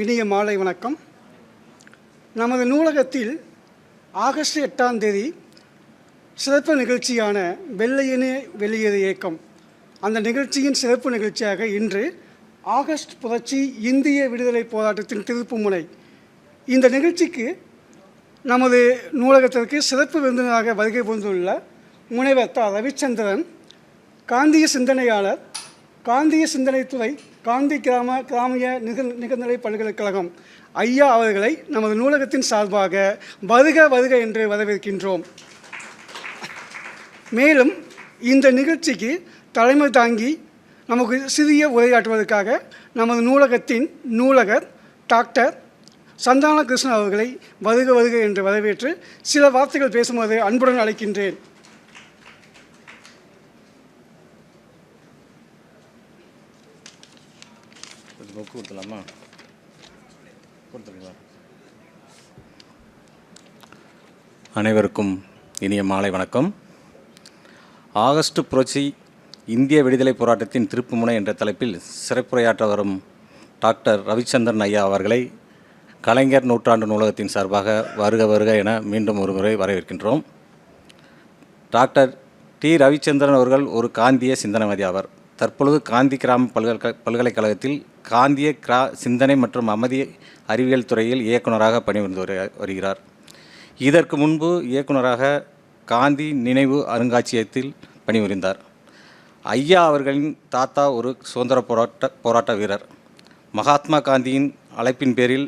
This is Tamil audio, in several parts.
இனிய மாலை வணக்கம். நமது நூலகத்தில் ஆகஸ்ட் 8ஆம் தேதி சிறப்பு நிகழ்ச்சியான வெள்ளையனே வெளியேறு இயக்கம், அந்த நிகழ்ச்சியின் சிறப்பு நிகழ்ச்சியாக இன்று ஆகஸ்ட் புரட்சி இந்திய விடுதலை போராட்டத்தின் திருப்புமுனை, இந்த நிகழ்ச்சிக்கு நமது நூலகத்திற்கு சிறப்பு விருந்தினராக வருகை புரிந்துள்ள முனைவர் ரவிச்சந்திரன், காந்திய சிந்தனையாளர், காந்திய சிந்தனைத்துறை, காந்தி கிராமிய நிகர்நிலை பல்கலைக்கழகம் ஐயா அவர்களை நமது நூலகத்தின் சார்பாக வருக வருக என்று வரவேற்கின்றோம். மேலும் இந்த நிகழ்ச்சிக்கு தலைமை தாங்கி நமக்கு சிறிய உரையாற்றுவதற்காக நமது நூலகத்தின் நூலகர் டாக்டர் சந்தான கிருஷ்ணன் அவர்களை வருக வருக என்று வரவேற்று சில வார்த்தைகள் பேசுமாறு அன்புடன் அழைக்கின்றேன். அனைவருக்கும் இனிய மாலை வணக்கம். ஆகஸ்ட் புரட்சி இந்திய விடுதலை போராட்டத்தின் திருப்புமுனை என்ற தலைப்பில் சிறப்புரையாற்ற வரும் டாக்டர் ரவிச்சந்திரன் ஐயா அவர்களை கலைஞர் நூற்றாண்டு நூலகத்தின் சார்பாக வருக வருக என மீண்டும் ஒருமுறை வரவேற்கின்றோம். டாக்டர் டி ரவிச்சந்திரன் அவர்கள் ஒரு காந்திய சிந்தனைவாதி ஆவர். தற்பொழுது காந்தி கிராம பல்கலைக்கழகத்தில் காந்திய சிந்தனை மற்றும் அமைதி அறிவியல் துறையில் இயக்குநராக பணிபுரிந்து வருகிறார். இதற்கு முன்பு இயக்குநராக காந்தி நினைவு அருங்காட்சியகத்தில் பணிபுரிந்தார். ஐயா அவர்களின் தாத்தா ஒரு சுதந்திர போராட்ட வீரர். மகாத்மா காந்தியின் அழைப்பின் பேரில்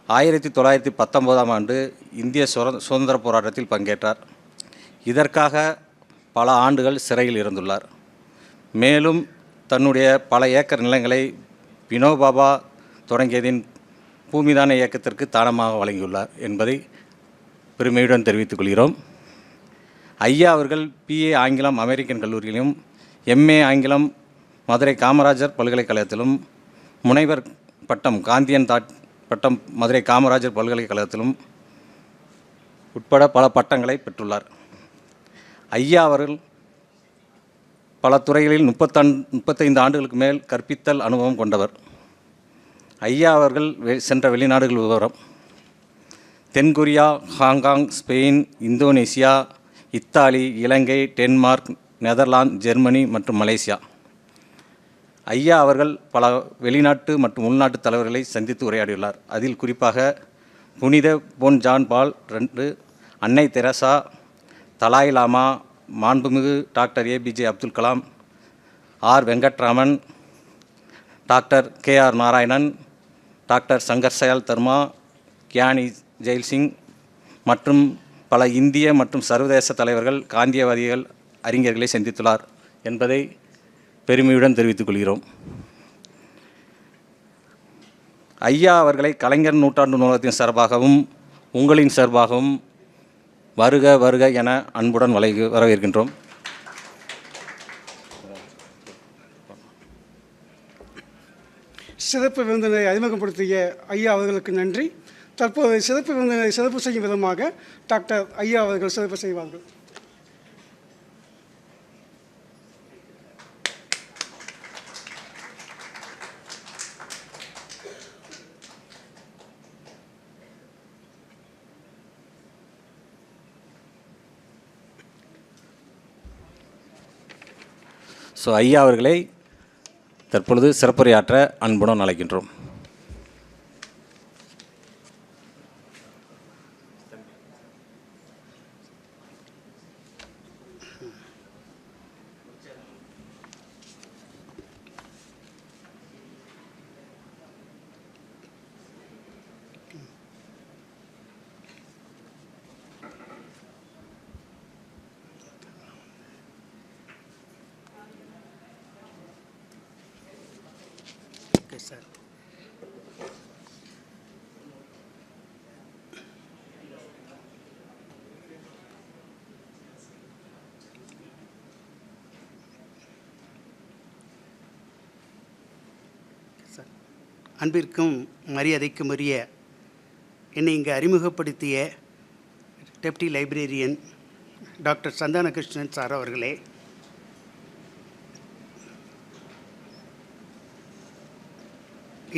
1919ஆம் ஆண்டு இந்திய சுதந்திர போராட்டத்தில் பங்கேற்றார். இதற்காக பல ஆண்டுகள் சிறையில் இருந்துள்ளார். மேலும் தன்னுடைய பல ஏக்கர் நிலங்களை வினோபாபா தொடங்கியதின் பூமிதான இயக்கத்திற்கு தானமாக வழங்கியுள்ளார் என்பதை பெருமையுடன் தெரிவித்துக் கொள்கிறோம். ஐயா அவர்கள் பிஏ ஆங்கிலம் அமெரிக்கன் கல்லூரியிலும், எம்ஏ ஆங்கிலம் மதுரை காமராஜர் பல்கலைக்கழகத்திலும், முனைவர் பட்டம் காந்தியன் பட்டம் மதுரை காமராஜர் பல்கலைக்கழகத்திலும் உட்பட பல பட்டங்களை பெற்றுள்ளார். ஐயா அவர்கள் பல துறைகளில் 35 ஆண்டுகளுக்கு மேல் கற்பித்தல் அனுபவம் கொண்டவர். ஐயா அவர்கள் சென்ற வெளிநாடுகள் விவரம்: தென்கொரியா, ஹாங்காங், ஸ்பெயின், இந்தோனேசியா, இத்தாலி, இலங்கை, டென்மார்க், நெதர்லாந்து, ஜெர்மனி மற்றும் மலேசியா. ஐயா அவர்கள் பல வெளிநாட்டு மற்றும் உள்நாட்டு தலைவர்களை சந்தித்து உரையாடியுள்ளார். அதில் குறிப்பாக புனித பொன் ஜான் பால் II, அன்னை தெரசா, தலாய் லாமா, மாண்புமிகு doctor APJ Abdul Kalam, R Venkataraman, doctor KR Narayanan, doctor Shankar Dayal Sharma, Giani Zail Singh மற்றும் பல இந்திய மற்றும் சர்வதேச தலைவர்கள், காந்தியவாதிகள், அறிஞர்களை சந்தித்துள்ளார் என்பதை பெருமையுடன் தெரிவித்துக் கொள்கிறோம். ஐயா அவர்களை கலைஞர் நூற்றாண்டு நூலகத்தின் சார்பாகவும் உங்களின் சார்பாகவும் வருக வருக என அன்புடன் வரவேற்கின்றோம். சிறப்பு விருந்தினரை அறிமுகப்படுத்திய ஐயா அவர்களுக்கு நன்றி. தற்போது சிறப்பு விருந்தினரை சிறப்பு செய்யும் விதமாக டாக்டர் ஐயா அவர்கள் சிறப்பு செய்வார்கள். ஐயா அவர்களை தற்பொழுது சிறப்புரையாற்ற அன்புடன் அழைக்கின்றோம். சார், அன்பிற்கும் மரியாதைக்கும் உரிய என்னை இங்கு அறிமுகப்படுத்திய டெப்டி லைப்ரரியன் டாக்டர் சந்தான கிருஷ்ணன் சார் அவர்களே,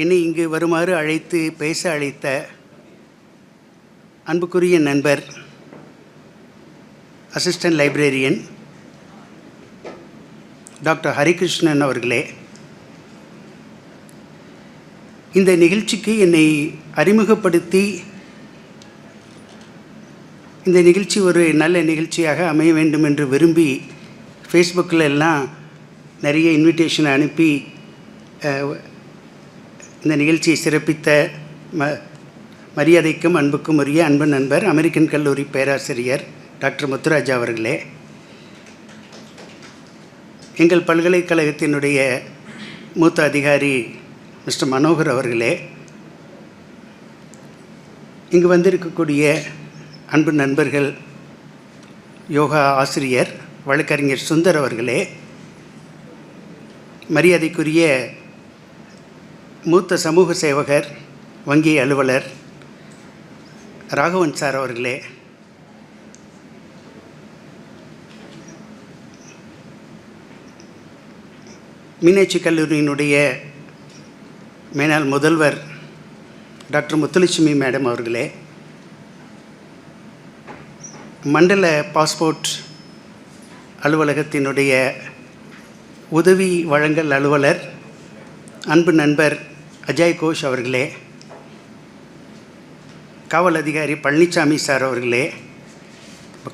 என்னை இங்கு வருமாறு அழைத்து பேச அழைத்த அன்புக்குரிய நண்பர் அசிஸ்டன்ட் லைப்ரரியன் டாக்டர் ஹரிகிருஷ்ணன் அவர்களே, இந்த நிகழ்ச்சிக்கு என்னை அறிமுகப்படுத்தி இந்த நிகழ்ச்சி ஒரு நல்ல நிகழ்ச்சியாக அமைய வேண்டும் என்று விரும்பி ஃபேஸ்புக்கில் எல்லாம் நிறைய இன்விடேஷன் அனுப்பி இந்த நிகழ்ச்சியை சிறப்பித்த மரியாதைக்கும் அன்புக்கும் உரிய அன்பு நண்பர் அமெரிக்கன் கல்லூரி பேராசிரியர் டாக்டர் முத்துராஜா அவர்களே, எங்கள் பல்கலைக்கழகத்தினுடைய மூத்த அதிகாரி மிஸ்டர் மனோகர் அவர்களே, இங்கு வந்திருக்கக்கூடிய அன்பு நண்பர்கள் யோகா ஆசிரியர் வழக்கறிஞர் சுந்தர் அவர்களே, மரியாதைக்குரிய மூத்த சமூக சேவகர் வங்கி அலுவலர் ராகவன் சார் அவர்களே, மீனாட்சி கல்லூரியினுடைய மேனாள் முதல்வர் டாக்டர் முத்துலட்சுமி மேடம் அவர்களே, மண்டல பாஸ்போர்ட் அலுவலகத்தினுடைய உதவி வழங்கல் அலுவலர் அன்பு நண்பர் அஜய் கோஷ் அவர்களே, காவல் அதிகாரி பழனிசாமி சார் அவர்களே,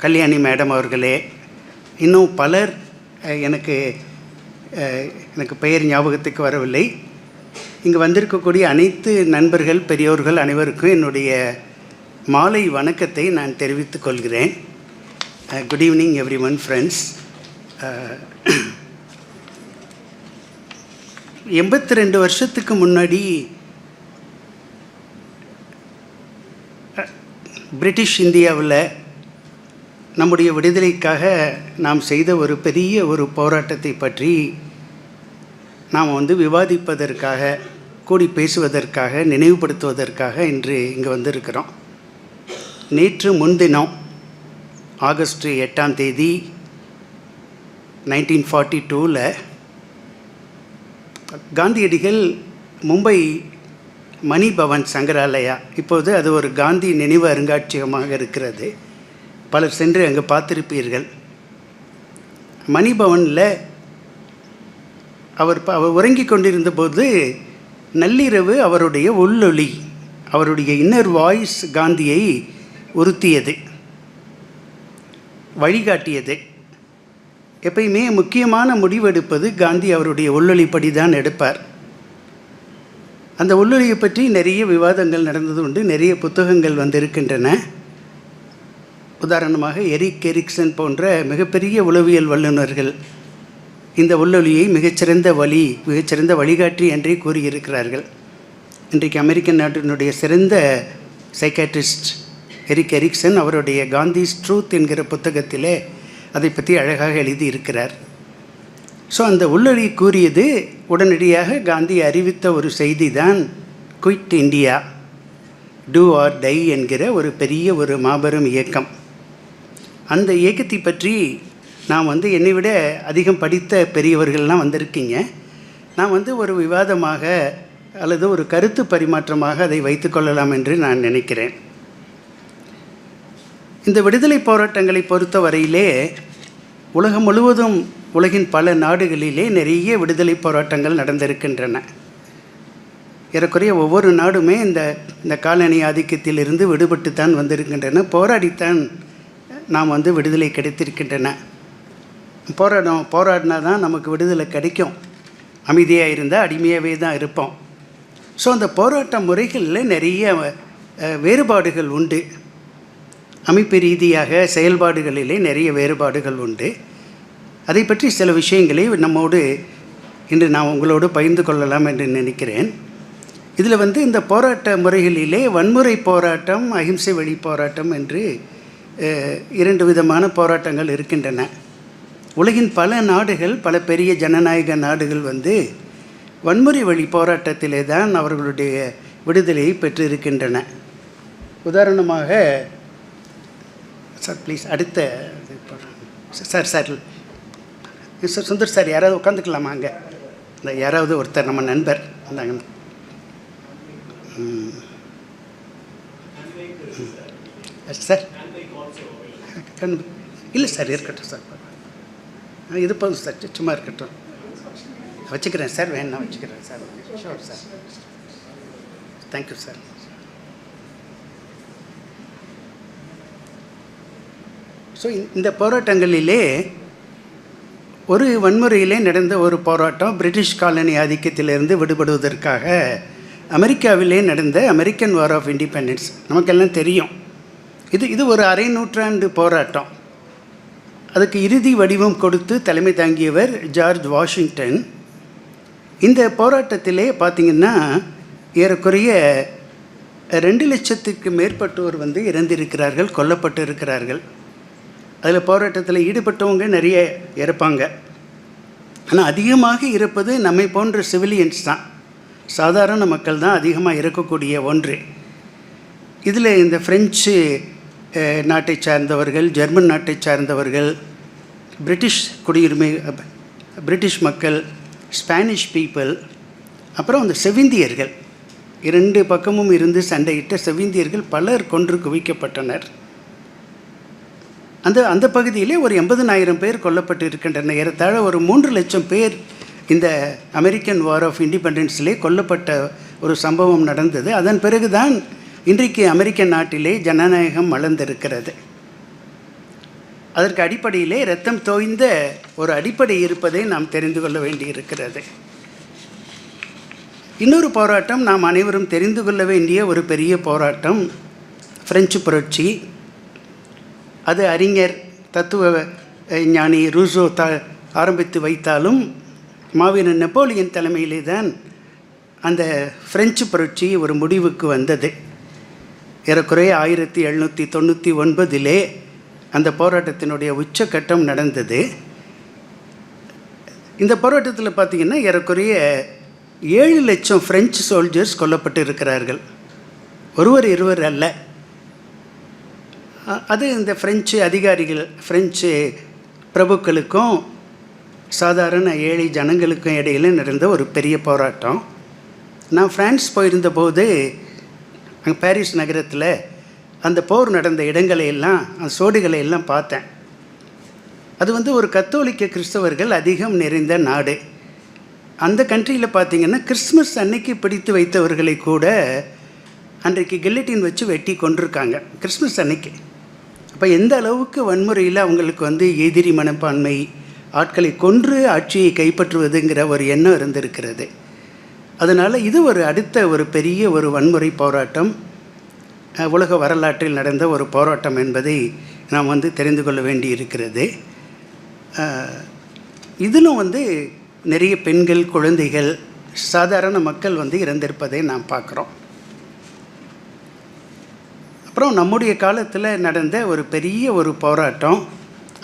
கல்யாணி மேடம் அவர்களே, இன்னும் பலர் எனக்கு பெயர் ஞாபகத்துக்கு வரவில்லை. இங்கு வந்திருக்கக்கூடிய அனைத்து நண்பர்கள் பெரியோர்கள் அனைவருக்கும் என்னுடைய மாலை வணக்கத்தை நான் தெரிவித்துக் கொள்கிறேன். Good evening every one friends. 82 வருஷத்துக்கு முன்னாடி பிரிட்டிஷ் இந்தியாவில் நம்முடைய விடுதலைக்காக நாம் செய்த ஒரு பெரிய ஒரு போராட்டத்தை பற்றி நாம் விவாதிப்பதற்காக, கூடி பேசுவதற்காக, நினைவுபடுத்துவதற்காக இன்று இங்கே வந்திருக்கிறோம். நேற்று முன்தினம் ஆகஸ்ட் 8ஆம் தேதி 1942 காந்தியடிகள் மும்பை மணிபவன் சங்கராலயா, இப்போது அது ஒரு காந்தி நினைவு அருங்காட்சியகமாக இருக்கிறது, பலர் சென்று அங்கே பார்த்திருப்பீர்கள். மணிபவனில் அவர் உறங்கிக் கொண்டிருந்த போது நள்ளிரவு அவருடைய உள்ளொளி, அவருடைய இன்னர் வாய்ஸ் காந்தியை உறுத்தியது, வழிகாட்டியது. எப்பயுமே முக்கியமான முடிவெடுப்பது காந்தி அவருடைய உள்ளொளிப்படி தான் எடுப்பார். அந்த உள்ளொளியை பற்றி நிறைய விவாதங்கள் நடந்தது உண்டு, நிறைய புத்தகங்கள் வந்திருக்கின்றன. உதாரணமாக எரிக்சன் போன்ற மிகப்பெரிய உளவியல் வல்லுநர்கள் இந்த உள்ளொளியை மிகச்சிறந்த வழிகாட்டி என்றே கூறியிருக்கிறார்கள். இன்றைக்கு அமெரிக்கன் நாட்டினுடைய சிறந்த சைக்காட்ரிஸ்ட் எரிக்சன் அவருடைய காந்திஸ் ட்ரூத் என்கிற புத்தகத்திலே அதை பற்றி அழகாக எழுதியிருக்கிறார். ஸோ அந்த உள்ளொளி கூறியது உடனடியாக காந்தி அறிவித்த ஒரு செய்தி தான் quit India, do or die என்கிற ஒரு பெரிய ஒரு மாபெரும் இயக்கம். அந்த இயக்கத்தை பற்றி நான் என்னை விட அதிகம் படித்த பெரியவர்கள்லாம் வந்திருக்கீங்க. நான் ஒரு விவாதமாக அல்லது ஒரு கருத்து பரிமாற்றமாக அதை வைத்துக்கொள்ளலாம் என்று நான் நினைக்கிறேன். இந்த விடுதலை போராட்டங்களை பொறுத்த வரையிலே உலகம் முழுவதும், உலகின் பல நாடுகளிலே நிறைய விடுதலை போராட்டங்கள் நடந்திருக்கின்றன. ஏறக்குறைய ஒவ்வொரு நாடுமே இந்த காலனி ஆதிக்கத்திலிருந்து விடுபட்டுத்தான் வந்திருக்கின்றன, போராடித்தான் நாம் விடுதலை கிடைத்திருக்கின்றன. போராடினா தான் நமக்கு விடுதலை கிடைக்கும், அமைதியாக இருந்தால் அடிமையாகவே தான் இருப்போம். ஸோ அந்த போராட்ட முறைகளில் நிறைய வேறுபாடுகள் உண்டு, அமைப்பு ரீதியாக செயல்பாடுகளிலே நிறைய வேறுபாடுகள் உண்டு. அதை பற்றி சில விஷயங்களை நம்மோடு இன்று நான் உங்களோடு பகிர்ந்து கொள்ளலாம் என்று நினைக்கிறேன். இதில் இந்த போராட்ட முறைகளிலே வன்முறை போராட்டம், அகிம்சை வழி போராட்டம் என்று 2 விதமான போராட்டங்கள் இருக்கின்றன. உலகின் பல நாடுகள், பல பெரிய ஜனநாயக நாடுகள் வன்முறை வழி போராட்டத்திலே தான் அவர்களுடைய விடுதலையை பெற்றிருக்கின்றன. உதாரணமாக சார் ப்ளீஸ் அடுத்த சார் சார் சுந்தர் சார் யாராவது உட்காந்துக்கலாமா? அங்கே இந்த யாராவது ஒருத்தர் நம்ம நண்பர் வந்தாங்க. சார் இல்லை சார், இருக்கட்டும் சார். இது போதும் சார், சும்மா இருக்கட்டும். வச்சுக்கிறேன் சார், வேணா வச்சுக்கிறேன் sir. Sure sir, thank you sir. So இந்த போராட்டங்களிலே ஒரு வன்முறையிலே நடந்த ஒரு போராட்டம் பிரிட்டிஷ் காலனி ஆதிக்கத்திலிருந்து விடுபடுவதற்காக அமெரிக்காவிலே நடந்த அமெரிக்கன் வார் ஆஃப் இண்டிபெண்டன்ஸ் நமக்கெல்லாம் தெரியும். இது ஒரு அரை நூற்றாண்டு போராட்டம். அதுக்கு இறுதி வடிவம் கொடுத்து தலைமை தாங்கியவர் ஜார்ஜ் வாஷிங்டன். இந்த போராட்டத்திலே பார்த்திங்கன்னா ஏறக்குறைய 2 லட்சத்துக்கு மேற்பட்டோர் இறந்திருக்கிறார்கள், கொல்லப்பட்டு இருக்கிறார்கள். அதில் போராட்டத்தில் ஈடுபட்டவங்க நிறைய இறப்பாங்க. ஆனால் அதிகமாக இறப்பது நம்மை போன்ற சிவிலியன்ஸ் தான், சாதாரண மக்கள் தான் அதிகமாக இறக்கக்கூடிய ஒன்று. இதில் இந்த ஃப்ரெஞ்சு நாட்டை சார்ந்தவர்கள், ஜெர்மன் நாட்டை சார்ந்தவர்கள், பிரிட்டிஷ் குடியுரிமை பிரிட்டிஷ் மக்கள், ஸ்பானிஷ் பீப்புள், அப்புறம் அந்த செவிந்தியர்கள், 2 பக்கமும் இருந்து சண்டையிட்ட செவிந்தியர்கள் பலர் கொன்று குவிக்கப்பட்டனர். அந்த பகுதியிலே ஒரு 80,000 பேர் கொல்லப்பட்டு இருக்கின்றனர். ஏறத்தாழ ஒரு 3 லட்சம் பேர் இந்த அமெரிக்கன் வார் ஆஃப் இண்டிபெண்டன்ஸிலே கொல்லப்பட்ட ஒரு சம்பவம் நடந்தது. அதன் பிறகுதான் இன்றைக்கு அமெரிக்க நாட்டிலே ஜனநாயகம் மலர்ந்திருக்கிறது. அதற்கு அடிப்படையிலே இரத்தம் தோய்ந்த ஒரு அடிப்படை இருப்பதை நாம் தெரிந்து கொள்ள வேண்டியிருக்கிறது. இன்னொரு போராட்டம் நாம் அனைவரும் தெரிந்து கொள்ள வேண்டிய ஒரு பெரிய போராட்டம் பிரெஞ்சு புரட்சி. அது அறிஞர் தத்துவ ஞானி ரூசோ ஆரம்பித்து வைத்தாலும் மாவீரன் நெப்போலியன் தலைமையிலே தான் அந்த பிரெஞ்சு புரட்சி ஒரு முடிவுக்கு வந்தது. ஏறக்குறைய 1799 அந்த போராட்டத்தினுடைய உச்சக்கட்டம் நடந்தது. இந்த போராட்டத்தில் பார்த்திங்கன்னா ஏறக்குறைய 7 லட்சம் ஃப்ரெஞ்சு சோல்ஜர்ஸ் கொல்லப்பட்டு இருக்கிறார்கள். ஒருவர் இருவர் அல்ல. அது இந்த ஃப்ரெஞ்சு அதிகாரிகள், ஃப்ரெஞ்சு பிரபுக்களுக்கும் சாதாரண ஏழை ஜனங்களுக்கும் இடையில் நடந்த ஒரு பெரிய போராட்டம். நான் ஃப்ரான்ஸ் போயிருந்தபோது அங்கே பாரிஸ் நகரத்தில் அந்த போர் நடந்த இடங்களையெல்லாம், அந்த சோடுகளை எல்லாம் பார்த்தேன். அது ஒரு கத்தோலிக்க கிறிஸ்தவர்கள் அதிகம் நிறைந்த நாடு. அந்த கண்ட்ரியில் பார்த்திங்கன்னா கிறிஸ்மஸ் அன்னைக்கு பிடித்து வைத்தவர்களை கூட அன்றைக்கு கில்லட்டின் வச்சு வெட்டி கொண்டிருக்காங்க கிறிஸ்மஸ் அன்னைக்கு. அப்போ எந்த அளவுக்கு வன்முறையில் அவங்களுக்கு எதிரி மனப்பான்மை, ஆட்களை கொன்று ஆட்சியை கைப்பற்றுவதுங்கிற ஒரு எண்ணம் இருந்திருக்கிறது. அதனால் இது அடுத்த ஒரு பெரிய ஒரு வன்முறை போராட்டம், உலக வரலாற்றில் நடந்த ஒரு போராட்டம் என்பதை நாம் தெரிந்து கொள்ள வேண்டி இருக்கிறது. இதிலும் நிறைய பெண்கள், குழந்தைகள், சாதாரண மக்கள் இறந்திருப்பதை நாம் பார்க்குறோம். அப்புறம் நம்முடைய காலத்தில் நடந்த ஒரு பெரிய ஒரு போராட்டம்,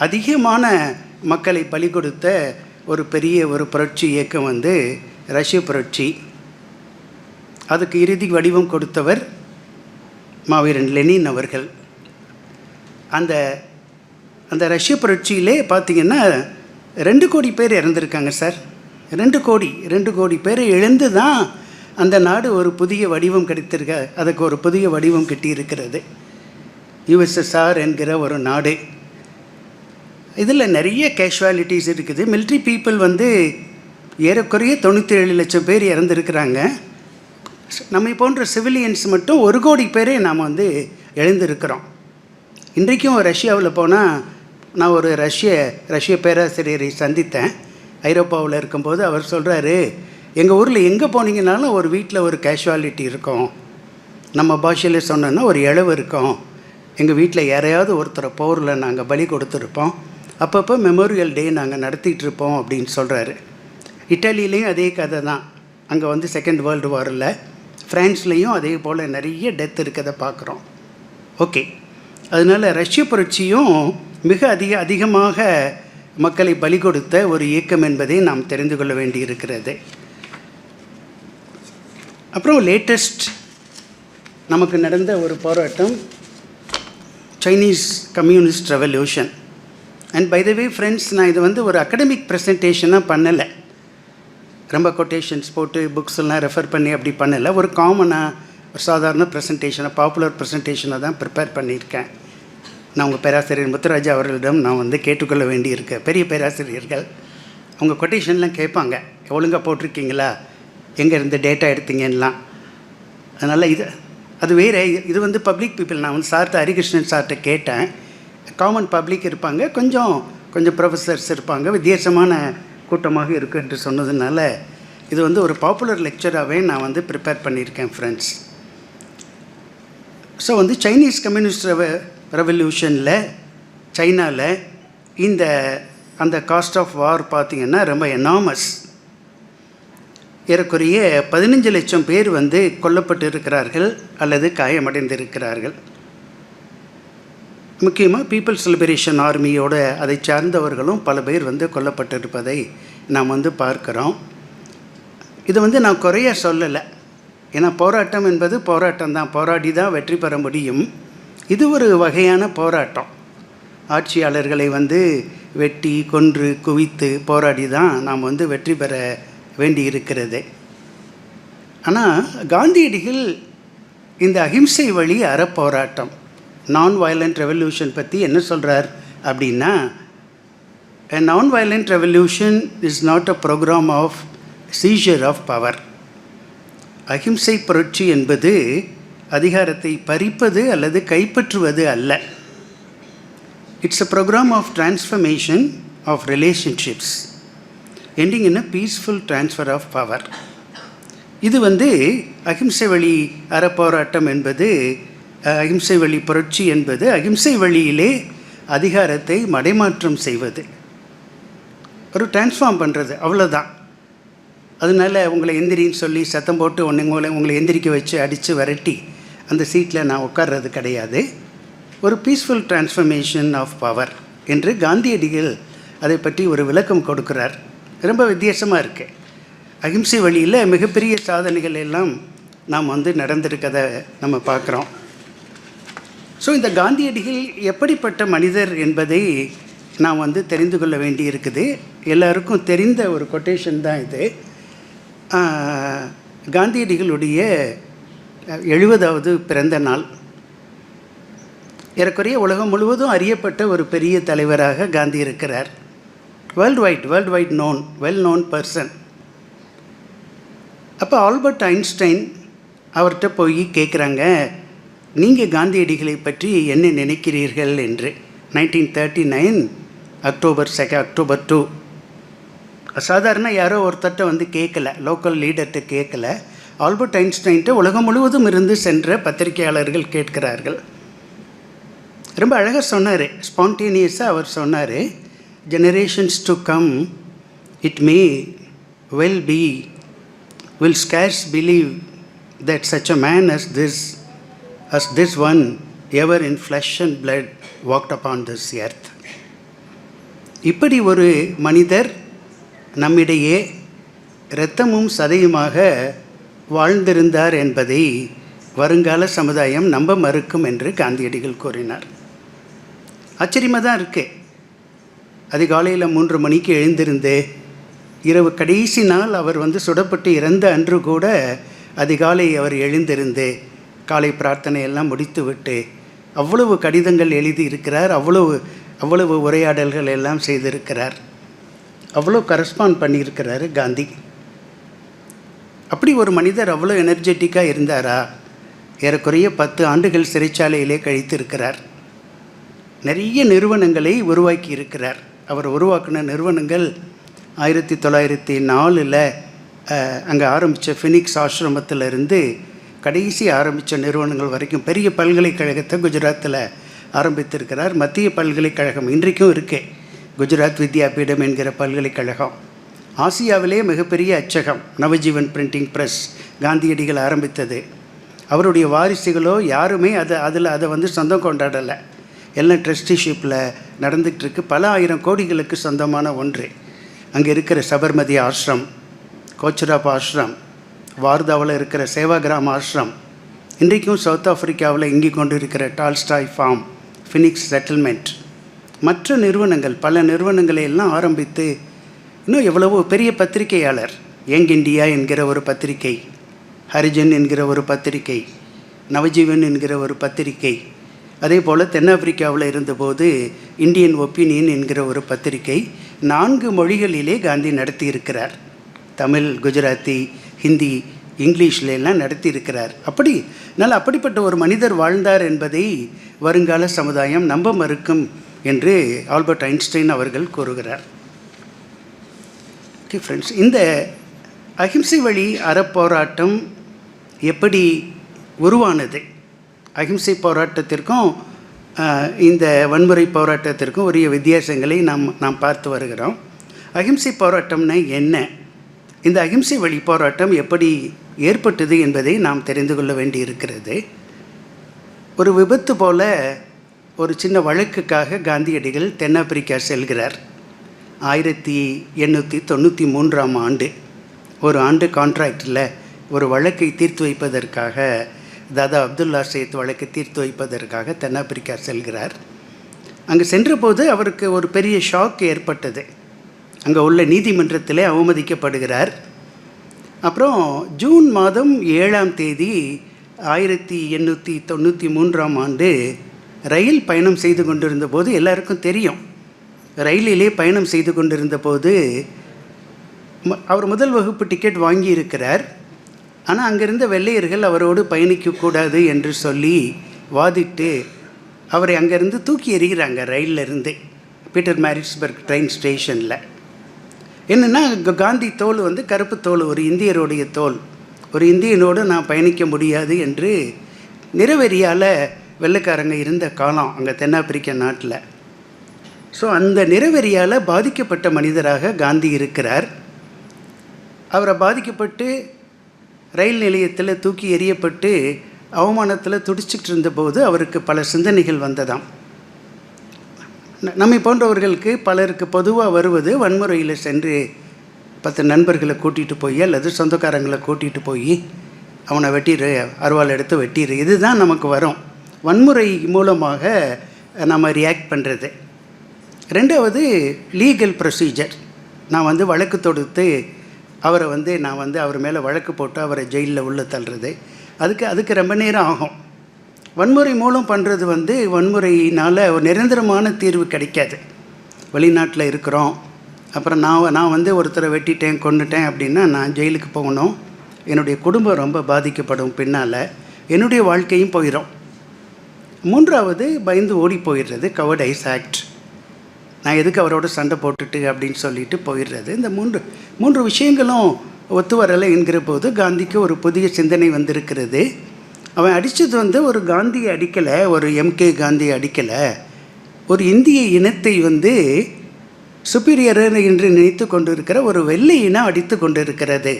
அதிகமான மக்களை பலி கொடுத்த ஒரு பெரிய ஒரு புரட்சி இயக்கம் ரஷ்ய புரட்சி. அதுக்கு இறுதி வடிவம் கொடுத்தவர் மாவீரன் லெனின் அவர்கள். அந்த அந்த ரஷ்ய புரட்சியிலே பார்த்திங்கன்னா 2 கோடி பேர் இறந்துருக்காங்க சார். 2 கோடி பேரை எழுந்து தான் அந்த நாடு ஒரு புதிய வடிவம் கிடைத்திருக்க, அதுக்கு ஒரு புதிய வடிவம் கிட்டியிருக்கிறது. யுஎஸ்எஸ்ஆர் என்கிற ஒரு நாடு. இதில் நிறைய கேஷுவாலிட்டிஸ் இருக்குது. மிலிட்ரி பீப்புள் ஏறக்குறைய 97 லட்சம் பேர் இறந்துருக்கிறாங்க. நம்மை போன்ற சிவிலியன்ஸ் மட்டும் 1 கோடி பேரே நாம் எழுந்திருக்கிறோம். இன்றைக்கும் ரஷ்யாவில் போனால், நான் ஒரு ரஷ்ய பேராசிரியரை சந்தித்தேன் ஐரோப்பாவில் இருக்கும்போது. அவர் சொல்கிறாரு, எங்கள் ஊரில் எங்கே போனீங்கன்னாலும் ஒரு வீட்டில் ஒரு கேஷுவாலிட்டி இருக்கும். நம்ம பாஷையில் சொன்னோன்னா ஒரு இழவு இருக்கும். எங்கள் வீட்டில் யாரையாவது ஒருத்தரை போரில் நாங்கள் பலி கொடுத்துருப்போம். அப்பப்போ மெமோரியல் டே நாங்கள் நடத்திட்டு இருப்போம் அப்படின்னு சொல்கிறாரு. இட்டாலியிலையும் அதே கதை தான். அங்கே செகண்ட் வேர்ல்டு வாரில், ஃப்ரான்ஸ்லேயும் அதே போல் நிறைய டெத் இருக்கிறத பார்க்குறோம். ஓகே, அதனால் ரஷ்ய புரட்சியும் மிக அதிகமாக மக்களை பலி கொடுத்த ஒரு இயக்கம் என்பதை நாம் தெரிந்து கொள்ள வேண்டி இருக்கிறது. அப்புறம் லேட்டஸ்ட் நமக்கு நடந்த ஒரு போராட்டம் Chinese communist revolution. And by the way friends, நான் இது ஒரு அகடமிக் ப்ரெசன்டேஷனாக பண்ணலை, ரொம்ப கொட்டேஷன்ஸ் போட்டு புக்ஸ் எல்லாம் ரெஃபர் பண்ணி அப்படி பண்ணலை. ஒரு காமனாக ஒரு சாதாரண ப்ரெசன்டேஷனை, பாப்புலர் ப்ரெசன்டேஷனை தான் ப்ரிப்பேர் பண்ணியிருக்கேன். நான் உங்கள் பேராசிரியர் முத்துராஜா அவர்களிடம் நான் வந்து கேட்டுக்கொள்ள வேண்டியிருக்கேன். பெரிய பேராசிரியர்கள் அவங்க கொட்டேஷன்லாம் கேட்பாங்க, ஒழுங்காக போட்டிருக்கீங்களா, எங்கே இருந்து டேட்டா எடுத்தீங்கலாம். அதனால் அது வேறு. இது வந்து பப்ளிக் பீப்புள். நான் வந்து சார்கிட்ட, ஹரிகிருஷ்ணன் சார்கிட்ட கேட்டேன். காமன் பப்ளிக் இருப்பாங்க, கொஞ்சம் ப்ரொஃபஸர்ஸ் இருப்பாங்க, வித்தியாசமான கூட்டமாக இருக்குது என்று சொன்னதுனால இது வந்து ஒரு பாப்புலர் லெக்சராகவே நான் வந்து ப்ரிப்பேர் பண்ணியிருக்கேன் ஃப்ரெண்ட்ஸ். ஸோ வந்து சைனீஸ் கம்யூனிஸ்ட் ரெவல்யூஷனில் சைனாவில் அந்த காஸ்ட் ஆஃப் வார் பார்த்திங்கன்னா ரொம்ப எனாமஸ். ஏறக்குறைய 15 லட்சம் பேர் வந்து கொல்லப்பட்டு இருக்கிறார்கள் அல்லது காயமடைந்திருக்கிறார்கள். முக்கியமாக பீப்புள்ஸ் லிபரேஷன் ஆர்மியோட அதை சார்ந்தவர்களும் பல பேர் வந்து கொல்லப்பட்டிருப்பதை நாம் வந்து பார்க்குறோம். இது வந்து நான் குறைய சொல்லலை, ஏன்னா போராட்டம் என்பது போராட்டம் தான், போராடி தான் வெற்றி பெற முடியும். இது ஒரு வகையான போராட்டம். ஆட்சியாளர்களை வந்து வெட்டி கொன்று குவித்து போராடி தான் நாம் வந்து வெற்றி பெற வேண்டி இருக்கிறது. ஆனால் காந்தியடிகள் இந்த அஹிம்சை வழி அறப்போராட்டம், நான் வயலண்ட் ரெவல்யூஷன் பற்றி என்ன சொல்கிறார் அப்படின்னா, a non-violent revolution is not a program of seizure of power. அஹிம்சை புரட்சி என்பது அதிகாரத்தை பறிப்பது அல்லது கைப்பற்றுவது அல்ல. It's a program of transformation of relationships ending in a peaceful transfer of power. இது வந்து அஹிம்சை வழி அறப்போராட்டம் என்பது, அஹிம்சை வழி புரட்சி என்பது அஹிம்சை வழியிலே அதிகாரத்தை மடைமாற்றம் செய்வது, ஒரு டிரான்ஸ்ஃபார்ம் பண்ணுறது, அவ்வளோதான். அதனால் உங்களை எந்திரின்னு சொல்லி சத்தம் போட்டு உங்களை எந்திரிக்க வச்சு அடித்து விரட்டி அந்த சீட்டில் நான் உட்கார்றது கிடையாது. ஒரு பீஸ்ஃபுல் டிரான்ஸ்ஃபர்மேஷன் ஆஃப் பவர் என்று காந்தியடிகள் அதை பற்றி ஒரு விளக்கம் கொடுக்கிறார். ரொம்ப வித்தியாசமாக இருக்குது. அஹிம்சை வழியில் மிகப்பெரிய சாதனைகள் எல்லாம் நாம் வந்து நடந்திருக்கதை நம்ம பார்க்குறோம். ஸோ இந்த காந்தியடிகள் எப்படிப்பட்ட மனிதர் என்பதை நாம் வந்து தெரிந்து கொள்ள வேண்டி இருக்குது. எல்லாருக்கும் தெரிந்த ஒரு கொட்டேஷன் தான் இது. காந்தியடிகளுடைய 70வது பிறந்த நாள். ஏறக்குறைய உலகம் முழுவதும் அறியப்பட்ட ஒரு பெரிய தலைவராக காந்தி இருக்கிறார். World wide well known person. அப்போ ஆல்பர்ட் ஐன்ஸ்டைன் அவர்கிட்ட போய் கேட்குறாங்க, நீங்கள் காந்தியடிகளை பற்றி என்ன நினைக்கிறீர்கள் என்று. 1939 அக்டோபர் 2. சாதாரண யாரோ ஒருத்தட்ட வந்து கேட்கல, லோக்கல் லீடர்கிட்ட கேட்கல, ஆல்பர்ட் ஐன்ஸ்டைன்ட்ட உலகம் முழுவதும் இருந்து சென்ற பத்திரிகையாளர்கள் கேட்கிறார்கள். ரொம்ப அழகாக சொன்னார், ஸ்பான்டேனியஸாக அவர் சொன்னார், generations to come it may well be will scarce believe that such a man as this one ever in flesh and blood walked upon this earth. இப்படி ஒரு மனிதர் நம்மிடையே இரத்தமும் சதையுமாக வாழ்ந்திருந்தார் என்பதை வருங்கால சமுதாயம் நம்ப மறுக்கும் என்று காந்தியடிகள் கூறினார். ஆச்சரியமாக தான் இருக்குது. அதிகாலையில் 3 மணிக்கு எழுந்திருந்து இரவு கடைசி நாள் அவர் வந்து சுடப்பட்டு இறந்த அன்று கூட அதிகாலை அவர் எழுந்திருந்து காலை பிரார்த்தனை எல்லாம் முடித்துவிட்டு அவ்வளவு கடிதங்கள் எழுதியிருக்கிறார், அவ்வளவு உரையாடல்கள் எல்லாம் செய்திருக்கிறார், அவ்வளோ கரஸ்பாண்ட் பண்ணியிருக்கிறாரு காந்தி. அப்படி ஒரு மனிதர் அவ்வளோ எனர்ஜெட்டிக்காக இருந்தாரா? ஏறக்குறைய 10 ஆண்டுகள் சிறைச்சாலையிலே கழித்திருக்கிறார். நிறைய நிறுவனங்களை உருவாக்கி இருக்கிறார். அவர் உருவாக்கின நிறுவனங்கள் 1904 அங்கே ஆரம்பித்த ஃபினிக்ஸ் ஆசிரமத்திலிருந்து கடைசி ஆரம்பித்த நிறுவனங்கள் வரைக்கும் பெரிய பல்கலைக்கழகத்தை குஜராத்தில் ஆரம்பித்திருக்கிறார். மத்திய பல்கலைக்கழகம் இன்றைக்கும் இருக்குது, குஜராத் வித்யாபீடம் என்கிற பல்கலைக்கழகம். ஆசியாவிலே மிகப்பெரிய அச்சகம் நவஜீவன் பிரிண்டிங் ப்ரெஸ் காந்தியடிகள் ஆரம்பித்தது. அவருடைய வாரிசுகளோ யாருமே அதை வந்து சொந்தம் கொண்டாடலை. எல்லாம் ட்ரஸ்டிஷிப்பில் நடந்துகிட்ருக்கு. பல ஆயிரம் கோடிகளுக்கு சொந்தமான ஒன்று. அங்கே இருக்கிற சபர்மதி ஆசிரம், கோச்சராப் ஆசிரம், வார்தாவில் இருக்கிற சேவாகிராம் ஆசிரம், இன்றைக்கும் சவுத் ஆஃப்ரிக்காவில் இங்கே கொண்டு இருக்கிற டால்ஸ்டாய் ஃபார்ம், ஃபினிக்ஸ் செட்டில்மெண்ட், மற்ற நிறுவனங்கள், பல நிறுவனங்களை எல்லாம் ஆரம்பித்து இன்னும் எவ்வளவோ பெரிய பத்திரிகையாளர். யங் இண்டியா என்கிற ஒரு பத்திரிகை, ஹரிஜன் என்கிற ஒரு பத்திரிகை, நவஜீவன் என்கிற ஒரு பத்திரிகை, அதே போல் தென்னாப்பிரிக்காவில் இருந்தபோது இந்தியன் ஒப்பீனியன் என்கிற ஒரு பத்திரிகை 4 மொழிகளிலே காந்தி நடத்தியிருக்கிறார். தமிழ், குஜராத்தி, ஹிந்தி, இங்கிலீஷில் எல்லாம் நடத்தியிருக்கிறார். அப்படிப்பட்ட ஒரு மனிதர் வாழ்ந்தார் என்பதை வருங்கால சமுதாயம் நம்ப மறுக்கும் என்று ஆல்பர்ட் ஐன்ஸ்டைன் அவர்கள் கூறுகிறார். ஓகே ஃப்ரெண்ட்ஸ், இந்த அகிம்சை வழி அறப்போராட்டம் எப்படி உருவானது? அகிம்சை போராட்டத்திற்கும் இந்த வன்முறை போராட்டத்திற்கும் உரிய வித்தியாசங்களை நாம் பார்த்து வருகிறோம். அகிம்சை போராட்டம்னா என்ன? இந்த அகிம்சை வழி போராட்டம் எப்படி ஏற்பட்டது என்பதை நாம் தெரிந்து கொள்ள வேண்டியிருக்கிறது. ஒரு விபத்து போல ஒரு சின்ன வழக்குக்காக காந்தியடிகள் தென்னாப்பிரிக்கா செல்கிறார். 1893ஆம் ஆண்டு ஒரு ஆண்டு கான்ட்ராக்டில் ஒரு வழக்கை தீர்த்து வைப்பதற்காக, தாதா அப்துல்லா சேத் வழக்கை தீர்த்து வைப்பதற்காக தென்னாப்பிரிக்கா செல்கிறார். அங்கே சென்றபோது அவருக்கு ஒரு பெரிய ஷாக் ஏற்பட்டது. அங்கே உள்ள நீதிமன்றத்தில் அவமதிக்கப்படுகிறார். அப்புறம் ஜூன் மாதம் 7ஆம் தேதி 1893ஆம் ஆண்டு ரயில் பயணம் செய்து கொண்டிருந்த போது, எல்லாருக்கும் தெரியும், ரயிலிலே பயணம் செய்து கொண்டிருந்த போது அவர் முதல் வகுப்பு டிக்கெட் வாங்கியிருக்கிறார். ஆனால் அங்கிருந்த வெள்ளையர்கள் அவரோடு பயணிக்கக்கூடாது என்று சொல்லி வாதிட்டு அவரை அங்கேருந்து தூக்கி எறிகிறாங்க ரயிலிருந்து, பீட்டர் மேரிட்ஸ்பர்க் ட்ரெயின் ஸ்டேஷனில். என்னென்னா, காந்தி தோல் கருப்பு தோல், ஒரு இந்தியருடைய தோல், ஒரு இந்தியனோடு நான் பயணிக்க முடியாது என்று நிறவெறியால் வெள்ளைக்காரங்க இருந்த காலம் அங்கே தென்னாப்பிரிக்க நாட்டில். ஸோ அந்த நிறவெறியால் பாதிக்கப்பட்ட மனிதராக காந்தி இருக்கிறார். அவரை பாதிக்கப்பட்டு ரயில் நிலையத்தில் தூக்கி எறியப்பட்டு அவமானத்தில் துடிச்சிட்டு இருந்தபோது அவருக்கு பல சிந்தனைகள் வந்ததாம். நம்மை போன்றவர்களுக்கு பலருக்கு பொதுவாக வருவது, வன்முறையில் சென்று 10 நண்பர்களை கூட்டிகிட்டு போய் அல்லது சொந்தக்காரங்களை கூட்டிகிட்டு போய் அவனை வெட்டிடு, அருவாள் எடுத்து வெட்டிடு, இதுதான் நமக்கு வரும். வன்முறை மூலமாக நம்ம ரியாக்ட் பண்ணுறது. 2வது லீகல் ப்ரொசீஜர். நான் வழக்கு தொடுத்து அவரை நான் அவர் மேலே வழக்கு போட்டு அவரை ஜெயிலில் உள்ள தள்ளுறது, அதுக்கு ரொம்ப நேரம் ஆகும். வன்முறை மூலம் பண்ணுறது வன்முறையினால் ஒரு நிரந்தரமான தீர்வு கிடைக்காது. வெளிநாட்டில் இருக்கிறோம், அப்புறம் நான் ஒருத்தரை வெட்டிட்டேன், கொன்னுட்டேன் அப்படின்னா நான் ஜெயிலுக்கு போகணும், என்னுடைய குடும்பம் ரொம்ப பாதிக்கப்படும், பின்னால் என்னுடைய வாழ்க்கையும் போயிடும். 3வது பயந்து ஓடி போயிடுறது, கவர்ட் ஐஸ் ஆக்ட். நான் எதுக்கு அவரோட சண்டை போட்டுட்டு அப்படின்னு சொல்லிட்டு போயிடுறது. இந்த மூன்று விஷயங்களும் ஒத்து வரலை என்கிற போது காந்திக்கு ஒரு புதிய சிந்தனை வந்திருக்கிறது. அவன் அடித்தது ஒரு காந்தியை அடிக்கலை, ஒரு எம்கே காந்தியை அடிக்கலை, ஒரு இந்திய இனத்தை சுப்பீரியர் என்று நினைத்து கொண்டு இருக்கிற ஒரு வெள்ளை இனம் அடித்து கொண்டு இருக்கிறது.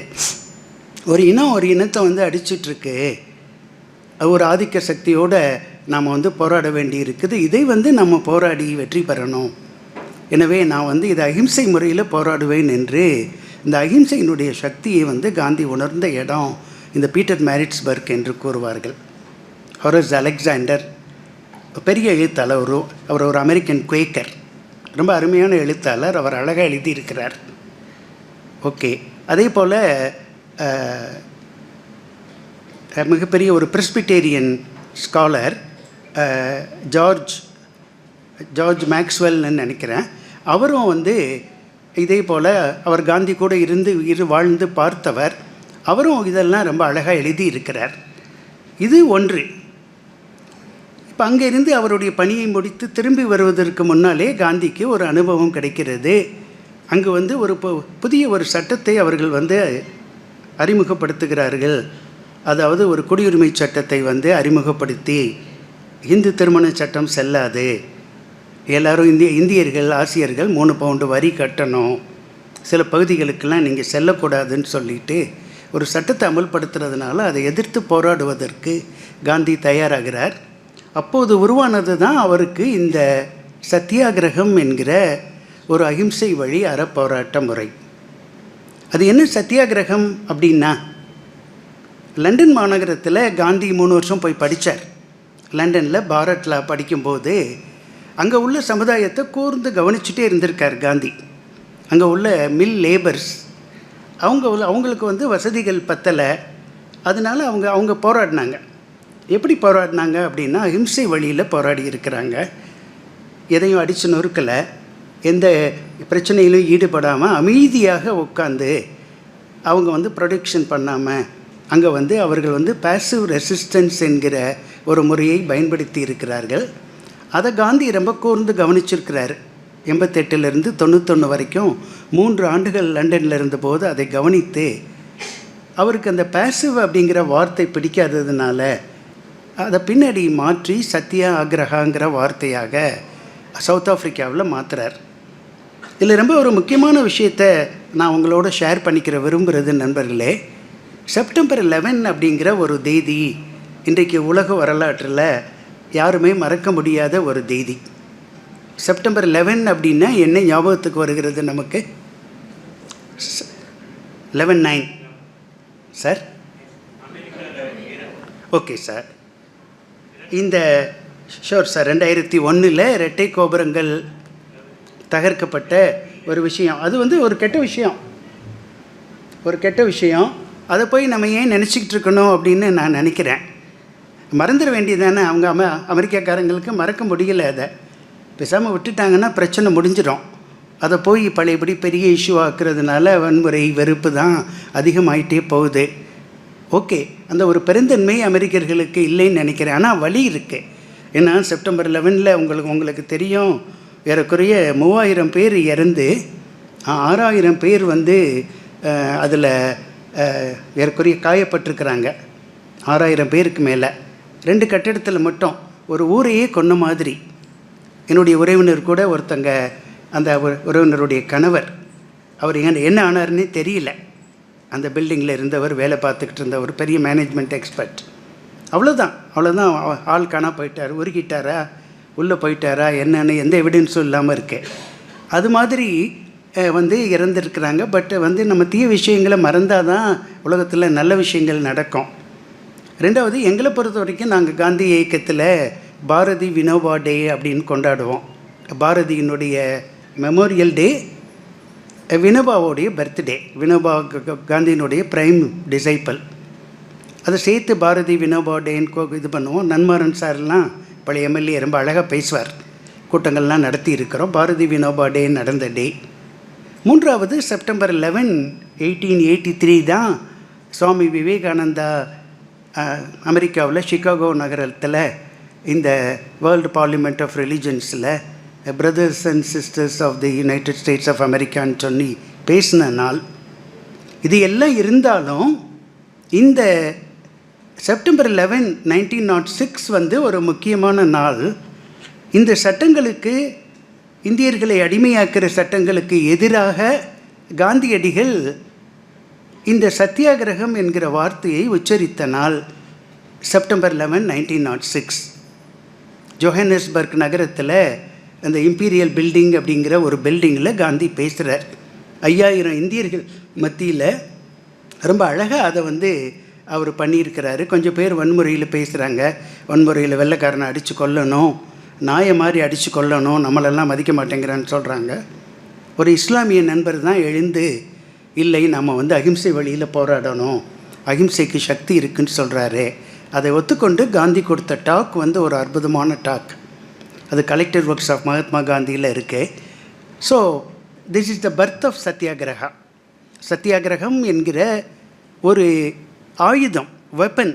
ஒரு இனத்தை அடிச்சிட்ருக்கு. ஒரு ஆதிக்க சக்தியோடு நாம் போராட வேண்டி இருக்குது. இதை நம்ம போராடி வெற்றி பெறணும். எனவே நான் இது அகிம்சை முறையில் போராடுவேன் என்று இந்த அகிம்சையினுடைய சக்தியை காந்தி உணர்ந்த இடம் இந்த பீட்டர் மேரிட்ஸ்பர்க் என்று கூறுவார்கள். ஹொரஸ் அலெக்சாண்டர் பெரிய எழுத்தாளர், அவர் ஒரு அமெரிக்கன் குவேக்கர், ரொம்ப அருமையான எழுத்தாளர், அவர் அழகாக எழுதியிருக்கிறார். ஓகே, அதே போல் மிகப்பெரிய ஒரு பிரெஸ்பிட்டேரியன் ஸ்காலர் ஜார்ஜ் மேக்ஸ்வெல்னு நினைக்கிறேன். அவரும் இதே போல் அவர் காந்தி கூட வாழ்ந்து பார்த்தவர். அவரும் இதெல்லாம் ரொம்ப அழகாக எழுதியிருக்கிறார். இது ஒன்று. இப்போ அங்கேருந்து அவருடைய பணியை முடித்து திரும்பி வருவதற்கு முன்னாலே காந்திக்கு ஒரு அனுபவம் கிடைக்கிறது. அங்கு ஒரு புதிய ஒரு சட்டத்தை அவர்கள் அறிமுகப்படுத்துகிறார்கள். அதாவது ஒரு குடியுரிமை சட்டத்தை அறிமுகப்படுத்தி, இந்து திருமண சட்டம் செல்லாது, எல்லோரும் இந்தியர்கள் ஆசியர்கள் 3 பவுண்டு வரி கட்டணும், சில பகுதிகளுக்கெல்லாம் நீங்கள் செல்லக்கூடாதுன்னு சொல்லிட்டு ஒரு சட்டத்தை அமல்படுத்துறதுனால அதை எதிர்த்து போராடுவதற்கு காந்தி தயாராகிறார். அப்போது உருவானது தான் அவருக்கு இந்த சத்தியாகிரகம் என்கிற ஒரு அகிம்சை வழி அறப்போராட்ட முறை. அது என்ன சத்தியாகிரகம் அப்படின்னா, லண்டன் மாநகரத்தில் காந்தி 3 வருஷம் போய் படித்தார். லண்டனில் பாரட்லா படிக்கும்போது அங்கே உள்ள சமுதாயத்தை கூர்ந்து கவனிச்சுட்டே இருந்திருக்கார் காந்தி. அங்கே உள்ள மில் லேபர்ஸ் அவங்களுக்கு வசதிகள் பத்தலை, அதனால் அவங்க போராடினாங்க. எப்படி போராடினாங்க அப்படின்னா அஹிம்சை வழியில் போராடி இருக்கிறாங்க. எதையும் அடித்து நொறுக்கலை, எந்த பிரச்சனையிலும் ஈடுபடாமல் அமைதியாக உட்காந்து அவங்க வந்து ப்ரொடெக்ஷன் பண்ணாமல் அங்கே வந்து அவர்கள் வந்து பேசிவ் ரெசிஸ்டன்ஸ் என்கிற ஒரு முறையை பயன்படுத்தி இருக்கிறார்கள். அதை காந்தி ரொம்ப கூர்ந்து கவனிச்சிருக்கிறார். 88லேருந்து 91 வரைக்கும் 3 ஆண்டுகள் லண்டனில் இருந்தபோது அதை கவனித்து அவருக்கு அந்த பேசிவ் அப்படிங்கிற வார்த்தை பிடிக்காததுனால அதை பின்னாடி மாற்றி சத்தியாகிரகாங்கிற வார்த்தையாக சவுத் ஆஃப்ரிக்காவில் மாற்றுறார். இதில் ரொம்ப ஒரு முக்கியமான விஷயத்தை நான் உங்களோட ஷேர் பண்ணிக்கிற விரும்புகிறது நண்பர்களே. செப்டம்பர் 11 அப்படிங்கிற ஒரு தேதி இன்றைக்கு உலக வரலாற்றில் யாருமே மறக்க முடியாத ஒரு தேதி. செப்டம்பர் 11 அப்படின்னா என்ன ஞாபகத்துக்கு வருகிறது நமக்கு? 11/9 சார். Okay sir. இந்த ஷோர் சார் 2001 இரட்டை கோபுரங்கள் தகர்க்கப்பட்ட ஒரு விஷயம். அது வந்து ஒரு கெட்ட விஷயம். அதை போய் நம்ம ஏன் நினச்சிக்கிட்டு இருக்கணும் அப்படின்னு நான் நினைக்கிறேன். மறந்துட வேண்டியதானே. அவங்க அமெரிக்காக்காரங்களுக்கு மறக்க முடியலை. அதை பேசாமல் விட்டுட்டாங்கன்னா பிரச்சனை முடிஞ்சிடும். அதை போய் பழையபடி பெரிய இஷ்யூ ஆக்குறதுனால வன்முறை வெறுப்பு தான் அதிகமாயிட்டே போகுது. ஓகே, அந்த ஒரு பெருந்தன்மை அமெரிக்கர்களுக்கு இல்லைன்னு நினைக்கிறேன். ஆனால் வழி இருக்குது. ஏன்னா செப்டம்பர் 11 உங்களுக்கு தெரியும், ஏறக்குறைய 3000 பேர் இறந்து 6000 பேர் வந்து அதில் ஏறக்குறைய காயப்பட்டிருக்கிறாங்க. 6000 பேருக்கு மேலே 2 கட்டிடத்தில் மட்டும் ஒரு ஊரையே கொன்ன மாதிரி. என்னுடைய உறவினர் கூட ஒருத்தங்க, அந்த உறவினருடைய கணவர், அவர் என்ன ஆனார்னே தெரியல. அந்த பில்டிங்கில் இருந்தவர், வேலை பார்த்துக்கிட்டு இருந்தவர், பெரிய மேனேஜ்மெண்ட் எக்ஸ்பர்ட். அவ்வளோதான் ஆள் காணா போயிட்டார். உருகிட்டாரா, உள்ளே போயிட்டாரா, என்னன்னு எந்த எவிடன்ஸும் இல்லாமல் இருக்கு. அது மாதிரி வந்து இறந்துருக்குறாங்க. பட் வந்து நம்ம தீய விஷயங்களை மறந்தால் தான் உலகத்தில் நல்ல விஷயங்கள் நடக்கும். ரெண்டாவது, எங்களை பொறுத்த வரைக்கும் நாங்கள் காந்தி இயக்கத்தில் பாரதி வினோபா டே அப்படின்னு கொண்டாடுவோம். பாரதியினுடைய மெமோரியல் டே, வினோபாவோடைய பர்த்டே. வினோபா காந்தியினுடைய பிரைம் டிசைப்பிள். அதை சேர்த்து பாரதி வினோபா டேன்னு இது பண்ணுவோம். நன்மாரன் சார்லாம் பழைய எம்எல்ஏ ரொம்ப அழகாக பேசுவார். கூட்டங்கள்லாம் நடத்தி இருக்கிறோம். பாரதி வினோபா டே நடந்த டே. மூன்றாவது, செப்டம்பர் 11, 1883 தான் சுவாமி விவேகானந்தா அமெரிக்காவில் சிகாகோ நகரத்தில் இந்த வேர்ல்டு பார்லிமெண்ட் ஆஃப் ரிலிஜன்ஸில் brothers and sisters of the united states of அமெரிக்கான்னு சொல்லி பேசின நாள். இது எல்லாம் இருந்தாலும் இந்த செப்டம்பர் 11, 1906 வந்து ஒரு முக்கியமான நாள். இந்த சட்டங்களுக்கு, இந்தியர்களை அடிமையாக்கிற சட்டங்களுக்கு எதிராக காந்தியடிகள் இந்த சத்தியாகிரகம் என்கிற வார்த்தையை உச்சரித்த நாள் செப்டம்பர் 11, 1906. ஜோஹானஸ்பர்க் நகரத்தில் அந்த இம்பீரியல் பில்டிங் அப்படிங்கிற ஒரு பில்டிங்கில் காந்தி பேசுகிறார். 5000 இந்தியர்கள் மத்தியில் ரொம்ப அழகாக அதை வந்து அவர் பண்ணியிருக்கிறாரு. கொஞ்சம் பேர் வன்முறையில் பேசுகிறாங்க. வன்முறையில் வெள்ளைக்காரனை அடித்து கொல்லணும், நாயை மாதிரி அடித்து கொல்லணும், நம்மளெல்லாம் மதிக்க மாட்டேங்கிறான்னு சொல்கிறாங்க. ஒரு இஸ்லாமிய நண்பர் தான் எழுந்து, இல்லை நம்ம வந்து அகிம்சை வழியில் போராடணும், அகிம்சைக்கு சக்தி இருக்குன்னு சொல்கிறாரு. அதை ஒத்துக்கொண்டு காந்தி கொடுத்த டாக் வந்து ஒரு அற்புதமான டாக். அது கலெக்டர் ஒர்க்ஸ் ஆஃப் மகாத்மா காந்தியில் இருக்குது. So this is the birth of Satyagraha. சத்தியாகிரகம் என்கிற ஒரு ஆயுதம், வெப்பன்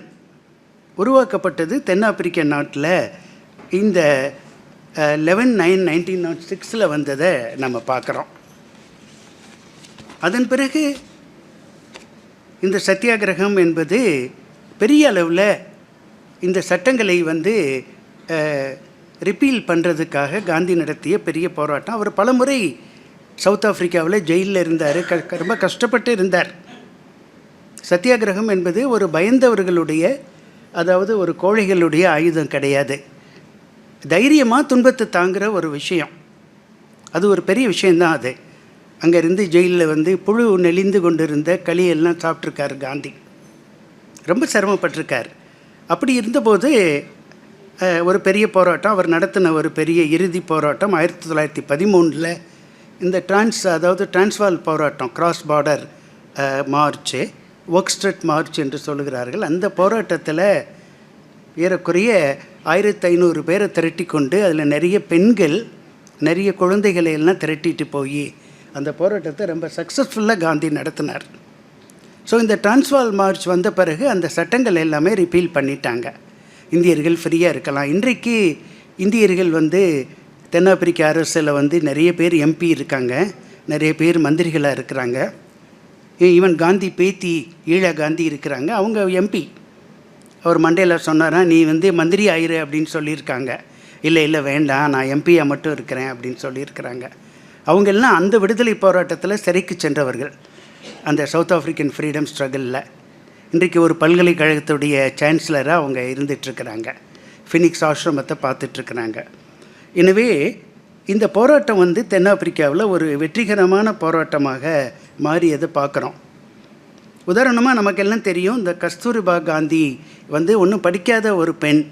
உருவாக்கப்பட்டது தென்னாப்பிரிக்க நாட்டில். இந்த 11/9/1906 வந்ததை நம்ம பார்க்குறோம். அதன் பிறகு இந்த சத்தியாகிரகம் என்பது பெரிய அளவில் இந்த சட்டங்களை வந்து ரிப்பீல் பண்ணுறதுக்காக காந்தி நடத்திய பெரிய போராட்டம். அவர் பல முறை சவுத் ஆஃப்ரிக்காவில் ஜெயிலில் இருந்தார். ரொம்ப கஷ்டப்பட்டு இருந்தார். சத்தியாகிரகம் என்பது ஒரு பயந்தவர்களுடைய, அதாவது ஒரு கோழைகளுடைய ஆயுதம் கிடையாது. தைரியமாக துன்பத்தை தாங்குகிற ஒரு விஷயம். அது ஒரு பெரிய விஷயந்தான். அது அங்கேருந்து ஜெயிலில் வந்து புழு நெளிந்து கொண்டு இருந்த களியெல்லாம் சாப்பிட்ருக்கார் காந்தி. ரொம்ப சிரமப்பட்டிருக்கார். அப்படி இருந்தபோது ஒரு பெரிய போராட்டம் அவர் நடத்தின, ஒரு பெரிய இறுதி போராட்டம் 1913 இந்த டிரான்ஸ்வால் போராட்டம், கிராஸ் பார்டர் மார்ச்சு, ஒர்க்ஸ்ட்ரட் மார்ச் என்று சொல்லுகிறார்கள். அந்த போராட்டத்தில் ஏறக்குறைய 1500 பேரை திரட்டி கொண்டு அதில் நிறைய பெண்கள் நிறைய குழந்தைகளை எல்லாம் திரட்டிட்டு போய் அந்த போராட்டத்தை ரொம்ப சக்ஸஸ்ஃபுல்லாக காந்தி நடத்தினார். ஸோ இந்த டிரான்ஸ்வால் மார்ச் வந்த பிறகு அந்த சட்டங்கள் எல்லாமே ரிப்பீல் பண்ணிட்டாங்க. இந்தியர்கள் ஃப்ரீயாக இருக்கலாம். இன்றைக்கு இந்தியர்கள் தென்னாப்பிரிக்க அரசில் நிறைய பேர் எம்பி இருக்காங்க, நிறைய பேர் மந்திரிகளாக இருக்கிறாங்க. ஈவன் காந்தி பேத்தி ஈழா காந்தி இருக்கிறாங்க, அவங்க எம்பி. அவர் மண்டேலா சொன்னாரா, நீ மந்திரி ஆயிரு அப்படின்னு சொல்லியிருக்காங்க. இல்லை வேண்டாம், நான் எம்பியாக மட்டும் இருக்கிறேன் அப்படின்னு சொல்லியிருக்கிறாங்க. அவங்கெல்லாம் அந்த விடுதலை போராட்டத்தில் சிறைக்கு சென்றவர்கள், அந்த சவுத் ஆஃப்ரிக்கன் ஃப்ரீடம் ஸ்ட்ரகிளில். இன்றைக்கு ஒரு பல்கலைக்கழகத்துடைய சான்சலராக அவங்க இருந்துகிட்ருக்கிறாங்க, ஃபினிக்ஸ் ஆசிரமத்தை பார்த்துட்ருக்குறாங்க. எனவே இந்த போராட்டம் தென்னாப்பிரிக்காவில் ஒரு வெற்றிகரமான போராட்டமாக மாறியதை பார்க்குறோம். உதாரணமாக நமக்கெல்லாம் தெரியும், இந்த கஸ்தூரிபா காந்தி ஒன்றும் படிக்காத ஒரு பெண்.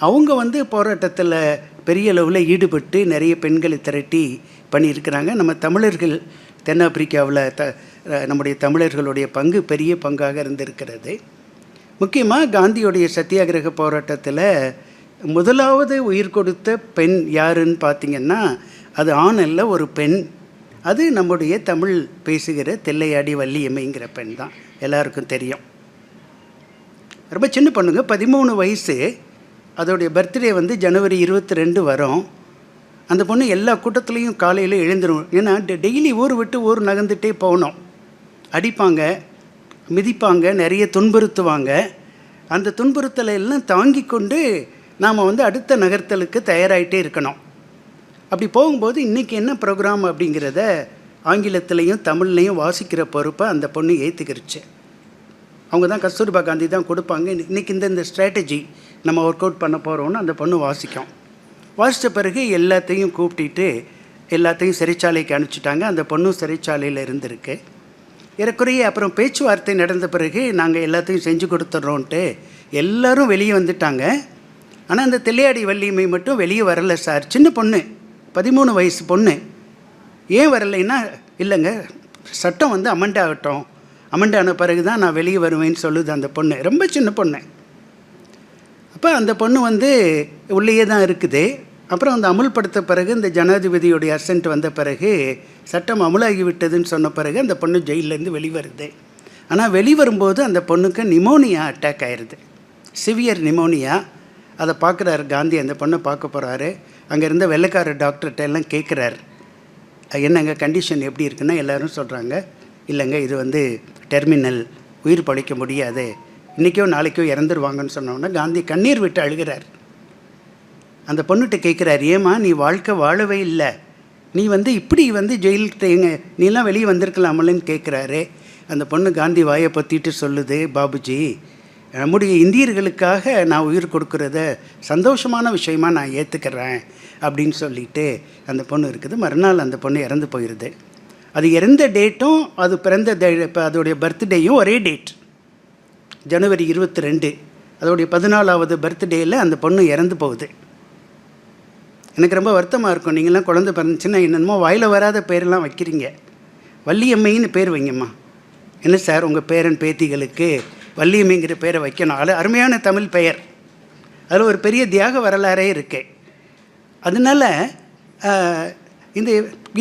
அவங்க போராட்டத்தில் பெரிய அளவில் ஈடுபட்டு நிறைய பெண்களை திரட்டி பண்ணியிருக்கிறாங்க. நம்ம தமிழர்கள் தென்னாப்பிரிக்காவில் நம்முடைய தமிழர்களுடைய பங்கு பெரிய பங்காக இருந்திருக்கிறது. முக்கியமாக காந்தியுடைய சத்தியாகிரக போராட்டத்தில் முதலாவது உயிர் கொடுத்த பெண் யாருன்னு பார்த்திங்கன்னா அது ஆண் அல்ல, ஒரு பெண். அது நம்முடைய தமிழ் பேசுகிற தில்லையாடி வள்ளியம்மைங்கிற பெண் தான், எல்லாருக்கும் தெரியும். ரொம்ப சின்ன பொண்ணுங்க, 13 வயசு. அதோடைய பர்த்டே ஜனவரி 22 வரும். அந்த பொண்ணு எல்லா கூட்டத்துலேயும் காலையில் எழுந்துடும். ஏன்னா டெய்லி ஊர் விட்டு ஊர் நகர்ந்துகிட்டே போகணும். அடிப்பாங்க, மிதிப்பாங்க, நிறைய துன்புறுத்துவாங்க. அந்த துன்புறுத்தலை எல்லாம் தாங்கி கொண்டு நாம் அடுத்த நகர்த்தலுக்கு தயாராகிட்டே இருக்கணும். அப்படி போகும்போது இன்றைக்கி என்ன ப்ரோக்ராம் அப்படிங்கிறத ஆங்கிலத்திலையும் தமிழ்லையும் வாசிக்கிற பொறுப்பை அந்த பொண்ணு ஏற்றுக்கிருச்சு. அவங்க தான் கஸ்தூரிபா காந்தி தான் கொடுப்பாங்க. இன்றைக்கி இந்த ஸ்ட்ராட்டஜி நம்ம ஒர்க் அவுட் பண்ண போகிறோன்னு அந்த பொண்ணு வாசிக்கும். வாசித்த பிறகு எல்லாத்தையும் கூப்பிட்டு எல்லாத்தையும் சிறைச்சாலைக்கு அனுப்பிச்சிட்டாங்க. அந்த பொண்ணும் சிறைச்சாலையில் இருந்திருக்கு. ஏறக்குறைய அப்புறம் பேச்சுவார்த்தை நடந்த பிறகு நாங்கள் எல்லாத்தையும் செஞ்சு கொடுத்துட்றோன்ட்டு எல்லோரும் வெளியே வந்துட்டாங்க. ஆனால் அந்த தில்லையாடி வள்ளியம்மை மட்டும் வெளியே வரலை சார். சின்ன பொண்ணு, 13 வயசு பொண்ணு. ஏன் வரலைன்னா, இல்லைங்க சட்டம் அமெண்ட் ஆகட்டும், அமெண்ட் ஆன பிறகு தான் நான் வெளியே வருவேன்னு சொல்லுது அந்த பொண்ணு. ரொம்ப சின்ன பொண்ணு. அப்போ அந்த பொண்ணு உள்ளேயே தான் இருக்குது. அப்புறம் அந்த அமுல்படுத்த பிறகு இந்த ஜனாதிபதியுடைய அசென்ட் வந்த பிறகு சட்டம் அமுலாகி விட்டதுன்னு சொன்ன பிறகு அந்த பொண்ணு ஜெயிலேருந்து வெளிவருது. ஆனால் வெளிவரும்போது அந்த பொண்ணுக்கு நிமோனியா அட்டாக் ஆயிடுது, சிவியர் நிமோனியா. அதை பார்க்குறாரு காந்தி, அந்த பொண்ணை பார்க்க போகிறாரு. அங்கே இருந்த வெள்ளைக்கார டாக்டர்கிட்ட எல்லாம் கேட்குறாரு, என்னங்க கண்டிஷன் எப்படி இருக்குன்னா எல்லோரும் சொல்கிறாங்க, இல்லைங்க இது டெர்மினல், உயிர் பழைக்க முடியாது, இன்றைக்கோ நாளைக்கோ இறந்துருவாங்கன்னு சொன்னோன்னா காந்தி கண்ணீர் விட்டு அழுகிறார். அந்த பொண்ணுகிட்ட கேட்குறார், ஏம்மா நீ வாழ்க்கை வாழவே இல்லை, நீ இப்படி ஜெயிலுக்கு நீலாம் வெளியே வந்திருக்கலாமல்லன்னு கேட்குறாரு. அந்த பொண்ணு காந்தி வாயை பற்றிட்டு சொல்லுது, பாபுஜி நம்முடைய இந்தியர்களுக்காக நான் உயிர் கொடுக்குறத சந்தோஷமான விஷயமா நான் ஏற்றுக்கிறேன் அப்படின்னு சொல்லிட்டு அந்த பொண்ணு இருக்குது. மறுநாள் அந்த பொண்ணு இறந்து போயிடுது. அது இறந்த டேட்டும் அது பிறந்த அதோடைய பர்த்டேயும் ஒரே டேட், ஜனவரி 22. அதோடைய 14வது பர்த்டேயில் அந்த பொண்ணு இறந்து போகுது. எனக்கு ரொம்ப வருத்தமாக இருக்கும். நீங்களாம் குழந்தை பிறந்துச்சுன்னா என்னென்னமோ வாயில் வராத பேரெல்லாம் வைக்கிறீங்க. வள்ளியம்மைன்னு பேர் வைங்கம்மா. என்ன சார் உங்கள் பேரன் பேத்திகளுக்கு வள்ளியம்மைங்கிற பேரை வைக்கணும்? அது அருமையான தமிழ் பெயர், அதில் ஒரு பெரிய தியாக வரலாறே இருக்கு. அதனால்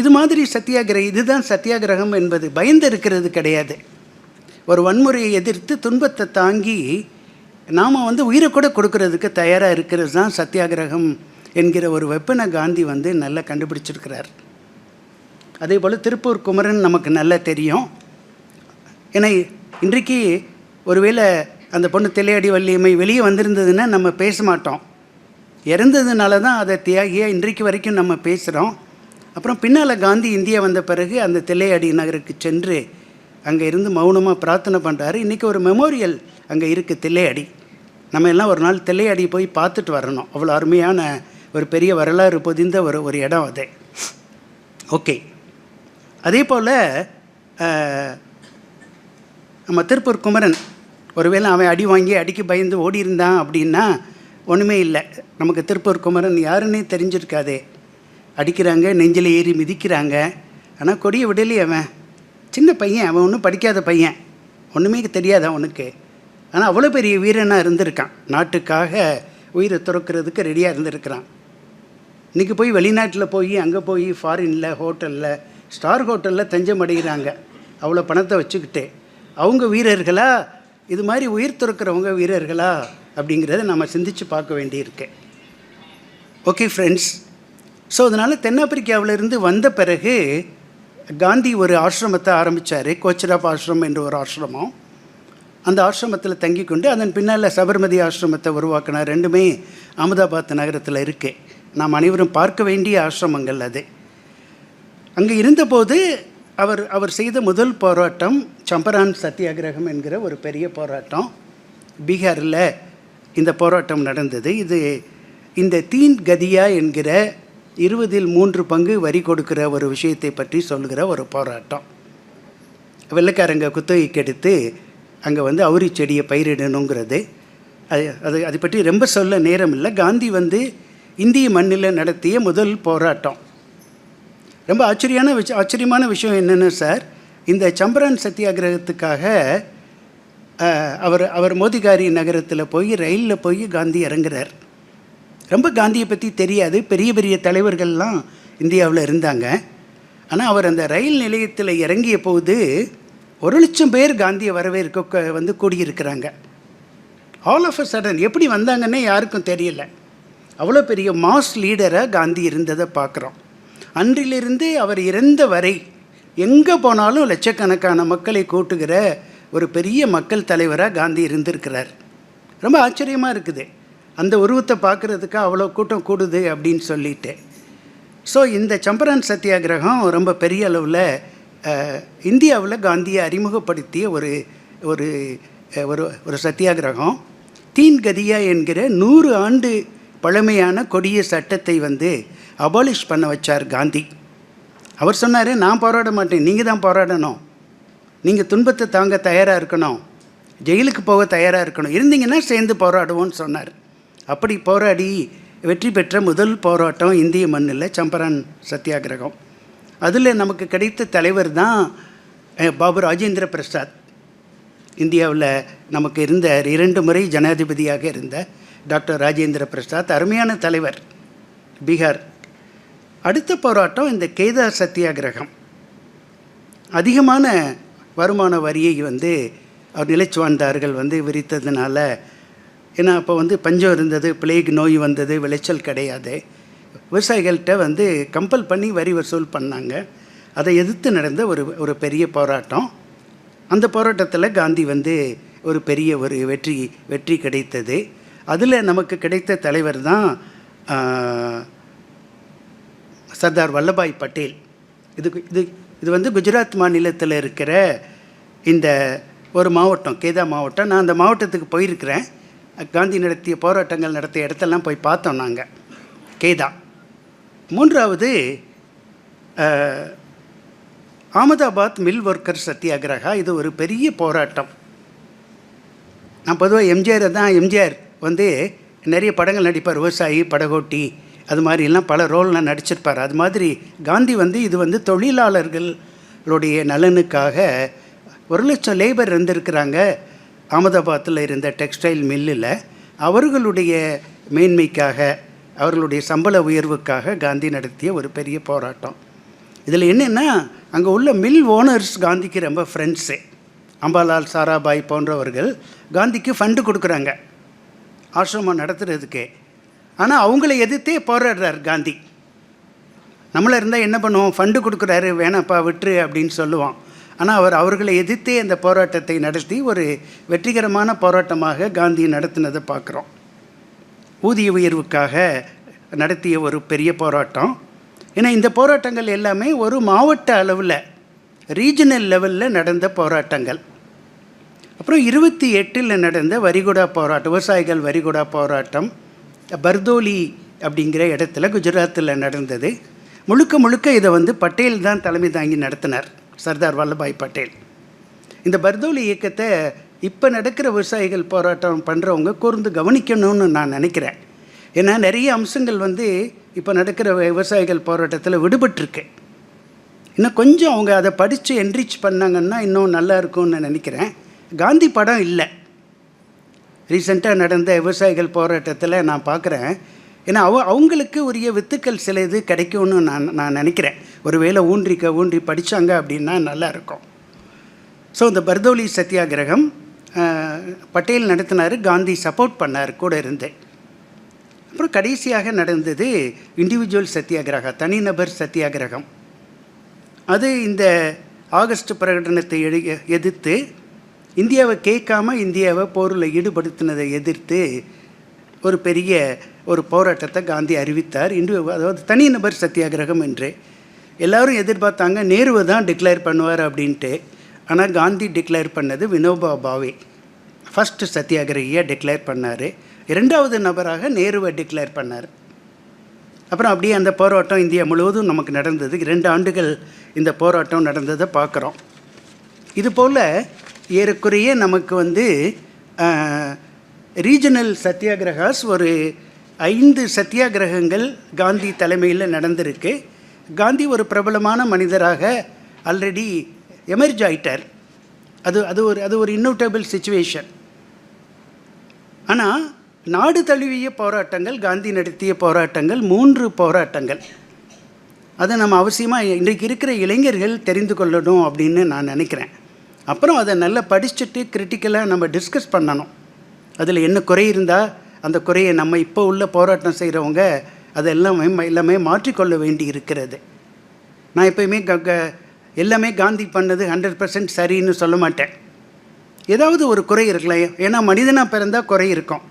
இது மாதிரி சத்தியாகிரகம், இதுதான் சத்தியாகிரகம் என்பது பயந்து இருக்கிறது கிடையாது. ஒரு வன்முறையை எதிர்த்து துன்பத்தை தாங்கி நாம் உயிரை கூட கொடுக்கறதுக்கு தயாராக இருக்கிறது தான் சத்தியாகிரகம் என்கிற ஒரு வெப்பனை காந்தி நல்லா கண்டுபிடிச்சிருக்கிறார். அதே போல் திருப்பூர் குமரன் நமக்கு நல்லா தெரியும். ஏன்னா இன்றைக்கு ஒருவேளை அந்த பொண்ணு தில்லையாடி வள்ளியம்மை வெளியே வந்திருந்ததுன்னா நம்ம பேச மாட்டோம். இறந்ததுனால தான் அதை தியாகியாக இன்றைக்கு வரைக்கும் நம்ம பேசுகிறோம். அப்புறம் பின்னால் காந்தி இந்தியா வந்த பிறகு அந்த தில்லையாடி நகருக்கு சென்று அங்கே இருந்து மௌனமாக பிரார்த்தனை பண்ணுறாரு. இன்றைக்கி ஒரு மெமோரியல் அங்கே இருக்குது தில்லையாடி. நம்ம எல்லாம் ஒரு நாள் தில்லையாடி போய் பார்த்துட்டு வரணும். அவ்வளோ அருமையான ஒரு பெரிய வரலாறு பொதிந்த ஒரு இடம் அது. ஓகே, அதே போல் நம்ம திருப்பூர் குமரன் ஒருவேளை அவன் அடி வாங்கி அடிக்கு பயந்து ஓடி இருந்தான் அப்படின்னா ஒன்றுமே இல்லை. நமக்கு திருப்பூர் குமரன் யாருன்னே தெரிஞ்சிருக்காதே. அடிக்கிறாங்க, நெஞ்சில் ஏறி மிதிக்கிறாங்க, ஆனால் கொடியை விடலையே. அவன் சின்ன பையன், அவன் ஒன்றும் படிக்காத பையன், ஒன்றுமே தெரியாது அவனுக்கு. ஆனால் அவ்வளோ பெரிய வீரனாக இருந்திருக்கான். நாட்டுக்காக உயிரை துறக்கிறதுக்கு ரெடியாக இருந்திருக்கிறான். இன்றைக்கி போய் வெளிநாட்டில் போய் அங்கே போய் ஃபாரினில் ஹோட்டலில் ஸ்டார் ஹோட்டலில் தஞ்சம் அடைகிறாங்க. அவ்வளோ பணத்தை வச்சுக்கிட்டு அவங்க வீரர்களா, இது மாதிரி உயிர் துறக்கிறவங்க வீரர்களா அப்படிங்கிறத நம்ம சிந்தித்து பார்க்க வேண்டியிருக்கு. ஓகே ஃப்ரெண்ட்ஸ், ஸோ அதனால் தென்னாப்பிரிக்காவிலிருந்து வந்த பிறகு காந்தி ஒரு ஆசிரமத்தை ஆரம்பித்தார். கோச்சராப் ஆசிரமம் என்ற ஒரு ஆசிரமம். அந்த ஆசிரமத்தில் தங்கி கொண்டு அதன் பின்னால் சபர்மதி ஆசிரமத்தை உருவாக்கினார். ரெண்டுமே அகமதாபாத் நகரத்தில் இருக்குது. நாம் அனைவரும் பார்க்க வேண்டிய ஆசிரமங்கள் அது. அங்கே இருந்தபோது அவர் செய்த முதல் போராட்டம் சம்பரான் சத்தியாகிரகம் என்கிற ஒரு பெரிய போராட்டம். பீகாரில் இந்த போராட்டம் நடந்தது. இது இந்த தீன் கதியா என்கிற 3/20 வரி கொடுக்கிற ஒரு விஷயத்தை பற்றி சொல்லுகிற ஒரு போராட்டம். வெள்ளைக்காரங்க குத்தகைக்கு எடுத்து அங்கே அவுரி செடியை பயிரிடணுங்கிறது. அதை பற்றி ரொம்ப சொல்ல நேரம் இல்லை. காந்தி இந்திய மண்ணில் நடத்திய முதல் போராட்டம். ரொம்ப ஆச்சரியமான விஷயம் என்னென்னா சார், இந்த சம்பரான் சத்தியாகிரகத்துக்காக அவர் மோதிகாரி நகரத்தில் போய் ரயிலில் போய் காந்தி இறங்குறார். ரொம்ப காந்தியை பற்றி தெரியாது. பெரிய பெரிய தலைவர்கள்லாம் இந்தியாவில் இருந்தாங்க. ஆனால் அவர் அந்த ரயில் நிலையத்தில் இறங்கிய போது 1,00,000 பேர் காந்தியை வரவேற்க கூடியிருக்கிறாங்க. ஆல் ஆஃப் அ சடன் எப்படி வந்தாங்கன்னே யாருக்கும் தெரியல. அவ்வளோ பெரிய மாஸ் லீடராக காந்தி இருந்ததை பார்க்குறோம். அன்றிலிருந்து அவர் இறந்த வரை எங்கே போனாலும் லட்சக்கணக்கான மக்களை கூட்டுகிற ஒரு பெரிய மக்கள் தலைவராக காந்தி இருந்திருக்கிறார். ரொம்ப ஆச்சரியமாக இருக்குது அந்த உருவத்தை பார்க்குறதுக்கு அவ்வளோ கூட்டம் கூடுது அப்படின்னு சொல்லிட்டு. ஸோ இந்த சம்பரான் சத்தியாகிரகம் ரொம்ப பெரிய அளவில் இந்தியாவில் காந்தியை அறிமுகப்படுத்திய ஒரு ஒரு ஒரு சத்தியாகிரகம். தீன் கதியா என்கிற 100 ஆண்டு பழமையான கொடிய சட்டத்தை அபாலிஷ் பண்ண வச்சார் காந்தி. அவர் சொன்னார், நான் போராட மாட்டேன், நீங்கள் தான் போராடணும், நீங்கள் துன்பத்தை தாங்க தயாராக இருக்கணும், ஜெயிலுக்கு போக தயாராக இருக்கணும், இருந்தீங்கன்னா சேர்ந்து போராடுவோன்னு சொன்னார். அப்படி போராடி வெற்றி பெற்ற முதல் போராட்டம் இந்திய மண்ணில் சம்பரான் சத்தியாகிரகம். அதில் நமக்கு கிடைத்த தலைவர் தான் பாபு ராஜேந்திர பிரசாத். இந்தியாவில் நமக்கு இருந்த 2 முறை ஜனாதிபதியாக இருந்த டாக்டர் ராஜேந்திர பிரசாத் அருமையான தலைவர், பீகார். அடுத்த போராட்டம் இந்த கேதார் சத்தியாகிரகம். அதிகமான வருமான வரியை அவர் நிலைச்சுவார்ந்தார்கள் விரித்ததுனால, ஏன்னா அப்போ பஞ்சம் இருந்தது, பிளேக் நோய் வந்தது, விளைச்சல் கிடையாது. விவசாயிகள்கிட்ட கம்பல் பண்ணி வரி வசூல் பண்ணாங்க. அதை எதிர்த்து நடந்த ஒரு பெரிய போராட்டம். அந்த போராட்டத்தில் காந்தி ஒரு பெரிய ஒரு வெற்றி கிடைத்தது. அதில் நமக்கு கிடைத்த தலைவர் தான் சர்தார் வல்லபாய் பட்டேல். இது குஜராத் மாநிலத்தில் இருக்கிற இந்த ஒரு மாவட்டம், கேதா மாவட்டம். நான் அந்த மாவட்டத்துக்கு போயிருக்கிறேன். காந்தி நடத்திய போராட்டங்கள் நடத்திய இடத்தெல்லாம் போய் பார்த்தோம் நாங்கள். கேதா. 3வது அகமதாபாத் மில் ஒர்க்கர் சத்தியாகிரகா. இது ஒரு பெரிய போராட்டம். நான் பொதுவாக எம்ஜிஆர் நிறைய படங்கள் நடிப்பார், விவசாயி, படகோட்டி, அது மாதிரிலாம் பல ரோல்லாம் நடிச்சிருப்பார். அது மாதிரி காந்தி இது தொழிலாளர்களுடைய நலனுக்காக 1,00,000 லேபர் இருந்திருக்கிறாங்க அகமதாபாத்தில் இருந்த டெக்ஸ்டைல் மில்லில். அவர்களுடைய மேன்மைக்காக, அவர்களுடைய சம்பள உயர்வுக்காக காந்தி நடத்திய ஒரு பெரிய போராட்டம். இதில் என்னென்னா, அங்கே உள்ள மில் ஓனர்ஸ் காந்திக்கு ரொம்ப ஃப்ரெண்ட்ஸு. அம்பாலால், சாராபாய் போன்றவர்கள் காந்திக்கு ஃபண்டு கொடுக்குறாங்க ஆசிரமம் நடத்துகிறதுக்கு. ஆனால் அவங்கள எதிர்த்தே போராடுறார் காந்தி. நம்மளை இருந்தால் என்ன பண்ணுவோம், ஃபண்டு கொடுக்குறாரு, வேணாப்பா விட்டுரு அப்படின்னு சொல்லுவோம். ஆனால் அவர்களை எதிர்த்தே அந்த போராட்டத்தை நடத்தி ஒரு வெற்றிகரமான போராட்டமாக காந்தி நடத்தினதை பார்க்குறோம். ஊதிய உயர்வுக்காக நடத்திய ஒரு பெரிய போராட்டம். ஏன்னா இந்த போராட்டங்கள் எல்லாமே ஒரு மாவட்ட அளவில், ரீஜனல் லெவலில் நடந்த போராட்டங்கள். அப்புறம் 28 நடந்த வரிகுடா போராட்டம், விவசாயிகள் வரிகுடா போராட்டம் பர்தோலி அப்படிங்கிற இடத்துல குஜராத்தில் நடந்தது. முழுக்க இதை பட்டேல் தான் தலைமை தாங்கி நடத்தினார், சர்தார் வல்லபாய் பட்டேல். இந்த பர்தோலி இயக்கத்தை இப்போ நடக்கிற விவசாயிகள் போராட்டம் பண்ணுறவங்க கூர்ந்து கவனிக்கணும்னு நான் நினைக்கிறேன். ஏன்னா நிறைய அம்சங்கள் இப்போ நடக்கிற விவசாயிகள் போராட்டத்தில் விடுபட்டிருக்கு. இன்னும் கொஞ்சம் அவங்க அதை படித்து என்ரிச் பண்ணாங்கன்னா இன்னும் நல்லா இருக்கும்னு நினைக்கிறேன். காந்தி படம் இல்லை, ரீசெண்டாக நடந்த விவசாயிகள் போராட்டத்தில் நான் பார்க்குறேன். ஏன்னா அவங்களுக்கு உரிய வித்துக்கள் சில இது கிடைக்கும்னு நான் நினைக்கிறேன். ஒரு வேளை ஊன்றி படித்தாங்க அப்படின்னா நல்லாயிருக்கும். ஸோ இந்த பர்தோலி சத்தியாகிரகம் பட்டேல் நடத்தினார், காந்தி சப்போர்ட் பண்ணார் கூட இருந்து. அப்புறம் கடைசியாக நடந்தது இண்டிவிஜுவல் சத்தியாகிரகா, தனிநபர் சத்தியாகிரகம். அது இந்த ஆகஸ்ட் பிரகடனத்தை எதிர்த்து இந்தியாவை கேட்காம இந்தியாவை போரில் ஈடுபடுத்தினதை எதிர்த்து ஒரு பெரிய ஒரு போராட்டத்தை காந்தி அறிவித்தார். அதாவது தனிநபர் சத்தியாகிரகம் என்று எல்லோரும் எதிர்பார்த்தாங்க. நேருவை தான் டிக்ளேர் பண்ணுவார் அப்படின்ட்டு. ஆனால் காந்தி டிக்ளேர் பண்ணது வினோபா பாவே ஃபஸ்ட்டு சத்தியாகிரகியாக டிக்ளேர் பண்ணார். 2வது நபராக நேருவை டிக்ளேர் பண்ணார். அப்புறம் அப்படியே அந்த போராட்டம் இந்தியா முழுவதும் நமக்கு நடந்தது. 2 ஆண்டுகள் இந்த போராட்டம் நடந்ததை பார்க்குறோம். இதுபோல் ஏறக்குறைய நமக்கு ரீஜனல் சத்தியாகிரகாஸ் ஒரு 5 சத்தியாகிரகங்கள் காந்தி தலைமையில் நடந்திருக்கு. காந்தி ஒரு பிரபலமான மனிதராக ஆல்ரெடி எமர்ஜ் ஆயிட்டார். அது ஒரு இன்னோட்டபிள் சிச்சுவேஷன். ஆனால் நாடு தழுவிய போராட்டங்கள், காந்தி நடத்திய போராட்டங்கள் 3 போராட்டங்கள். அதை நம்ம அவசியமாக இன்றைக்கு இருக்கிற இளைஞர்கள் தெரிந்து கொள்ளணும் அப்படின்னு நான் நினைக்கிறேன். அப்புறம் அதை நல்லா படிச்சுட்டு கிரிட்டிக்கலாக நம்ம டிஸ்கஸ் பண்ணணும். அதில் என்ன குறை இருந்தால் அந்த குறையை நம்ம இப்போ உள்ள போராட்டம் செய்கிறவங்க எல்லாமே மாற்றிக்கொள்ள வேண்டி இருக்கிறது. நான் எப்போயுமே எல்லாமே காந்தி பண்ணது 100% சரின்னு சொல்ல மாட்டேன். ஏதாவது ஒரு குறை இருக்கலாம். ஏன்னா மனிதனாக பிறந்தால் குறை இருக்கும்.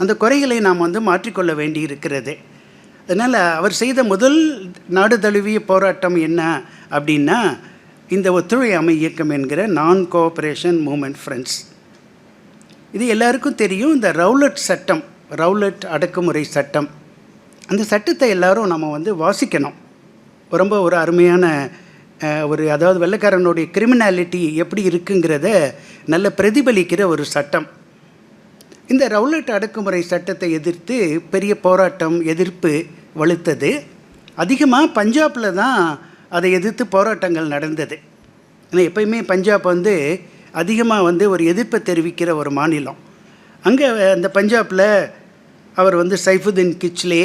அந்த குறைகளை நாம் மாற்றிக்கொள்ள வேண்டி இருக்கிறது. அதனால் அவர் செய்த முதல் நாடு தழுவிய போராட்டம் என்ன அப்படின்னா இந்த ஒத்துழையாமை இயக்கம் என்கிற நான் கோஆப்ரேஷன் மூமெண்ட் ஃப்ரெண்ட்ஸ். இது எல்லாருக்கும் தெரியும். இந்த ரவுலட் அடக்குமுறை சட்டம், அந்த சட்டத்தை எல்லோரும் நம்ம வாசிக்கணும். ரொம்ப ஒரு அருமையான அதாவது வெள்ளைக்காரனுடைய கிரிமினாலிட்டி எப்படி இருக்குங்கிறத நல்ல பிரதிபலிக்கிற ஒரு சட்டம். இந்த ரவுலட் அடக்குமுறை சட்டத்தை எதிர்த்து பெரிய போராட்டம், எதிர்ப்பு வலுத்தது. அதிகமாக பஞ்சாபில் தான் அதை எதிர்த்து போராட்டங்கள் நடந்தது. ஏன்னா எப்பயுமே பஞ்சாப் அதிகமாக ஒரு எதிர்ப்பை தெரிவிக்கிற ஒரு மாநிலம். அங்கே அந்த பஞ்சாபில் அவர் சைஃபுதீன் கிச்லே,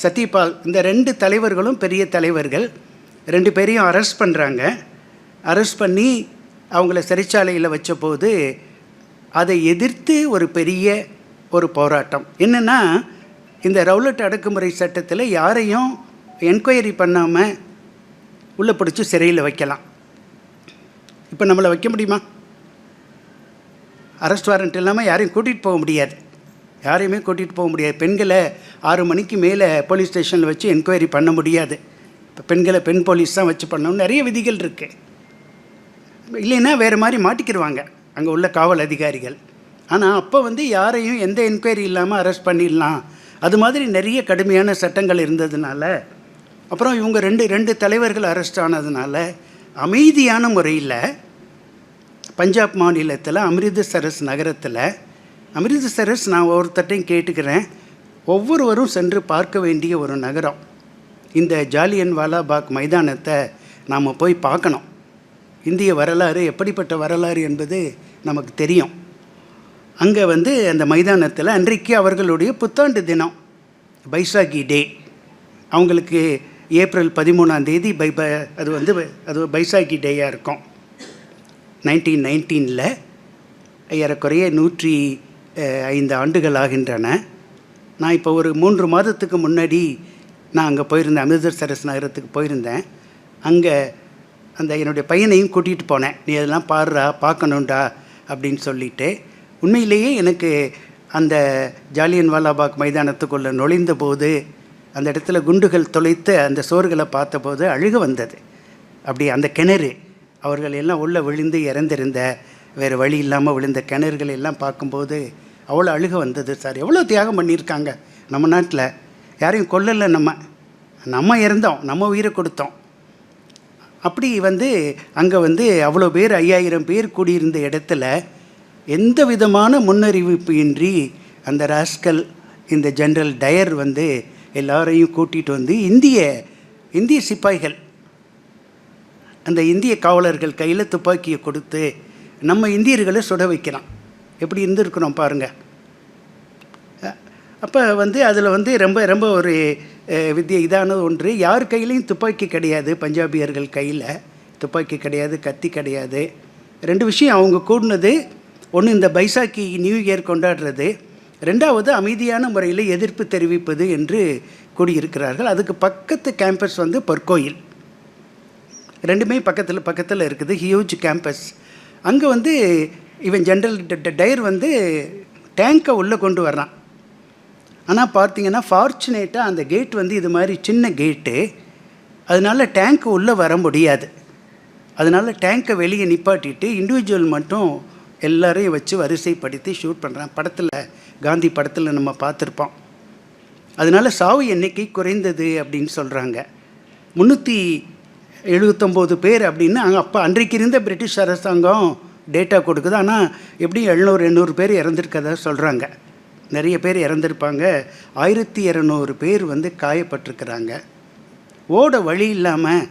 சத்யபால், இந்த 2 தலைவர்களும் பெரிய தலைவர்கள். 2 பேரையும் அரெஸ்ட் பண்ணுறாங்க. அரெஸ்ட் பண்ணி அவங்கள சிறைச்சாலையில் வச்சபோது அதை எதிர்த்து ஒரு பெரிய ஒரு போராட்டம். என்னென்னா இந்த ரவுலட் அடக்குமுறை சட்டத்தில் யாரையும் என்கொயரி பண்ணாமல் உள்ளே பிடிச்சி சிறையில் வைக்கலாம். இப்போ நம்மளை வைக்க முடியுமா? அரெஸ்ட் வாரண்ட் இல்லாமல் யாரையும் கூட்டிகிட்டு போக முடியாது. யாரையுமே கூட்டிகிட்டு போக முடியாது. பெண்களை 6 மணிக்கு மேலே போலீஸ் ஸ்டேஷனில் வச்சு என்கொயரி பண்ண முடியாது. இப்போ பெண்களை பெண் போலீஸ் தான் வச்சு பண்ணணும். நிறைய விதிகள் இருக்குது. இல்லைன்னா வேறு மாதிரி மாட்டிக்கிடுவாங்க அங்கே உள்ள காவல் அதிகாரிகள். ஆனால் அப்போ யாரையும் எந்த என்கொயரி இல்லாமல் அரெஸ்ட் பண்ணிடலாம். அது மாதிரி நிறைய கடுமையான சட்டங்கள் இருந்ததுனால, அப்புறம் இவங்க ரெண்டு தலைவர்கள் அரெஸ்ட் ஆனதுனால அமைதியான முறையில் பஞ்சாப் மாநிலத்தில் அமிர்தசரஸ் நகரத்தில், அமிர்தசரஸ் நான் ஒவ்வொருத்தட்டையும் கேட்டுக்கிறேன், ஒவ்வொருவரும் சென்று பார்க்க வேண்டிய ஒரு நகரம். இந்த ஜாலியன் வாலாபாக் மைதானத்தை நாம் போய் பார்க்கணும். இந்திய வரலாறு எப்படிப்பட்ட வரலாறு என்பது நமக்கு தெரியும். அங்கே அந்த மைதானத்தில் அன்றைக்கு அவர்களுடைய புத்தாண்டு தினம், பைசாகி டே. அவங்களுக்கு ஏப்ரல் 13ஆம் தேதி அது பைசாகி டேயாக இருக்கும். 1919 ஏறக்குறைய 105 ஆண்டுகள் ஆகின்றன. நான் இப்போ ஒரு 3 மாதத்துக்கு முன்னாடி நான் அங்கே போயிருந்தேன், அமிர்தசரஸ் நகரத்துக்கு போயிருந்தேன். அங்கே என்னுடைய பையனையும் கூட்டிகிட்டு போனேன். நீ அதெல்லாம் பார்க்கணுண்டா அப்படின்னு சொல்லிட்டு. உண்மையிலேயே எனக்கு அந்த ஜாலியன் வாலாபாக் மைதானத்துக்குள்ளே நுழைந்த போது, அந்த இடத்துல குண்டுகள் தொலைத்து அந்த சோறுகளை பார்த்தபோது அழுக வந்தது. அப்படி அந்த கிணறு, அவர்கள் எல்லாம் உள்ளே விழுந்து இறந்திருந்த, வேறு வழி இல்லாமல் விழுந்த கிணறுகள் எல்லாம் பார்க்கும்போது அவ்வளோ அழுக வந்தது. சார், எவ்வளோ தியாகம் பண்ணியிருக்காங்க நம்ம நாட்டில். யாரையும் கொல்லலை, நம்ம இறந்தோம், நம்ம உயிரை கொடுத்தோம். அப்படி அங்கே அவ்வளோ பேர் 5000 பேர் கூடியிருந்த இடத்துல எந்த விதமான முன்னறிவிப்பு இன்றி அந்த ராஸ்கல் இந்த ஜெனரல் டயர் எல்லாரையும் கூட்டிகிட்டு இந்திய சிப்பாய்கள், அந்த இந்திய காவலர்கள் கையில் துப்பாக்கியை கொடுத்து நம்ம இந்தியர்களை சுட வைக்கிறான். எப்படி இருந்திருக்கிறோம் பாருங்கள். அப்போ வந்து அதில் வந்து ரொம்ப ரொம்ப ஒரு இதான ஒன்று, யார் கையிலையும் துப்பாக்கி கிடையாது. பஞ்சாபியர்கள் கையில் துப்பாக்கி கிடையாது, கத்தி கிடையாது. 2 விஷயம் அவங்க கூடினது. ஒன்று இந்த பைசாக்கி நியூ இயர் கொண்டாடுறது, 2வது அமைதியான முறையில் எதிர்ப்பு தெரிவிப்பது என்று கூடியிருக்கிறார்கள். அதுக்கு பக்கத்து கேம்பஸ் வந்து பொற்கோயில், 2மே பக்கத்தில் இருக்குது, ஹியூஜ் கேம்பஸ். அங்கே வந்து இவன் ஜென்ரல் டயர் வந்து டேங்கை உள்ளே கொண்டு வர்றான். ஆனால் பார்த்தீங்கன்னா ஃபார்ச்சுனேட்டாக அந்த கேட் வந்து இது மாதிரி சின்ன கேட்டு, அதனால் டேங்க்கு உள்ளே வர முடியாது. அதனால் டேங்கை வெளியே நிப்பாட்டிட்டு இண்டிவிஜுவல் மட்டும் எல்லாரையும் வச்சு வரிசைப்படுத்தி ஷூட் பண்ணுறான். படத்தில், காந்தி படத்தில் நம்ம பார்த்துருப்போம். அதனால் சாவு எண்ணிக்கை குறைந்தது அப்படின்னு சொல்கிறாங்க. 379 பேர் அப்படின்னு அப்போ அன்றைக்கு இருந்த பிரிட்டிஷ் அரசாங்கம் டேட்டா கொடுக்குது. ஆனால் எப்படியும் 700-800 பேர் இறந்துருக்கதா சொல்கிறாங்க. நிறைய பேர் இறந்துருப்பாங்க. 1200 பேர் வந்து காயப்பட்டிருக்கிறாங்க. ஓட வழி இல்லாமல்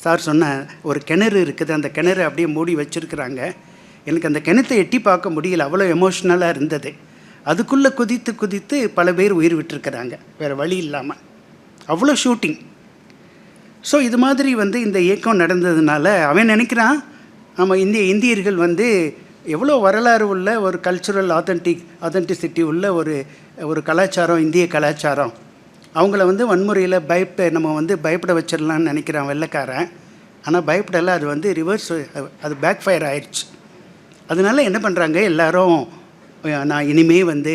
சார் சொன்ன ஒரு கிணறு இருக்குது, அந்த கிணறு அப்படியே மூடி வச்சுருக்குறாங்க. எனக்கு அந்த கிணத்தை எட்டி பார்க்க முடியல, அவ்வளோ எமோஷ்னலாக இருந்தது. அதுக்குள்ளே குதித்து பல பேர் உயிர் விட்டுருக்குறாங்க வேறு வழி இல்லாமல். அவ்வளோ ஷூட்டிங். ஸோ இது மாதிரி வந்து இந்த இயக்கம் நடந்ததுனால அவன் நினைக்கிறான் நம்ம இந்தியர்கள் வந்து எவ்வளோ வரலாறு உள்ள ஒரு கல்ச்சுரல் ஆத்தென்டிசிட்டி உள்ள ஒரு கலாச்சாரம், இந்திய கலாச்சாரம். அவங்கள வந்து வன்முறையில் நம்ம வந்து பயப்பட வச்சிடலான்னு நினைக்கிறான் வெள்ளைக்காரன். ஆனால் பயப்படலை, அது வந்து ரிவர்ஸ், அது பேக் ஃபயர் ஆயிடுச்சு. அதனால என்ன பண்ணுறாங்க எல்லாரும், நான் இனிமே வந்து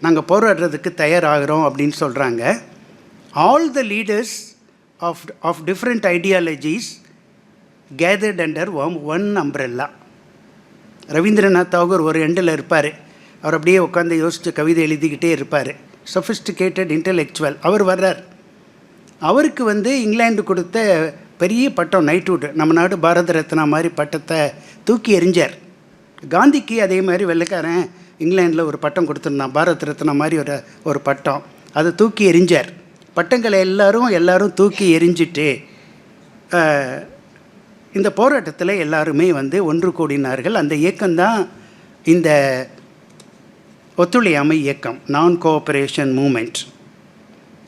நாங்கள் போராடுறதுக்கு தயாராகிறோம் அப்படின்னு சொல்கிறாங்க. All the leaders of different ideologies gathered under one umbrella. Rabindranath Tagore ஒரு எண்டில் இருப்பார். அவர் அப்படியே உட்காந்து யோசித்து கவிதை எழுதிக்கிட்டே இருப்பார். Sophisticated intellectual. அவர் வர்றார். அவருக்கு வந்து இங்கிலாந்து கொடுத்த பெரிய பட்டம் நைட்வுட், நம்ம நாடு பாரத ரத்னா மாதிரி பட்டத்தை தூக்கி எறிஞ்சார். காந்திக்கு அதே மாதிரி வெள்ளைக்காரன் இங்கிலாண்டில் ஒரு பட்டம் கொடுத்துருந்தான், பாரத ரத்னா மாதிரி ஒரு பட்டம். அதை தூக்கி எறிஞ்சார். பட்டங்களை எல்லாரும் தூக்கி எறிஞ்சிட்டு இந்த போராட்டத்தில் எல்லாருமே வந்து ஒன்று கூடினார்கள். அந்த இயக்கம்தான் இந்த ஒத்துழையாமை இயக்கம், நான் கோஆப்ரேஷன் மூமெண்ட்.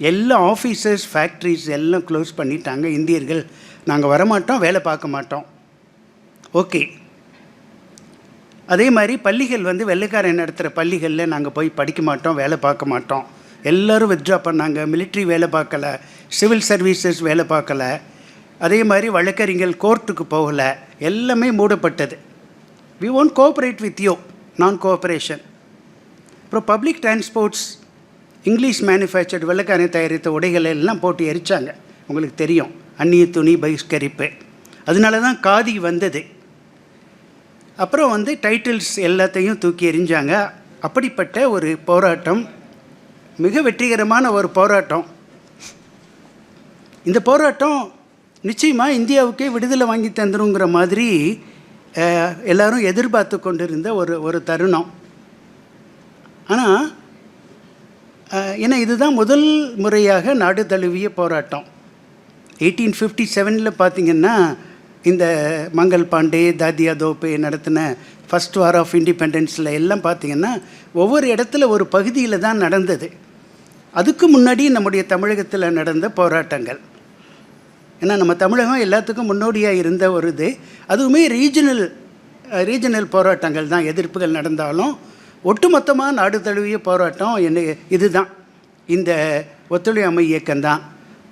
எல்லா ஆஃபீஸர்ஸ், ஃபேக்ட்ரிஸ் எல்லாம் க்ளோஸ் பண்ணிட்டாங்க. இந்தியர்கள் நாங்கள் வரமாட்டோம், வேலை பார்க்க மாட்டோம். ஓகே. அதே மாதிரி பள்ளிகள் வந்து வெள்ளைக்காரன் நடத்துகிற பள்ளிகளில் நாங்கள் போய் படிக்க மாட்டோம், வேலை பார்க்க மாட்டோம். எல்லோரும் வித்ட்ரா பண்ணாங்க. மிலிட்ரி வேலை பார்க்கல, சிவில் சர்வீசஸ் வேலை பார்க்கல. அதே மாதிரி வழக்கறிஞர்கள் கோர்ட்டுக்கு போகலை, எல்லாமே மூடப்பட்டது. We won't cooperate with you, non cooperation. அப்புறம் பப்ளிக் டிரான்ஸ்போர்ட்ஸ், இங்கிலீஷ் மேனுஃபேக்சர்டு வெள்ளைக்காரன் தயாரித்த உடைகளை எல்லாம் போட்டு எரித்தாங்க. உங்களுக்கு தெரியும், அந்நிய துணி பகிஷ்கரிப்பு. அதனால தான் காதி வந்தது. அப்புறம் வந்து டைட்டில்ஸ் எல்லாத்தையும் தூக்கி எறிஞ்சாங்க. அப்படிப்பட்ட ஒரு போராட்டம், மிக வெற்றிகரமான ஒரு போராட்டம். இந்த போராட்டம் நிச்சயமாக இந்தியாவுக்கே விடுதலை வாங்கி தந்துருங்கிற மாதிரி எல்லோரும் எதிர்பார்த்து கொண்டிருந்த ஒரு தருணம். ஆனால் ஏன்னா இதுதான் முதல் முறையாக நாடு தழுவிய போராட்டம். 1857 பார்த்திங்கன்னா இந்த மங்கள் பாண்டே, தாதியா தோப்பே நடத்தின ஃபஸ்ட் வார் ஆஃப் இண்டிபெண்டன்ஸில் எல்லாம் பார்த்திங்கன்னா ஒவ்வொரு இடத்துல ஒரு பகுதியில் தான் நடந்தது. அதுக்கு முன்னாடி நம்முடைய தமிழகத்தில் நடந்த போராட்டங்கள். ஏன்னா நம்ம தமிழகம் எல்லாத்துக்கும் முன்னோடியாக இருந்த ஒரு இது. அதுவுமே ரீஜனல் போராட்டங்கள் தான். எதிர்ப்புகள் நடந்தாலும் ஒட்டுமொத்தமாக நாடு தழுவிய போராட்டம் இதுதான், இந்த ஒத்துழையாமை இயக்கம்தான்.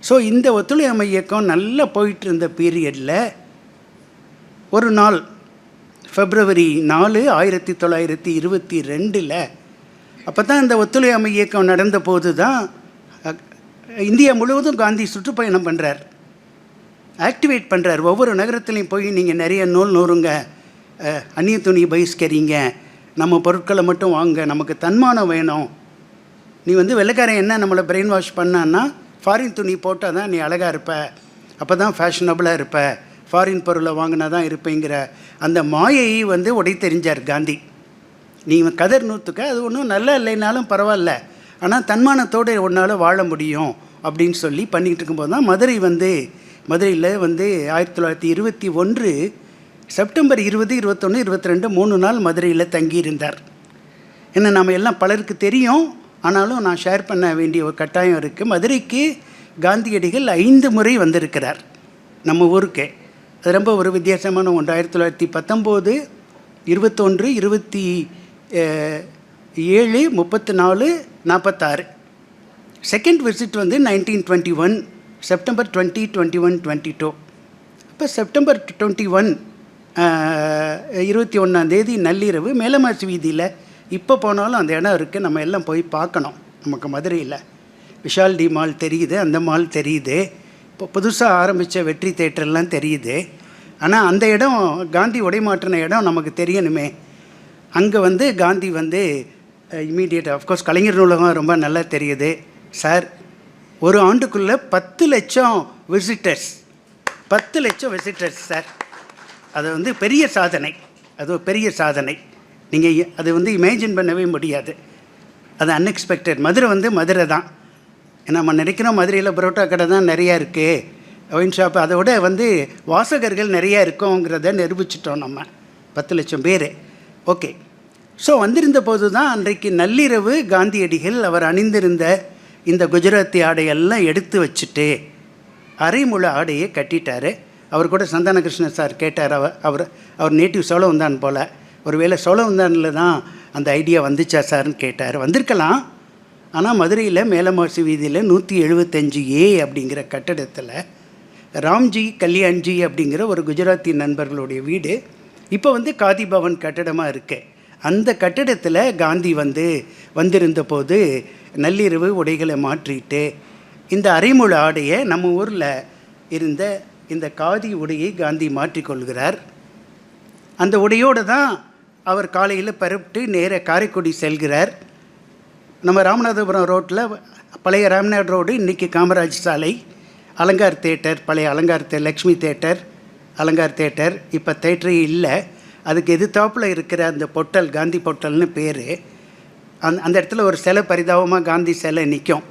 ஸோ இந்த ஒத்துழையாமை இயக்கம் நல்லா போயிட்டு இருந்த பீரியடில் ஒரு நாள் February 4, 1922 அப்போ தான் இந்த ஒத்துழையாமை இயக்கம் நடந்த போது தான் இந்தியா முழுவதும் காந்தி சுற்றுப்பயணம் பண்ணுறார், ஆக்டிவேட் பண்ணுறார். ஒவ்வொரு நகரத்துலையும் போய் நீங்கள் நிறைய நூறுங்க, அந்நிய துணி பகிஷ்கரிங்க, நம்ம பொருட்களை மட்டும் வாங்க, நமக்கு தன்மானம் வேணும். நீ வந்து வெள்ளைக்காரன் என்ன நம்மளை பிரெயின் வாஷ் பண்ணான்னா, ஃபாரின் துணி போட்டால் தான் நீ அழகாக இருப்ப, அப்போ தான் ஃபேஷனபுளாக இருப்ப, ஃபாரின் பொருளை வாங்கினா தான் இருப்பேங்கிற அந்த மாயையை வந்து உடைத்தெறிஞ்சார் காந்தி. நீ கதர் நூற்றுக்க, அது ஒன்றும் நல்லா இல்லைனாலும் பரவாயில்ல, ஆனால் தன்மானத்தோடு ஒன்றால் வாழ முடியும் அப்படின்னு சொல்லி பண்ணிக்கிட்டு இருக்கும்போது தான் மதுரையில் வந்து 1921 செப்டம்பர் 20, 21, 22 3 நாள் மதுரையில் தங்கியிருந்தார். என்ன நம்ம எல்லாம் பலருக்கு தெரியும், ஆனாலும் நான் ஷேர் பண்ண வேண்டிய ஒரு கட்டாயம் இருக்குது. மதுரைக்கு காந்தியடிகள் 5 முறை வந்திருக்கிறார் நம்ம ஊருக்கு. அது ரொம்ப ஒரு வித்தியாசமான ஒன்று. 1919, 21, 27, 34, 46. செகண்ட் விசிட் வந்து 1921 செப்டம்பர் 20, 21, 22. இப்போ செப்டம்பர் 21 21 நள்ளிரவு மேலமாசி வீதியில் இப்போ போனாலும் அந்த இடம் இருக்குது, நம்ம எல்லாம் போய் பார்க்கணும். நமக்கு மதுரையில் விஷால் டி மால் தெரியுது, அந்த மால் தெரியுது, இப்போ புதுசாக ஆரம்பித்த வெற்றி தேட்டர்லாம் தெரியுது. ஆனால் அந்த இடம் காந்தி உடைமாற்றின இடம் நமக்கு தெரியணுமே. அங்கே வந்து காந்தி வந்து இமீடியட் ஆஃப்கோர்ஸ் கலைஞர் நூலகம் ரொம்ப நல்லா தெரியுது சார். ஒரு ஆண்டுக்குள்ளே 10 லட்சம் விசிட்டர்ஸ், 10 லட்சம் விசிட்டர்ஸ் சார். அது வந்து பெரிய சாதனை, அது ஒரு பெரிய சாதனை. நீங்கள் அது வந்து இமேஜின் பண்ணவே முடியாது. அது அன்எக்ஸ்பெக்டட். மதுரை வந்து மதுரை தான். நம்ம நினைக்கிறோம் மதுரையில் பரோட்டா கடை தான் நிறையா இருக்குது, ஒயின் ஷாப், அதோட வந்து வாசகர்கள் நிறையா இருக்கோங்கிறத நிரூபிச்சிட்டோம் நம்ம. 10 லட்சம் பேர். ஓகே. ஸோ வந்திருந்த போது தான் அன்றைக்கு நள்ளிரவு காந்தியடிகள் அவர் அணிந்திருந்த இந்த குஜராத்தி ஆடையெல்லாம் எடுத்து வச்சுட்டு அரைமுழ ஆடையை கட்டிட்டார். அவர் கூட சந்தான கிருஷ்ணன் சார் கேட்டார், அவர் நேட்டிவ் சோழவந்தான் போல், ஒருவேளை சோழவந்தானில் தான் அந்த ஐடியா வந்துச்சா சார்னு கேட்டார். வந்திருக்கலாம். ஆனால் மதுரையில் மேலமாசி வீதியில் 175A அப்படிங்கிற கட்டடத்தில் ராம்ஜி கல்யாண்ஜி அப்படிங்கிற ஒரு குஜராத்தி நண்பர்களுடைய வீடு இப்போ வந்து காதி பவன் கட்டடமாக இருக்குது. அந்த கட்டடத்தில் காந்தி வந்திருந்த போது நள்ளிரவு உடைகளை மாற்றிட்டு இந்த அரைமுழ ஆடையை நம்ம ஊரில் இருந்த இந்த காதி உடையை காந்தி மாற்றிக்கொள்கிறார். அந்த உடையோடு தான் அவர் காலையில் பரப்பிட்டு நேர காரைக்குடி செல்கிறார். நம்ம ராமநாதபுரம் ரோட்டில் பழைய ராம்நாத் ரோடு, இன்றைக்கி காமராஜ் சாலை, அலங்கார் தேட்டர், பழைய அலங்கார் லக்ஷ்மி தேட்டர், அலங்கார் தேட்டர் இப்போ தேட்டரே இல்லை. அதுக்கு எதிர்த்தாப்பில் இருக்கிற அந்த பொட்டல், காந்தி பொட்டல்னு பேர். அந்த இடத்துல ஒரு சிலை, பரிதாபமாக காந்தி சிலை நிற்கும்.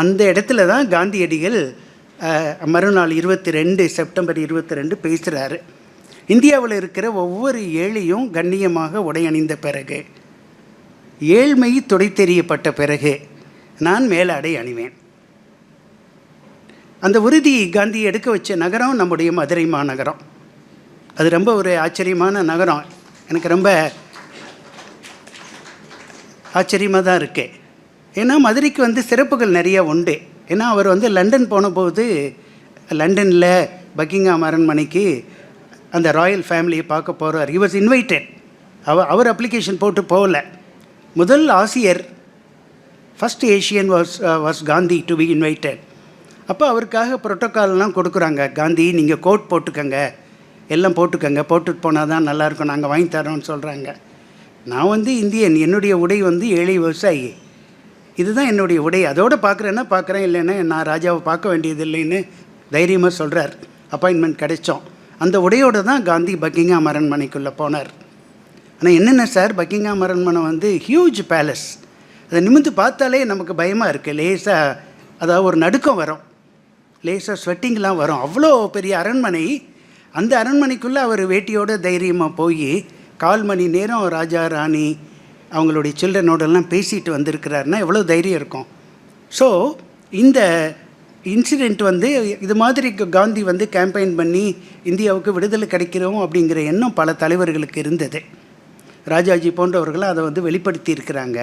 அந்த இடத்துல தான் காந்தியடிகள் மறுநாள் 22 செப்டம்பர் 22 பேசுகிறாரு. இந்தியாவில் இருக்கிற ஒவ்வொரு ஏழையும் கண்ணியமாக உடை அணிந்த பிறகு, ஏழ்மை துடை தெரியப்பட்ட பிறகு நான் மேலாடை அணிவேன். அந்த உறுதி காந்தி எடுக்க வச்ச நகரம் நம்முடைய மதுரை மாநகரம். அது ரொம்ப ஒரு ஆச்சரியமான நகரம். எனக்கு ரொம்ப ஆச்சரியமாக தான் இருக்குது. ஏன்னா மதுரைக்கு வந்து சிறப்புகள் நிறைய உண்டு. ஏன்னா அவர் வந்து லண்டன் போன போது லண்டனில் பக்கிங்ஹாம் அரண்மனைக்கு அந்த ராயல் ஃபேமிலியை பார்க்க போகிறார். He was invited. அவர் அப்ளிகேஷன் போட்டு போகல. முதல் ஆசியர், first Asian was Gandhi to be invited. அப்போ அவருக்காக ப்ரோட்டோக்கால்லாம் கொடுக்குறாங்க. காந்தி நீங்கள் கோட் போட்டுக்கங்க, எல்லாம் போட்டுக்கங்க, போட்டுட்டு போனால் தான் நல்லாயிருக்கும், நாங்கள் வாங்கி தரோன்னு சொல்கிறாங்க. நான் வந்து இந்தியன், என்னுடைய உடை வந்து ஏழை விவசாயி, இதுதான் என்னுடைய உடை, அதோடு பார்க்குறேன்னா பார்க்குறேன், இல்லைன்னா நான் ராஜாவை பார்க்க வேண்டியது இல்லைன்னு தைரியமாக சொல்கிறார். அப்பாயின்மெண்ட் கிடைச்சோம். அந்த உடையோடு தான் காந்தி பக்கிங்ஹாம் அரண்மனைக்குள்ளே போனார். ஆனால் என்னென்ன சார், பக்கிங்ஹாம் அரண்மனை வந்து ஹியூஜ் பேலஸ். அதை நிமிர்ந்து பார்த்தாலே நமக்கு பயமாக இருக்குது. லேசாக அதாவது ஒரு நடுக்கம் வரும், லேசாக ஸ்வெட்டிங்லாம் வரும். அவ்வளோ பெரிய அரண்மனை. அந்த அரண்மனைக்குள்ளே அவர் வேட்டியோட தைரியமாக போய் 1/4 மணி நேரம் ராஜா ராணி அவங்களுடைய சில்ட்ரனோடெல்லாம் பேசிட்டு வந்திருக்கிறாருன்னா எவ்வளோ தைரியம் இருக்கும். ஸோ இந்த இன்சிடெண்ட் வந்து இது மாதிரி காந்தி வந்து கேம்பெயின் பண்ணி இந்தியாவுக்கு விடுதலை கிடைக்கிறோம் அப்படிங்கிற எண்ணம் பல தலைவர்களுக்கு இருந்தது. ராஜாஜி போன்றவர்கள் அதை வந்து வெளிப்படுத்தி இருக்கிறாங்க.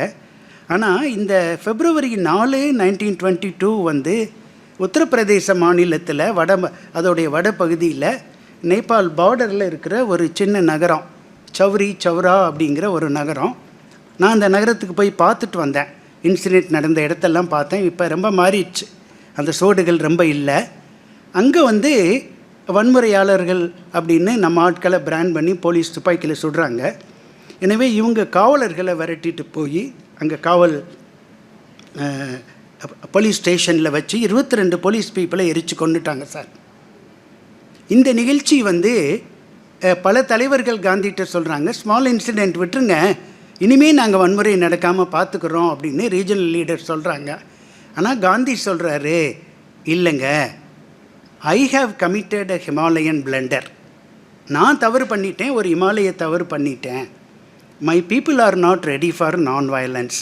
ஆனால் இந்த February 4, 1922 வந்து உத்தரப்பிரதேச மாநிலத்தில் அதோடைய வட பகுதியில் நேபாள் பார்டரில் இருக்கிற ஒரு சின்ன நகரம் சௌரா அப்படிங்கிற ஒரு நகரம். நான் அந்த நகரத்துக்கு போய் பார்த்துட்டு வந்தேன். இன்சிடெண்ட் நடந்த இடத்தெல்லாம் பார்த்தேன். இப்போ ரொம்ப மாறிடுச்சு, அந்த சோடுகள் ரொம்ப இல்லை. அங்கே வந்து வன்முறையாளர்கள் அப்படின்னு நம்ம ஆட்களை பிராண்ட் பண்ணி போலீஸ் துப்பாக்கியில் சுடுறாங்க. எனவே இவங்க காவலர்களை விரட்டிட்டு போய் அங்கே போலீஸ் ஸ்டேஷனில் வச்சு 22 போலீஸ் பீப்புளை எரித்து கொண்டுட்டாங்க சார். இந்த நிகழ்ச்சி வந்து பல தலைவர்கள் காந்திகிட்ட சொல்கிறாங்க, ஸ்மால் இன்சிடெண்ட் விட்டுருங்க, இனிமேல் நாங்கள் வன்முறை நடக்காமல் பார்த்துக்குறோம் அப்படின்னு ரீஜனல் லீடர் சொல்கிறாங்க. ஆனால் காந்தி சொல்கிறாரு, இல்லைங்க, I have committed a Himalayan blunder. நான் தவறு பண்ணிட்டேன், ஒரு இமாலய தவறு பண்ணிட்டேன். My people are not ready for non violence.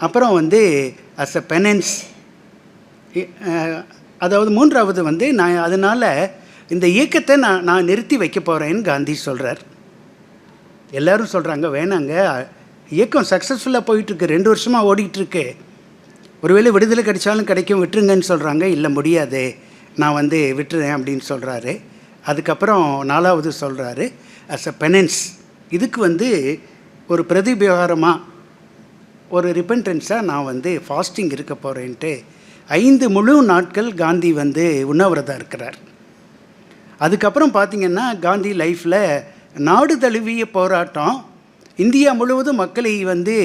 அப்புறம் வந்து அஸ் அ பெனன்ஸ், அதாவது மூன்றாவது வந்து நான் அதனால் இந்த இயக்கத்தை நான் நிறுத்தி வைக்க போகிறேன்னு காந்தி சொல்கிறார். எல்லோரும் சொல்கிறாங்க வேணாங்க, இயக்கம் சக்ஸஸ்ஃபுல்லாக போயிட்டுருக்கு, 2 வருஷமாக ஓடிட்டுருக்கு, ஒருவேளை விடுதலை கிடைச்சாலும் கிடைக்கும், விட்டுருங்கன்னு சொல்கிறாங்க. இல்லை முடியாது, நான் வந்து விட்டுறேன் அப்படின்னு சொல்கிறாரு. அதுக்கப்புறம் 4வது சொல்கிறாரு அஸ் அ பெனன்ஸ், இதுக்கு வந்து ஒரு பிரதிபகாரமாக ஒரு ரிப்பென்டன்ஸாக நான் வந்து ஃபாஸ்டிங் இருக்க போகிறேன்ட்டு 5 முழு நாட்கள் காந்தி வந்து உண்ணாவிரதம் இருக்கிறார். அதுக்கப்புறம் பார்த்திங்கன்னா காந்தி லைஃப்பில் நாடு தழுவிய போராட்டம், இந்தியா முழுவதும் மக்களை வந்து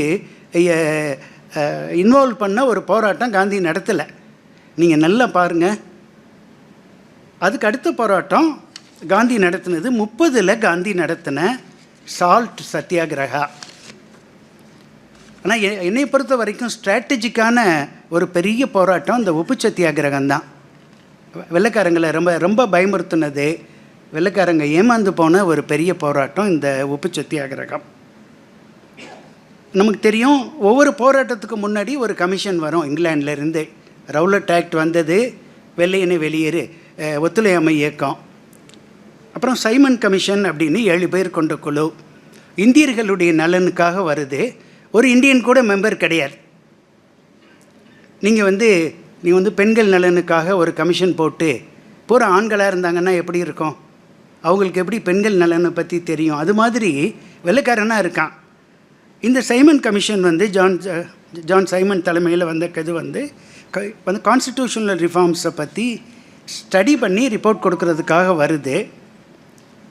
இன்வால்வ் பண்ண ஒரு போராட்டம் காந்தி நடத்தலை. நீங்கள் நல்லா பாருங்கள். அதுக்கு அடுத்த போராட்டம் காந்தி நடத்தினது 30ல் காந்தி நடத்தின சால்ட் சத்தியாகிரகா. ஆனால் என்னை பொறுத்த வரைக்கும் ஸ்ட்ராட்டஜிக்கான ஒரு பெரிய போராட்டம் இந்த உப்பு சத்தியாகிரகம் தான். வெள்ளைக்காரங்களை ரொம்ப ரொம்ப பயமுறுத்தினது, வெள்ளைக்காரங்க ஏமாந்து போன ஒரு பெரிய போராட்டம் இந்த உப்பு சத்தியாகிரகம். நமக்கு தெரியும், ஒவ்வொரு போராட்டத்துக்கு முன்னாடி ஒரு கமிஷன் வரும் இங்கிலாண்டிலேருந்து. ரவுலட் ஆக்ட் வந்தது, வெள்ளையனை வெளியேறு, ஒத்துழையாமை இயக்கம். அப்புறம் சைமன் கமிஷன் அப்படின்னு 7 பேர் கொண்ட குழு இந்தியர்களுடைய நலனுக்காக வருது. ஒரு இந்தியன் கூட மெம்பர் கிடையாது. நீங்கள் வந்து பெண்கள் நலனுக்காக ஒரு கமிஷன் போட்டு பூரா ஆண்களாக இருந்தாங்கன்னா எப்படி இருக்கும்? அவங்களுக்கு எப்படி பெண்கள் நலனை பற்றி தெரியும்? அது மாதிரி வெள்ளைக்காரனாக இருக்கான். இந்த சைமன் கமிஷன் வந்து ஜான் சைமன் தலைமையில் வந்த இது வந்து கான்ஸ்டிடியூஷனல் ரிஃபார்ம்ஸை பற்றி ஸ்டடி பண்ணி ரிப்போர்ட் கொடுக்கறதுக்காக வருது.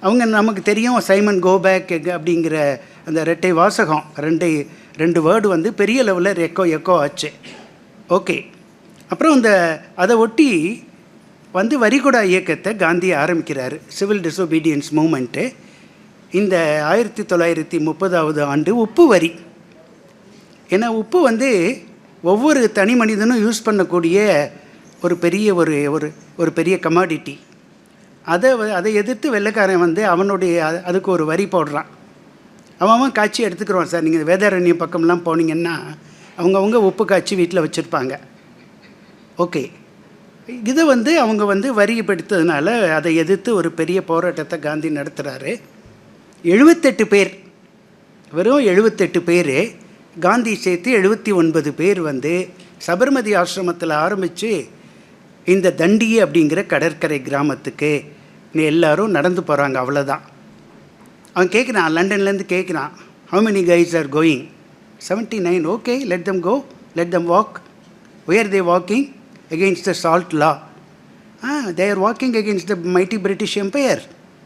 அவங்க நமக்கு தெரியும், சைமன் கோபேக் அப்படிங்கிற அந்த 2 வாசகம், 2 வேர்டு வந்து பெரிய லெவலில் எக்கோ ஆச்சு. ஓகே, அப்புறம் அதை ஒட்டி வந்து வரிகுடா இயக்கத்தை காந்தி ஆரம்பிக்கிறார், சிவில் டிசோபீடியன்ஸ் மூமெண்ட்டு. இந்த 1930வது ஆண்டு உப்பு வரி. ஏன்னா உப்பு வந்து ஒவ்வொரு தனி மனிதனும் யூஸ் பண்ணக்கூடிய ஒரு பெரிய ஒரு பெரிய கமாடிட்டி. அதை எதிர்த்து வெள்ளைக்காரன் வந்து அதுக்கு ஒரு வரி போடுறான். அவன் காய்ச்சி எடுத்துக்கிறான். சார், நீங்கள் வேதாரண்ய பக்கம்லாம் போனீங்கன்னா அவங்கவுங்க உப்பு காய்ச்சி வீட்டில் வச்சுருப்பாங்க. ஓகே, இதை வந்து அவங்க வந்து வரிப்படுத்ததுனால அதை எதிர்த்து ஒரு பெரிய போராட்டத்தை காந்தி நடத்துகிறாரு. 78 பேர், வெறும் 78 பேர், காந்தி சேர்த்து 79 பேர் வந்து சபர்மதி ஆசிரமத்தில் ஆரம்பித்து இந்த தண்டி அப்படிங்கிற கடற்கரை கிராமத்துக்கு எல்லோரும் நடந்து போகிறாங்க. அவ்வளோதான். அவன் கேட்குறான், லண்டன்லேருந்து கேட்குறான், how many guys are going? 79. Okay, let them go, let them walk. Where they walking? against the salt law. They are walking against the mighty British Empire.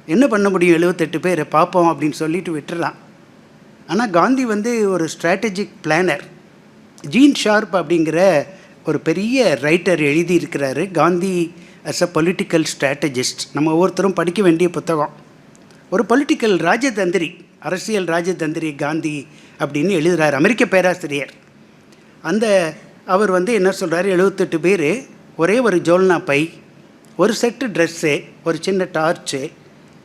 என்ன பண்ண முடியும் 78 பேர் பார்ப்போம் அப்படின்னு சொல்லிட்டு விட்டுடலாம். ஆனால் காந்தி வந்து ஒரு ஸ்ட்ராட்டஜிக் பிளானர். ஜீன் ஷார்ப் அப்படிங்கிற ஒரு பெரிய ரைட்டர் எழுதியிருக்கிறாரு, Gandhi as a political strategist. நம்ம ஒவ்வொருத்தரும் படிக்க வேண்டிய புத்தகம். ஒரு பொலிட்டிக்கல் ராஜதந்திரி, அரசியல் ராஜதந்திரி காந்தி அப்படின்னு எழுதுகிறார், அமெரிக்க பேராசிரியர். அவர் வந்து என்ன சொல்கிறார், 78 பேர், ஒரே ஒரு ஜோல்னா பை, ஒரு செட்டு ட்ரெஸ்ஸு, ஒரு சின்ன டார்ச்சு,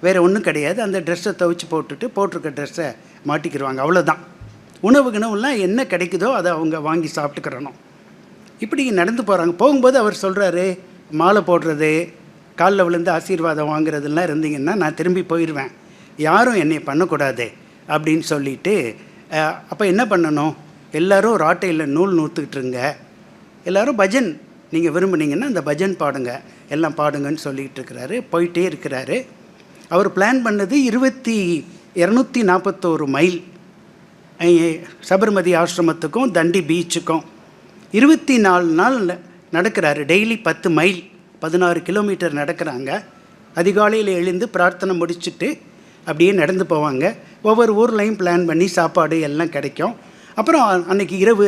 வேறு ஒன்றும் கிடையாது. அந்த ட்ரெஸ்ஸை துவைச்சி போட்டிருக்க ட்ரெஸ்ஸை மாட்டிக்கிடுவாங்க, அவ்வளோதான். உணவுலாம் என்ன கிடைக்குதோ அதை அவங்க வாங்கி சாப்பிட்டுக்கிறணும். இப்படி நடந்து போகிறாங்க. போகும்போது அவர் சொல்கிறாரு, மாலை போடுறது, காலில் விழுந்து ஆசீர்வாதம் வாங்குறதுலாம் இருந்தீங்கன்னா நான் திரும்பி போயிடுவேன், யாரும் என்னை பண்ணக்கூடாது அப்படின்னு சொல்லிட்டு, அப்போ என்ன பண்ணணும், எல்லோரும் ராட்டையில் நூல் நூற்றுக்கிட்டுருங்க, எல்லோரும் பஜன் நீங்கள் விரும்புனீங்கன்னா அந்த பஜன் பாடுங்க, எல்லாம் பாடுங்கன்னு சொல்லிகிட்டு இருக்கிறாரு. போயிட்டே இருக்கிறாரு. அவர் பிளான் பண்ணது 241 மைல் சபர்மதி ஆசிரமத்துக்கும் தண்டி பீச்சுக்கும் 24 நாள் நடக்கிறாரு. டெய்லி 10 மைல், 16 கிலோமீட்டர் நடக்கிறாங்க. அதிகாலையில் எழுந்து பிரார்த்தனை முடிச்சுட்டு அப்படியே நடந்து போவாங்க. ஒவ்வொரு ஊர்லையும் பிளான் பண்ணி சாப்பாடு எல்லாம் கிடைக்கும். அப்புறம் அன்றைக்கி இரவு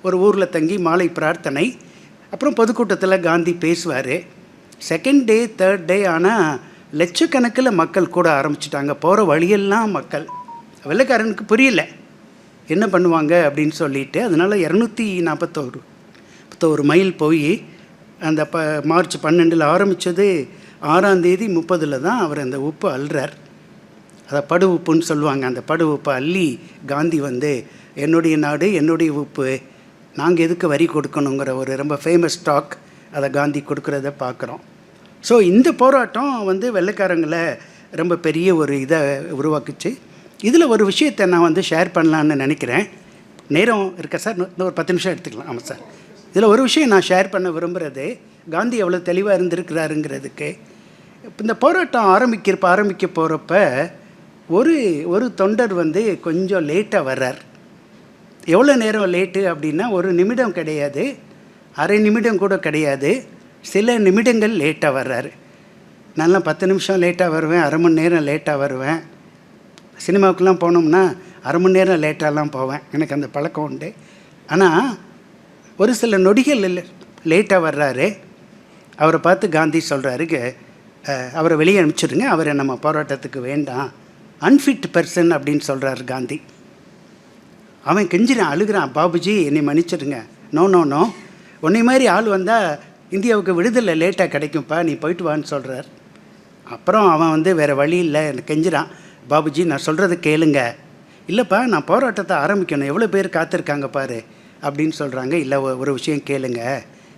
ஒரு ஊரில் தங்கி மாலை பிரார்த்தனை. அப்புறம் பொதுக்கூட்டத்தில் காந்தி பேசுவார். செகண்ட் டே, தேர்ட் டே ஆனால் லட்சக்கணக்கில் மக்கள் கூட ஆரம்பிச்சிட்டாங்க. போகிற வழியெல்லாம் மக்கள். வெள்ளைக்காரனுக்கு புரியல என்ன பண்ணுவாங்க அப்படின்னு சொல்லிட்டு, அதனால் 241 மைல் போய் அந்த மார்ச் 12 ஆரம்பித்தது 6ஆம் தேதி 30 தான் அவர் அந்த உப்பு அள்ளுறார். அதை படு உப்புன்னு சொல்லுவாங்க. அந்த படு உப்பை அள்ளி காந்தி வந்து என்னுடைய நாடு என்னுடைய உப்பு, நாங்கள் எதுக்கு வரி கொடுக்கணுங்கிற ஒரு ரொம்ப ஃபேமஸ் டாக் அதை காந்தி கொடுக்குறத பார்க்குறோம். ஸோ இந்த போராட்டம் வந்து வெள்ளைக்காரங்களை ரொம்ப பெரிய ஒரு இதை உருவாக்குச்சு. இதில் ஒரு விஷயத்தை நான் வந்து ஷேர் பண்ணலான்னு நினைக்கிறேன். நேரம் இருக்கா சார்? இன்னும் ஒரு 10 நிமிஷம் எடுத்துக்கலாம். ஆமாம் சார். இதில் ஒரு விஷயம் நான் ஷேர் பண்ண விரும்புகிறது, காந்தி எவ்வளோ தெளிவாக இருந்திருக்கிறாருங்கிறதுக்கு. இந்த போராட்டம் ஆரம்பிக்க போகிறப்ப ஒரு தொண்டர் வந்து கொஞ்சம் லேட்டாக வர்றார். எவ்வளோ நேரம் லேட்டு அப்படின்னா 1 நிமிடம் கிடையாது, அரை நிமிடம் கூட கிடையாது, சில நிமிடங்கள் லேட்டாக வர்றாரு. நல்லா 10 நிமிஷம் லேட்டாக வருவேன், அரை மணி நேரம் லேட்டாக வருவேன். சினிமாவுக்கெலாம் போனோம்னா அரை மணி நேரம் லேட்டாகலாம் போவேன், எனக்கு அந்த பழக்கம் உண்டு. ஆனால் ஒரு சில நொடிகள் லேட்டாக வர்றாரு. அவரை பார்த்து காந்தி சொல்கிறாரு, அவரை வெளியே அனுப்பிச்சிடுங்க, அவரை நம்ம போராட்டத்துக்கு வேண்டாம், அன்ஃபிட் பர்சன் அப்படின்னு சொல்கிறார் காந்தி. அவன் கெஞ்சிறான், அழுகிறான், பாபுஜி என்னை மன்னிச்சிடுங்க, நோ நோ நோ, உன்னை மாதிரி ஆள் வந்தால் இந்தியாவுக்கு விடுதலை லேட்டாக கிடைக்கும்ப்பா, நீ போயிட்டு வான்னு சொல்கிறார். அப்புறம் அவன் வந்து வேறு வழி இல்லை, கெஞ்சிறான், பாபுஜி நான் சொல்கிறத கேளுங்க. இல்லைப்பா நான் போராட்டத்தை ஆரம்பிக்கணும், எவ்வளோ பேர் காத்திருக்காங்க பாரு அப்படின்னு சொல்கிறாங்க. இல்லை ஒரு விஷயம் கேளுங்க,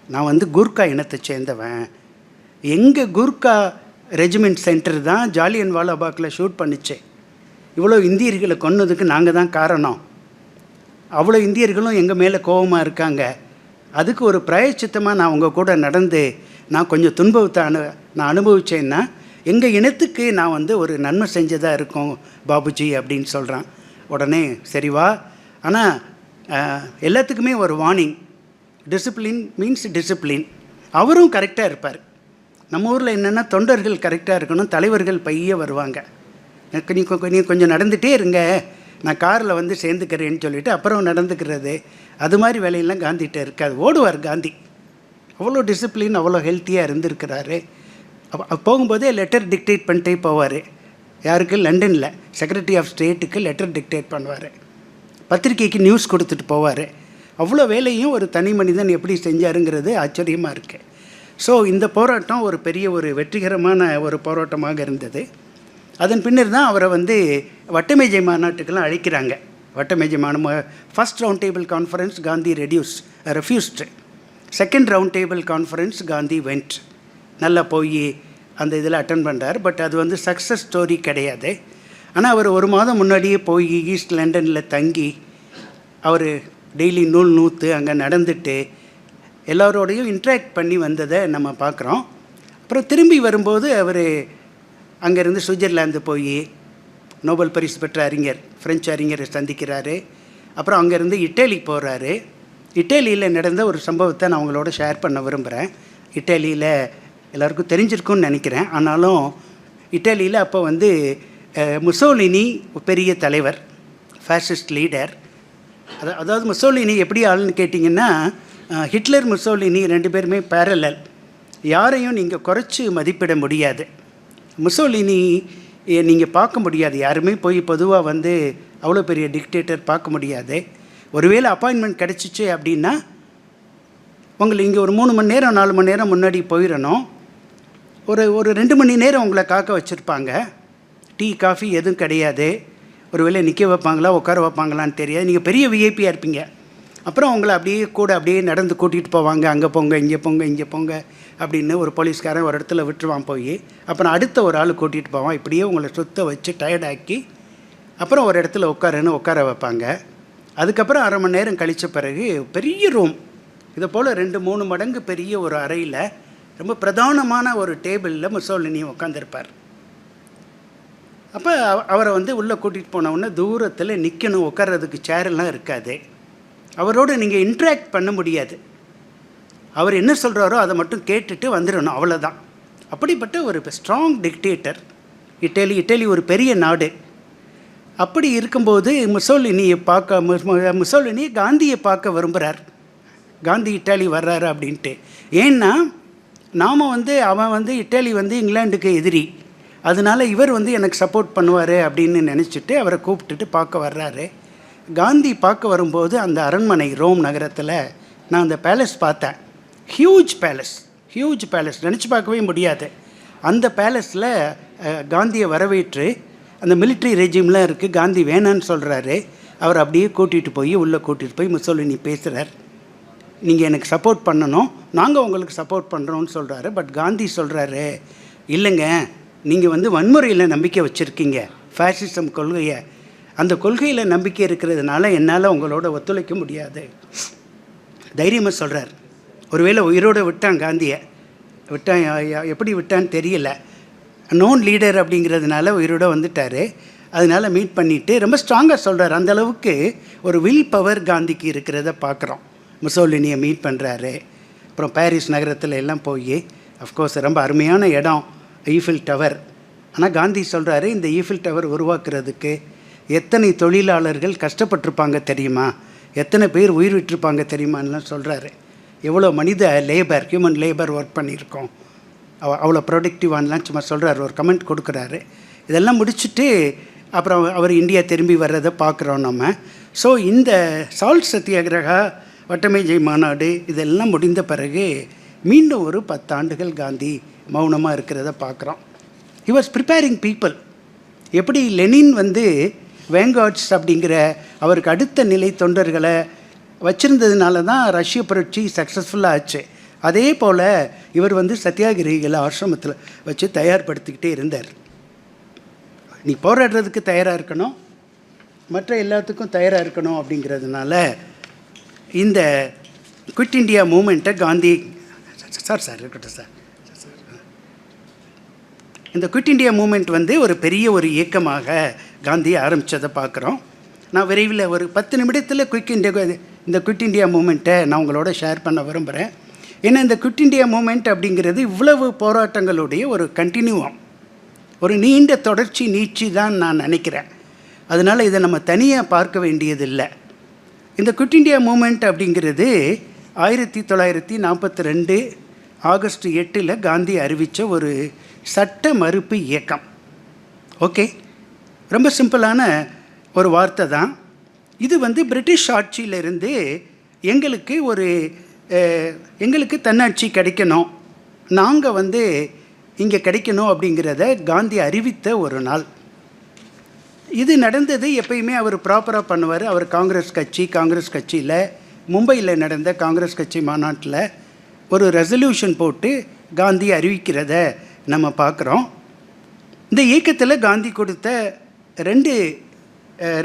நான் வந்து கூர்க்கா இனத்தை சேர்ந்தவன், எங்கள் கூர்க்கா ரெஜிமெண்ட் சென்டர் தான் ஜாலியன் வாலாபாக்கில் ஷூட் பண்ணிச்சு, இவ்வளோ இந்தியர்களை கொன்னதுக்கு நாங்கள் தான் காரணம், அவ்வளோ இந்தியர்களும் எங்கள் மேலே கோபமாக இருக்காங்க, அதுக்கு ஒரு பிராயச்சித்தமாக நான் உங்கள் கூட நடந்து நான் கொஞ்சம் துன்பத்தை நான் அனுபவித்தேன்னா எங்கள் இனத்துக்கு நான் வந்து ஒரு நன்மை செஞ்சதாக இருக்கும் பாபுஜி அப்படின்னு சொல்கிறான். உடனே சரிவா, ஆனால் எல்லாத்துக்குமே ஒரு வார்னிங், டிசிப்ளின் மீன்ஸ் டிசிப்ளின். அவரும் கரெக்டாக இருப்பார். நம்ம ஊரில் என்னென்னா தொண்டர்கள் கரெக்டாக இருக்கணும், தலைவர்கள் பைய வருவாங்க, நீ கொஞ்சம் நடந்துகிட்டே இருங்க, நான் காரில் வந்து சேர்ந்துக்கிறேன்னு சொல்லிவிட்டு அப்புறம் நடந்துக்கிறது, அது மாதிரி வேலையெல்லாம் காந்திகிட்ட இருக்காது. ஓடுவார் காந்தி, அவ்வளோ டிசிப்ளின், அவ்வளோ ஹெல்த்தியாக இருந்திருக்கிறாரு. போகும்போதே லெட்டர் டிக்டேட் பண்ணிட்டே போவார். யாருக்கு? லண்டனில் செக்ரட்டரி ஆஃப் ஸ்டேட்டுக்கு லெட்டர் டிக்டேட் பண்ணுவார், பத்திரிக்கைக்கு நியூஸ் கொடுத்துட்டு போவார். அவ்வளோ வேலையும் ஒரு தனி மனிதன் எப்படி செஞ்சாருங்கிறது ஆச்சரியமாக இருக்குது. ஸோ இந்த போராட்டம் ஒரு பெரிய ஒரு வெற்றிகரமான ஒரு போராட்டமாக இருந்தது. அதன் பின்னர் தான் அவரை வந்து வட்டமேஜை மாநாட்டுக்கெல்லாம் அழைக்கிறாங்க. வட்டமேஜை first round table conference Gandhi refused, second round table conference Gandhi went. நல்லா போய் அந்த இதில் அட்டன் பண்ணுறார். பட் அது வந்து சக்ஸஸ் ஸ்டோரி கிடையாது. ஆனால் அவர் 1 மாதம் முன்னாடியே போய் ஈஸ்ட் லண்டனில் தங்கி அவர் டெய்லி நூல் நூற்று அங்கே நடந்துட்டு எல்லோரோடையும் இன்ட்ராக்ட் பண்ணி வந்ததை நம்ம பார்க்குறோம். அப்புறம் திரும்பி வரும்போது அவர் அங்கேருந்து சுவிட்சர்லாந்து போய் நோபல் பரிசு பெற்ற அறிஞர், ஃப்ரெஞ்சு அறிஞரை சந்திக்கிறாரு. அப்புறம் அங்கேருந்து இட்டலி போகிறாரு. இட்டலியில் நடந்த ஒரு சம்பவத்தை நான் அவங்களோட ஷேர் பண்ண விரும்புகிறேன். இட்டலியில் எல்லாருக்கும் தெரிஞ்சிருக்குன்னு நினைக்கிறேன். ஆனாலும் இட்டலியில் அப்போ வந்து முசோலினி பெரிய தலைவர், ஃபேசிஸ்ட் லீடர். அதாவது முசோலினி எப்படி ஆளுன்னு கேட்டிங்கன்னா, ஹிட்லர் முசோலினி 2 பேருமே பேரலல், யாரையும் நீங்கள் குறைச்சி மதிப்பிட முடியாது. முசோலினி நீங்கள் பார்க்க முடியாது, யாருமே போய் பொதுவாக வந்து அவ்வளோ பெரிய டிக்டேட்டர் பார்க்க முடியாது. ஒருவேளை அப்பாயின்மெண்ட் கிடச்சிச்சு அப்படின்னா உங்களுக்கு இங்கே ஒரு 3 மணி நேரம் 4 மணி நேரம் முன்னாடி போயிடணும். ஒரு 2 மணி நேரம் உங்களை காக்க வச்சுருப்பாங்க. டீ காஃபி எதுவும் கிடையாது. ஒருவேளை நிற்க வைப்பாங்களா உட்கார வைப்பாங்களான்னு தெரியாது. நீங்கள் பெரிய விஐபியாக இருப்பீங்க. அப்புறம் உங்களை அப்படியே நடந்து கூட்டிகிட்டு போவாங்க, அங்கே போங்க இங்கே போங்க அப்படின்னு ஒரு போலீஸ்காரன் ஒரு இடத்துல விட்டுருவான் போய். அப்புறம் அடுத்த ஒரு ஆள் கூட்டிகிட்டு போவான். இப்படியே உங்களை சுத்த வச்சு டயர்டாக்கி அப்புறம் ஒரு இடத்துல உட்கார வைப்பாங்க. அதுக்கப்புறம் அரை மணி நேரம் கழித்த பிறகு பெரிய ரூம், இதை போல் 2-3 மடங்கு பெரிய ஒரு அறையில் ரொம்ப பிரதானமான ஒரு டேபிளில் முசோலினி உட்காந்துருப்பார். அப்போ அவரை வந்து உள்ளே கூட்டிகிட்டு போனவுடனே தூரத்தில் நிற்கணும், உட்கார்றதுக்கு சேரெல்லாம் இருக்காது. அவரோடு நீங்கள் இன்ட்ராக்ட் பண்ண முடியாது. அவர் என்ன சொல்கிறாரோ அதை மட்டும் கேட்டுட்டு வந்துடணும், அவ்வளோதான். அப்படிப்பட்ட ஒரு ஸ்ட்ராங் டிக்டேட்டர். இட்டலி ஒரு பெரிய நாடு. அப்படி இருக்கும்போது முசோலினி காந்தியை பார்க்க விரும்புகிறார். காந்தி இட்டாலி வர்றாரு அப்படின்ட்டு. ஏன்னா அவன் வந்து இட்டாலி வந்து இங்கிலாந்துக்கு எதிரி, அதனால் இவர் வந்து எனக்கு சப்போர்ட் பண்ணுவார் அப்படின்னு நினச்சிட்டு அவரை கூப்பிட்டுட்டு பார்க்க வர்றாரு. காந்தி பார்க்க வரும்போது அந்த அரண்மனை ரோம் நகரத்தில் நான் அந்த பேலஸ் பார்த்தேன். ஹியூஜ் பேலஸ் நினச்சி பார்க்கவே முடியாது. அந்த பேலஸில் காந்தியை வரவேற்று அந்த மிலிட்ரி ரெஜிம்லாம் இருக்குது, காந்தி வேணான்னு சொல்கிறாரு. அவர் அப்படியே உள்ளே கூட்டிகிட்டு போய் முசோலினி பேசுகிறார். நீங்கள் எனக்கு சப்போர்ட் பண்ணணும், நாங்கள் உங்களுக்கு சப்போர்ட் பண்ணுறோன்னு சொல்கிறாரு. பட் காந்தி சொல்கிறாரு, இல்லைங்க, நீங்கள் வன்முறையில் நம்பிக்கை வச்சுருக்கீங்க, ஃபேசிசம் கொள்கையை. அந்த கொள்கையில் நம்பிக்கை இருக்கிறதுனால என்னால் உங்களோட ஒத்துழைக்க முடியாது தைரியமாக சொல்கிறார். ஒருவேளை உயிரோடு விட்டான் காந்தியை, எப்படி விட்டான்னு தெரியல. நோன் லீடர் அப்படிங்கிறதுனால உயிரோடு வந்துட்டார். அதனால் மீட் பண்ணிவிட்டு ரொம்ப ஸ்ட்ராங்காக சொல்கிறார். அந்தளவுக்கு ஒரு வில் பவர் காந்திக்கு இருக்கிறத பார்க்குறோம். முசோலினியை மீட் பண்ணுறாரு. அப்புறம் பாரிஸ் நகரத்தில் எல்லாம் போய், அஃப்கோர்ஸ் ரொம்ப அருமையான இடம் ஈஃபில் டவர். ஆனால் காந்தி சொல்கிறாரு, இந்த ஈஃபில் டவர் உருவாக்குறதுக்கு எத்தனை தொழிலாளர்கள் கஷ்டப்பட்டிருப்பாங்க தெரியுமா, எத்தனை பேர் உயிர் விட்டிருப்பாங்க தெரியுமான்லாம் சொல்கிறாரு. எவ்வளோ மனித லேபர், ஹியூமன் லேபர் ஒர்க் பண்ணியிருக்கோம், அவ்வளோ ப்ரொடக்டிவான்லாம் சும்மா சொல்கிறாரு, ஒரு கமெண்ட் கொடுக்குறாரு. இதெல்லாம் முடிச்சுட்டு அப்புறம் அவர் இந்தியா திரும்பி வர்றதை பார்க்குறோம் நம்ம. ஸோ இந்த சால்ட் சத்தியாகிரகா, வட்டமேஜை மாநாடு இதெல்லாம் முடிந்த பிறகு மீண்டும் ஒரு 10 ஆண்டுகள் காந்தி மௌனமாக இருக்கிறத பார்க்குறோம். He was preparing people. எப்படி லெனின் வேங்கார்ட்ஸ் அப்படிங்கிற அவருக்கு அடுத்த நிலை தொண்டர்களை வச்சுருந்ததுனால தான் ரஷ்ய புரட்சி சக்ஸஸ்ஃபுல்லாக ஆச்சு. அதே போல் இவர் சத்தியாகிரகிகளை ஆசிரமத்தில் வச்சு தயார்படுத்திக்கிட்டே இருந்தார். நீ போராடுறதுக்கு தயாராக இருக்கணும், மற்ற எல்லாத்துக்கும் தயாராக இருக்கணும். அப்படிங்கிறதுனால இந்த குவிட் இண்டியா மூமெண்ட்டை காந்தி இருக்கட்டும் சார். இந்த குவிட் இண்டியா மூமெண்ட் ஒரு பெரிய ஒரு இயக்கமாக காந்தி ஆரம்பித்ததை பார்க்குறோம். நான் விரைவில் ஒரு 10 நிமிடத்தில் இந்த குவிட் இண்டியா மூமெண்ட்டை நான் உங்களோட ஷேர் பண்ண விரும்புகிறேன். ஏன்னா இந்த குவிட் இண்டியா மூமெண்ட் அப்படிங்கிறது இவ்வளவு போராட்டங்களுடைய ஒரு கண்டினியூவம், ஒரு நீண்ட தொடர்ச்சி நீட்சி தான் நான் நினைக்கிறேன். அதனால் இதை நம்ம தனியாக பார்க்க வேண்டியதில்லை. இந்த குவிட் இண்டியா மூமெண்ட் அப்படிங்கிறது 1942 ஆகஸ்ட் 8 காந்தி அறிவித்த ஒரு சட்ட மறுப்பு இயக்கம். ஓகே, ரொம்ப சிம்பிளான ஒரு வார்த்தை தான் இது. பிரிட்டிஷ் ஆட்சியிலிருந்து எங்களுக்கு தன்னாட்சி கிடைக்கணும், நாங்கள் இங்கே கிடைக்கணும் அப்படிங்கிறத காந்தி அறிவித்த ஒரு நாள். இது நடந்தது. எப்பயுமே அவர் ப்ராப்பராக பண்ணுவார். அவர் காங்கிரஸ் கட்சியில் மும்பையில் நடந்த காங்கிரஸ் கட்சி மாநாட்டில் ஒரு ரெசல்யூஷன் போட்டு காந்தி அறிவிக்கிறத நம்ம பார்க்குறோம். இந்த இயக்கத்தில் காந்தி கொடுத்த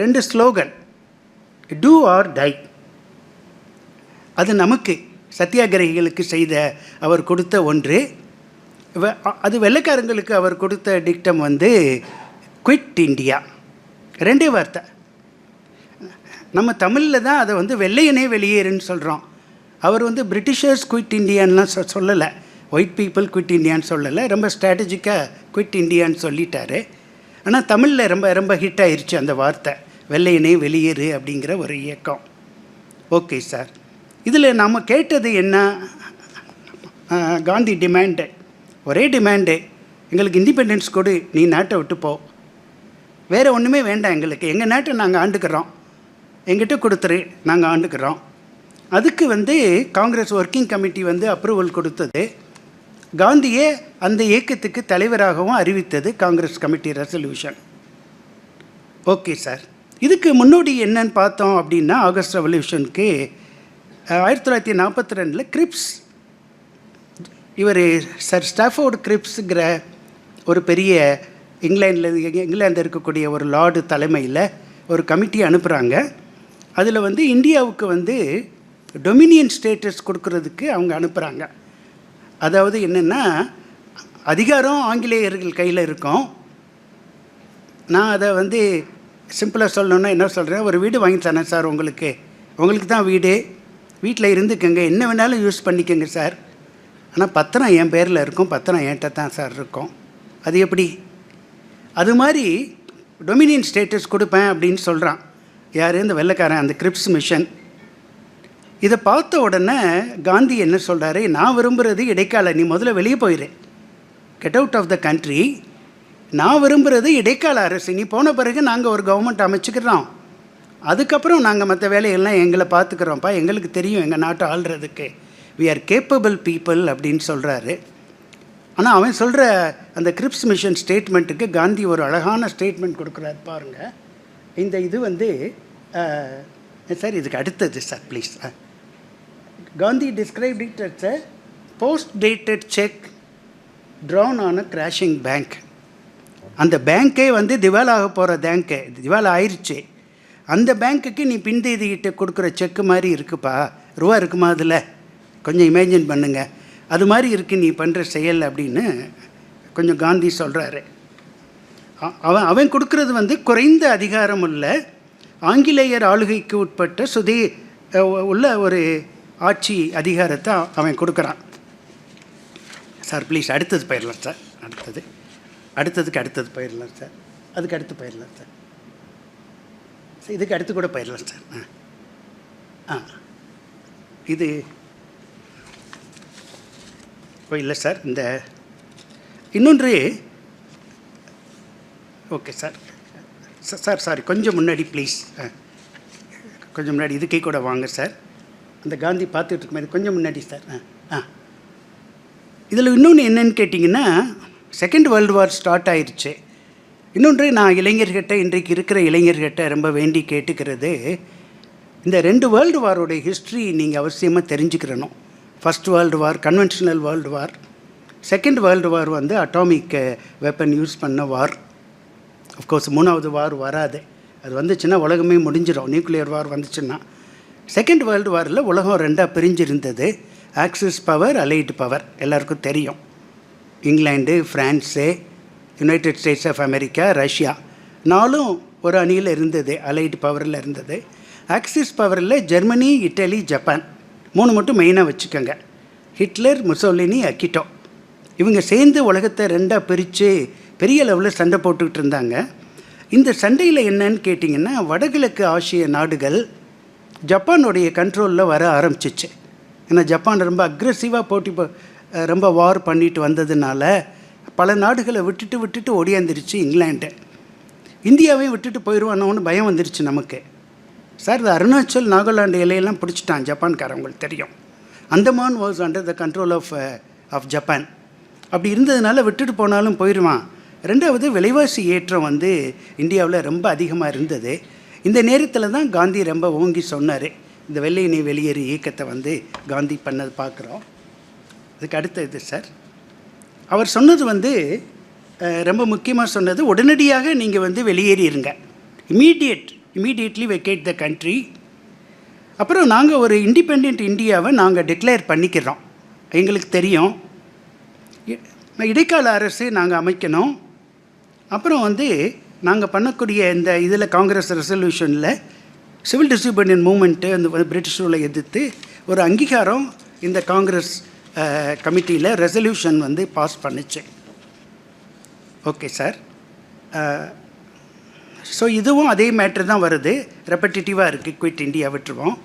ரெண்டு ஸ்லோகன், டூ ஆர் டை. அது நமக்கு சத்தியாகிரகிகளுக்கு செய்த அவர் கொடுத்த ஒன்று. அது வெள்ளைக்காரங்களுக்கு அவர் கொடுத்த டிக்டம் குவிட் இண்டியா. 2 வார்த்தை. நம்ம தமிழில் தான் அதை வெள்ளையனே வெளியேறுன்னு சொல்கிறோம். அவர் பிரிட்டிஷர்ஸ் குவிட் இண்டியான்லாம் சொல்லலை, ஒயிட் பீப்புள் குவிட் இண்டியான்னு சொல்லலை, ரொம்ப ஸ்ட்ராட்டஜிக்காக குவிட் இண்டியான்னு சொல்லிட்டாரு. ஆனால் தமிழில் ரொம்ப ரொம்ப ஹிட் ஆயிடுச்சு அந்த வார்த்தை, வெள்ளையனே வெளியேறு அப்படிங்கிற ஒரு இயக்கம். ஓகே சார், இதில் நாம் கேட்டது என்ன? காந்தி டிமாண்டு, ஒரே டிமாண்டு, எங்களுக்கு இண்டிபெண்டன்ஸ் கொடு, நீ நாட்டை விட்டு போ, வேறு ஒன்றுமே வேண்டாம் எங்களுக்கு, எங்கள் நாட்டை நாங்கள் ஆண்டுக்கிறோம், எங்கிட்ட கொடுத்துரு, நாங்கள் ஆண்டுக்கிறோம். அதுக்கு காங்கிரஸ் ஒர்க்கிங் கமிட்டி அப்ரூவல் கொடுத்தது. காந்தியே அந்த இயக்கத்துக்கு தலைவராகவும் அறிவித்தது Congress committee resolution. Okay sir, இதுக்கு முன்னோடி என்னன்னு பார்த்தோம் அப்படின்னா, ஆகஸ்ட் ரெவல்யூஷனுக்கு 1942 கிரிப்ஸ், இவர் சர் ஸ்டாஃபோர்டு கிரிப்ஸுங்கிற ஒரு பெரிய இங்கிலாந்து இருக்கக்கூடிய ஒரு லார்டு தலைமையில் ஒரு கமிட்டி அனுப்புகிறாங்க. அதில் இந்தியாவுக்கு டொமினியன் ஸ்டேட்டஸ் கொடுக்கறதுக்கு அவங்க அனுப்புகிறாங்க. அதாவது என்னென்னா, அதிகாரம் ஆங்கிலேயர்கள் கையில் இருக்கும். நான் அதை சிம்பிளாக சொல்லணுன்னா என்ன சொல்கிறேன், ஒரு வீடு வாங்கி தரேன் சார், உங்களுக்கு தான் வீட்டில் இருந்துக்கங்க, என்ன வேணாலும் யூஸ் பண்ணிக்கோங்க சார், ஆனால் பத்திரம் என் பேரில் இருக்கும், பத்திரம் என்கிட்ட தான் சார் இருக்கும். அது எப்படி? அது மாதிரி டொமினியன் ஸ்டேட்டஸ் கொடுப்பேன் அப்படின்னு சொல்கிறான். யார்? இந்த வெள்ளைக்காரன், அந்த கிரிப்ஸ் மிஷன். இதை பார்த்த உடனே காந்தி என்ன சொல்கிறாரு, நான் விரும்புகிறது இடைக்கால, நீ முதல்ல வெளியே போயிடு, get out of the country, நான் விரும்புகிறது இடைக்கால அரசு, நீ போன பிறகு நாங்கள் ஒரு கவர்மெண்ட் அமைச்சுக்கிறோம், அதுக்கப்புறம் நாங்கள் மற்ற வேலையெல்லாம் எங்களை பார்த்துக்கிறோம்ப்பா, எங்களுக்கு தெரியும் எங்கள் நாட்டை ஆள்றதுக்கு, வி ஆர் கேப்பபிள் பீப்புள் அப்படின்னு சொல்கிறாரு. ஆனால் அவன் சொல்கிற அந்த கிரிப்ஸ் மிஷன் ஸ்டேட்மெண்ட்டுக்கு காந்தி ஒரு அழகான ஸ்டேட்மெண்ட் கொடுக்குறாரு பாருங்கள். இந்த இது வந்து சார் இதுக்கு அடுத்தது sir please. Gandhi described it as a post dated cheque drawn on a crashing bank. அந்த பேங்க்கே வந்து திவாலாக போகிற பேங்க்கு திவாலா ஆயிடுச்சு. அந்த பேங்க்குக்கு நீ பின்தேதிக்கிட்ட கொடுக்குற செக்கு மாதிரி இருக்குப்பா, ரூபா இருக்குமா அதில், கொஞ்சம் இமேஜின் பண்ணுங்கள், அது மாதிரி இருக்குது நீ பண்ணுற செயல் அப்படின்னு கொஞ்சம் காந்தி சொல்கிறாரு. அவன் கொடுக்குறது வந்து குறைந்த அதிகாரம் உள்ள ஆங்கிலேயர் ஆளுகைக்கு உட்பட்ட உள்ள ஒரு ஆட்சி அதிகாரத்தை அவன் கொடுக்குறான். சார் ப்ளீஸ் அடுத்தது போயிடலாம் சார். அடுத்ததுக்கு போயிடலாம் சார். அதுக்கு அடுத்து போயிடலாம் சார். இதுக்கு அடுத்து கூட போயிடலாம் சார். இது இல்லை சார். இந்த இன்னொன்று ஓகே சார். சாரி கொஞ்சம் முன்னாடி ப்ளீஸ், கொஞ்சம் முன்னாடி இதுக்கே கூட வாங்க சார். அந்த காந்தி பார்த்துட்டு இருக்கும்போது கொஞ்சம் முன்னாடி சார். இதில் இன்னொன்று என்னன்னு கேட்டிங்கன்னா, செகண்ட் வேர்ல்டு வார் ஸ்டார்ட் ஆயிடுச்சு. இன்னொன்று நான் இளைஞர்கிட்ட, இன்றைக்கு இருக்கிற இளைஞர்கிட்ட ரொம்ப வேண்டி கேட்டுக்கிறது, இந்த 2 வேர்ல்டு வாரோடைய ஹிஸ்ட்ரி நீங்கள் அவசியமாக தெரிஞ்சுக்கிறணும். First world war conventional world war, second world war வந்து அட்டாமிக் வெப்பன் யூஸ் பண்ண வார். அஃப்கோர்ஸ் 3வது வார் வராது, அது வந்துச்சுன்னா உலகமே முடிஞ்சிடும். நியூக்ளியர் வார் வந்துச்சுன்னா. செகண்ட் வேர்ல்டு வாரில் உலகம் 2ஆக பிரிஞ்சிருந்தது. ஆக்சிஸ் பவர், அலைடு பவர் எல்லாருக்கும் தெரியும். England, France, united states of America, Russia 4ம் ஒரு அணியில் இருந்தது, அலைடு பவரில் இருந்தது. ஆக்சிஸ் பவரில் ஜெர்மனி, இட்டலி, ஜப்பான் 3 மட்டும் மெயினாக வச்சுக்கோங்க. ஹிட்லர், முசோலினி, அக்கிட்டோ இவங்க சேர்ந்து உலகத்தை 2ஆக பிரித்து பெரிய லெவலில் சண்டை போட்டுக்கிட்டு இருந்தாங்க. இந்த சண்டையில் என்னன்னு கேட்டிங்கன்னா, வடகிழக்கு ஆசிய நாடுகள் ஜப்பானுடைய கண்ட்ரோலில் வர ஆரம்பிச்சிச்சு. ஏன்னா ஜப்பான் ரொம்ப அக்ரெசிவாக ரொம்ப வார் பண்ணிட்டு வந்ததுனால பல நாடுகளை விட்டுட்டு ஓடியாந்துருச்சு இங்கிலாண்டு. இந்தியாவையும் விட்டுட்டு போயிடுவானோன்னு பயம் வந்துருச்சு நமக்கு. சார் இது அருணாச்சல், நாகாலாண்டு இலையெல்லாம் பிடிச்சிட்டான் ஜப்பான்காரன், உங்களுக்கு தெரியும். Andaman was under the control of Japan. அப்படி இருந்ததுனால விட்டுட்டு போனாலும் போயிடுவான். 2வது விலைவாசி ஏற்றம் வந்து இந்தியாவில் ரொம்ப அதிகமாக இருந்தது. இந்த நேரத்தில் தான் காந்தி ரொம்ப ஓங்கி சொன்னார். இந்த வெள்ளையனே வெளியேறு இயக்கத்தை வந்து காந்தி பண்ணது பார்க்குறோம். அதுக்கு அடுத்தது சார், அவர் சொன்னது வந்து ரொம்ப முக்கியமாக சொன்னது, உடனடியாக நீங்கள் வந்து வெளியேறிடுங்க, இமீடியட்லி வெக்கேட் த கண்ட்ரி. அப்புறம் நாங்கள் ஒரு இண்டிபெண்ட் இந்தியாவை நாங்கள் டிக்ளேர் பண்ணிக்கிறோம். எங்களுக்கு தெரியும் இடைக்கால அரசு நாங்கள் அமைக்கணும். அப்புறம் வந்து நாங்கள் பண்ணக்கூடிய இந்த இதில் காங்கிரஸ் ரெசல்யூஷனில் சிவில் டிஸ்ட்ரிபியூஷன் மூமெண்ட்டு அந்த பிரிட்டிஷ் ரூலை எதிர்த்து ஒரு அங்கீகாரம் இந்த காங்கிரஸ் கமிட்டியில் ரெசல்யூஷன் வந்து பாஸ் பண்ணிச்சு. Okay sir. ஸோ இதுவும் அதே மேட்ரு தான் வருது, ரெப்படிட்டிவாக இருக்குது. குவிட் இந்தியா விட்டுருவோம்.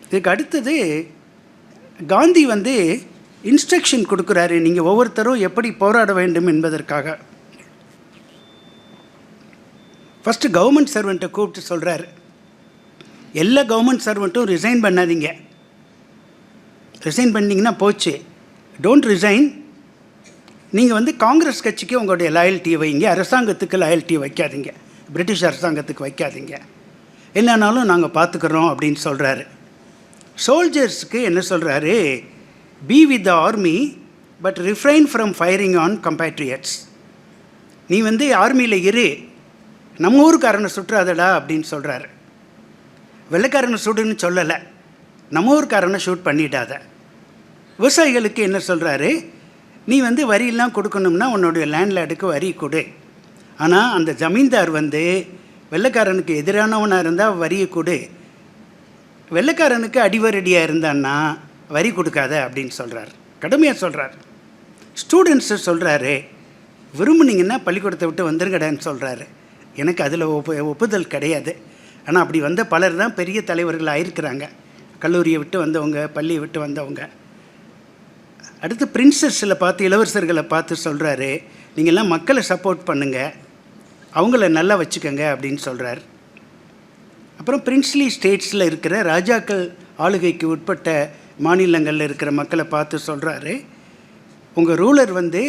இதுக்கு அடுத்தது காந்தி வந்து இன்ஸ்ட்ரக்ஷன் கொடுக்குறாரு, நீங்கள் ஒவ்வொருத்தரும் எப்படி போராட வேண்டும் என்பதற்காக. ஃபஸ்ட்டு கவர்மெண்ட் சர்வெண்ட்டை கூப்பிட்டு சொல்கிறாரு, எல்லா கவர்மெண்ட் சர்வெண்ட்டும் ரிசைன் பண்ணாதீங்க. ரிசைன் பண்ணிங்கன்னா போச்சு. Don't resign. நீங்கள் வந்து காங்கிரஸ் கட்சிக்கு உங்களுடைய லாயல்ட்டியை வைங்க, அரசாங்கத்துக்கு லாயல்ட்டியை வைக்காதீங்க, பிரிட்டிஷ் அரசாங்கத்துக்கு வைக்காதீங்க, என்னன்னாலும் நாங்கள் பார்த்துக்குறோம் அப்படின்னு சொல்கிறாரு. சோல்ஜர்ஸுக்கு என்ன சொல்கிறாரு, be with the army but refrain from firing on compatriots. நீ வந்து ஆர்மியில் இரு, நம்ம ஊருக்காரனை சுட்டுறாதடா அப்படின்னு சொல்கிறாரு. வெள்ளைக்காரனை சுடுன்னு சொல்லலை, நம்ம ஊருக்காரனை ஷூட் பண்ணிடாத. விவசாயிகளுக்கு என்ன சொல்கிறாரு, நீ வந்து வரியெல்லாம் கொடுக்கணும்னா உன்னுடைய லேண்ட்லார்டுக்கு வரி கொடு, ஆனால் அந்த ஜமீன்தார் வந்து வெள்ளைக்காரனுக்கு எதிரானவனாக இருந்தால் வரியை கொடு, வெள்ளைக்காரனுக்கு அடிவரடியாக இருந்தான்னா வரி கொடுக்காத அப்படின்னு சொல்கிறார். கடுமையாக சொல்கிறார். ஸ்டூடெண்ட்ஸை சொல்கிறாரு, விரும்புனீங்கன்னா பள்ளிக்கூடத்தை விட்டு வந்துருங்கடான்னு சொல்கிறாரு. எனக்கு அதில் ஒப்புதல் கிடையாது. ஆனால் அப்படி வந்த பலர் தான் பெரிய தலைவர்கள் ஆயிருக்கிறாங்க, கல்லூரியை விட்டு வந்தவங்க, பள்ளியை விட்டு வந்தவங்க. அடுத்து பிரின்சஸில் பார்த்து, இளவரசர்களை பார்த்து சொல்கிறாரு, நீங்கள்லாம் மக்களை சப்போர்ட் பண்ணுங்கள், அவங்கள நல்லா வச்சுக்கோங்க அப்படின்னு சொல்கிறார். அப்புறம் பிரின்ஸ்லி ஸ்டேட்ஸில் இருக்கிற ராஜாக்கள் ஆளுகைக்கு உட்பட்ட மாநிலங்களில் இருக்கிற மக்களை பார்த்து சொல்கிறாரு, உங்கள் ரூலர் வந்து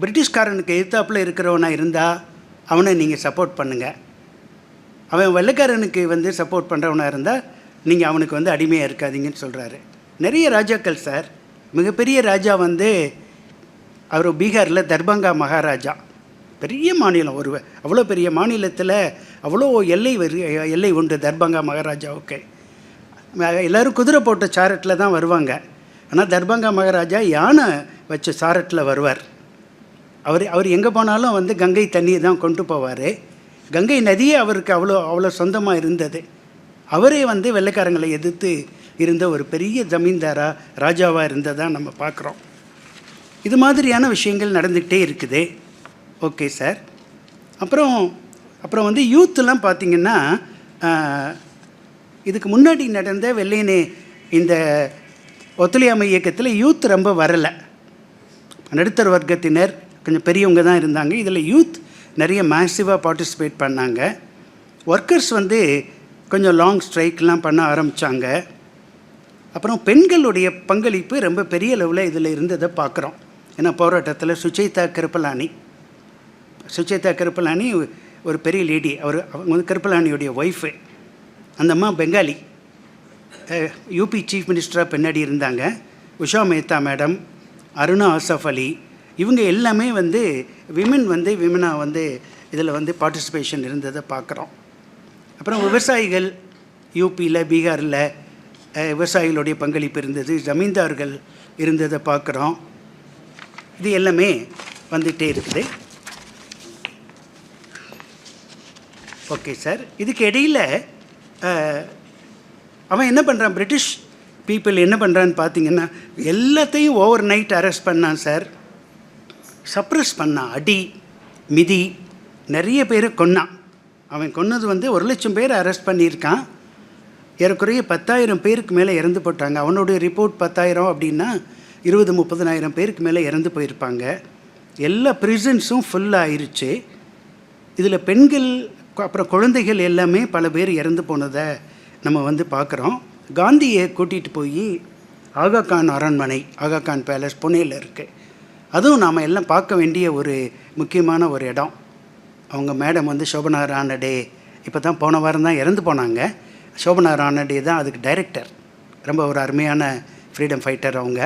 பிரிட்டிஷ்காரனுக்கு எதிர்த்தாப்பில் இருக்கிறவனாக இருந்தால் அவனை நீங்கள் சப்போர்ட் பண்ணுங்கள். அவன் வெள்ளைக்காரனுக்கு வந்து சப்போர்ட் பண்ணுறவனாக இருந்தால் நீங்கள் அவனுக்கு வந்து அடிமையாக இருக்காதீங்கன்னு சொல்கிறாரு. நிறைய ராஜாக்கள் சார், மிகப்பெரிய ராஜா வந்து அவர் பீகாரில் தர்பங்கா மகாராஜா, பெரிய மாநிலம், ஒரு அவ்வளோ பெரிய மாநிலத்தில் அவ்வளோ எல்லை உண்டு தர்பங்கா மகாராஜாவுக்கு. எல்லோரும் குதிரை போட்ட சாரட்டில் தான் வருவாங்க. ஆனால் தர்பங்கா மகாராஜா யானை வச்ச சாரட்டில் வருவார். அவர் எங்கே போனாலும் வந்து கங்கை தண்ணியை தான் கொண்டு போவார். கங்கை நதியே அவருக்கு அவ்வளோ சொந்தமாக இருந்தது. அவரே வந்து வெள்ளைக்காரங்களை எதிர்த்து இருந்த ஒரு பெரிய ஜமீன்தாராக ராஜாவாக இருந்ததாக நம்ம பார்க்குறோம். இது மாதிரியான விஷயங்கள் நடந்துக்கிட்டே இருக்குது. Okay sir. அப்புறம் வந்து யூத்துலாம் பார்த்திங்கன்னா, இதுக்கு முன்னாடி நடந்த வெள்ளையனே இந்த ஒத்துழையாமை இயக்கத்தில் யூத் ரொம்ப வரலை. நடுத்தர வர்க்கத்தினர் கொஞ்சம் பெரியவங்க தான் இருந்தாங்க. இதில் யூத் நிறைய மேசிவாக பார்ட்டிசிபேட் பண்ணாங்க. ஒர்க்கர்ஸ் வந்து கொஞ்சம் லாங் ஸ்ட்ரைக்லாம் பண்ண ஆரம்பித்தாங்க. அப்புறம் பெண்களுடைய பங்களிப்பு ரொம்ப பெரிய லெவலில் இதில் இருந்ததை பார்க்குறோம். ஏன்னா போராட்டத்தில் சுச்சைதா கிருப்பலானி ஒரு பெரிய லேடி. அவங்க வந்து கிருப்பலானியுடைய ஒய்ஃபு. அந்த அம்மா பெங்காலி, யூபி சீஃப் மினிஸ்டராக பின்னாடி இருந்தாங்க. உஷா மேத்தா மேடம், அருணா ஆசஃப் அலி, இவங்க எல்லாமே வந்து விமனாக வந்து இதில் வந்து பார்ட்டிசிபேஷன் இருந்ததை பார்க்குறோம். அப்புறம் விவசாயிகள், யூபியில் பீகாரில் விவசாயிகளுடைய பங்களிப்பு இருந்தது, ஜமீன்தார்கள் இருந்ததை பார்க்குறோம். இது எல்லாமே வந்துகிட்டே இருக்குது. Okay sir. இதுக்கு இடையில் அவன் என்ன பண்ணுறான், பிரிட்டிஷ் பீப்புள் என்ன பண்ணுறான்னு பார்த்தீங்கன்னா, எல்லாத்தையும் ஓவர் நைட் அரெஸ்ட் பண்ணான் சார். சப்ரஸ் பண்ணான், அடி மிதி, நிறைய பேரை கொன்னான். அவன் கொன்னது வந்து 1,00,000 பேர் அரெஸ்ட் பண்ணியிருக்கான். ஏறக்குறைய 10,000 பேருக்கு மேலே இறந்து போட்டாங்க. அவனுடைய ரிப்போர்ட் 10,000 அப்படின்னா 20,000-30,000 பேருக்கு மேலே இறந்து போயிருப்பாங்க. எல்லா ப்ரிசன்ஸும் ஃபுல்லாக ஆயிடுச்சு. இதில் பெண்கள் அப்புறம் குழந்தைகள் எல்லாமே பல பேர் இறந்து போனதை நம்ம வந்து பார்க்குறோம். காந்தியை கூட்டிகிட்டு போய் ஆகா கான் அரண்மனை, ஆகா கான் பேலஸ் புனேயில் இருக்குது. அதுவும் நாம் எல்லாம் பார்க்க வேண்டிய ஒரு முக்கியமான ஒரு இடம். அவங்க மேடம் வந்து சோபனா ரானடே, இப்போ தான் போன வாரம் தான் இறந்து போனாங்க. சோபனா ரானடே தான் அதுக்கு டைரக்டர். ரொம்ப ஒரு அருமையான ஃப்ரீடம் ஃபைட்டர் அவங்க.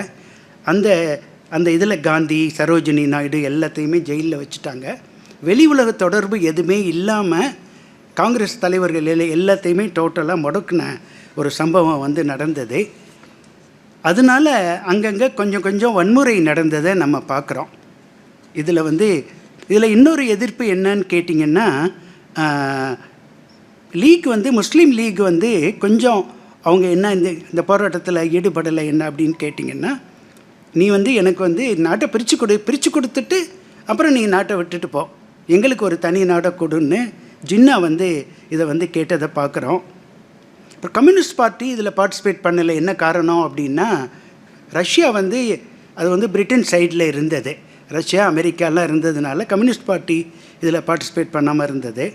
அந்த இதில் காந்தி, சரோஜினி நாயுடு எல்லாத்தையுமே ஜெயிலில் வச்சுட்டாங்க. வெளி உலக தொடர்பு எதுவுமே இல்லாமல் காங்கிரஸ் தலைவர்கள் எல்லாத்தையுமே டோட்டலாக முடக்கின ஒரு சம்பவம் வந்து நடந்தது. அதனால் அங்கங்கே கொஞ்சம் வன்முறை நடந்ததை நம்ம பார்க்குறோம். இதில் இன்னொரு எதிர்ப்பு என்னன்னு கேட்டிங்கன்னா, லீக் வந்து முஸ்லீம் லீக் வந்து கொஞ்சம் அவங்க என்ன இந்த போராட்டத்தில் ஈடுபடலை என்ன அப்படின்னு கேட்டிங்கன்னா, நீ வந்து எனக்கு வந்து நாட்டை பிரித்து கொடுத்துட்டு அப்புறம் நீ நாட்டை விட்டுட்டு போ, எங்களுக்கு ஒரு தனி நாடை கொடுன்னு ஜின்னா வந்து இதை வந்து கேட்டதை பார்க்குறோம். அப்புறம் கம்யூனிஸ்ட் பார்ட்டி இதில் பார்ட்டிசிபேட் பண்ணலை. என்ன காரணம் அப்படின்னா, ரஷ்யா வந்து அது வந்து பிரிட்டன் சைடில் இருந்தது. ரஷ்யா அமெரிக்காலாம் இருந்ததுனால கம்யூனிஸ்ட் பார்ட்டி இதில் பார்ட்டிசிபேட் பண்ணாமல் இருந்தது.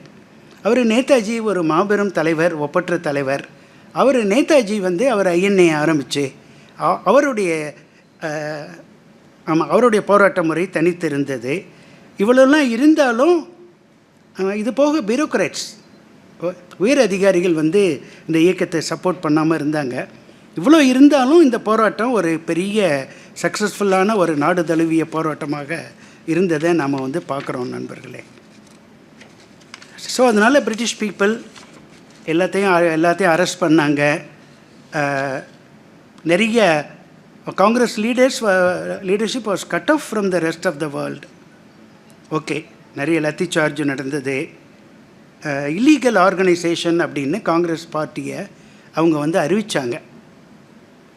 அவர் நேதாஜி ஒரு மாபெரும் தலைவர், ஒப்பற்ற தலைவர். நேதாஜி வந்து அவர் ஐஎன்ஏ ஆரம்பித்து அவருடைய போராட்ட முறை தனித்து இருந்தது. இவ்வளோலாம் இருந்தாலும் இது போக பியூரோக்ராட்ஸ், உயர் அதிகாரிகள் வந்து இந்த இயக்கத்தை சப்போர்ட் பண்ணாமல் இருந்தாங்க. இவ்வளோ இருந்தாலும் இந்த போராட்டம் ஒரு பெரிய சக்ஸஸ்ஃபுல்லான ஒரு நாடு தழுவிய போராட்டமாக இருந்ததை நாம் வந்து பார்க்குறோம் நண்பர்களே. ஸோ அதனால் பிரிட்டிஷ் பீப்புள் எல்லாத்தையும் அரெஸ்ட் பண்ணாங்க. நிறைய Congress leadership was cut off from the rest of the world. Okay, நிறைய லத்தி சார்ஜ் நடந்தது. இல்லீகல் ஆர்கனைசேஷன் அப்படின்னு காங்கிரஸ் பார்ட்டியை அவங்க வந்து அறிவித்தாங்க.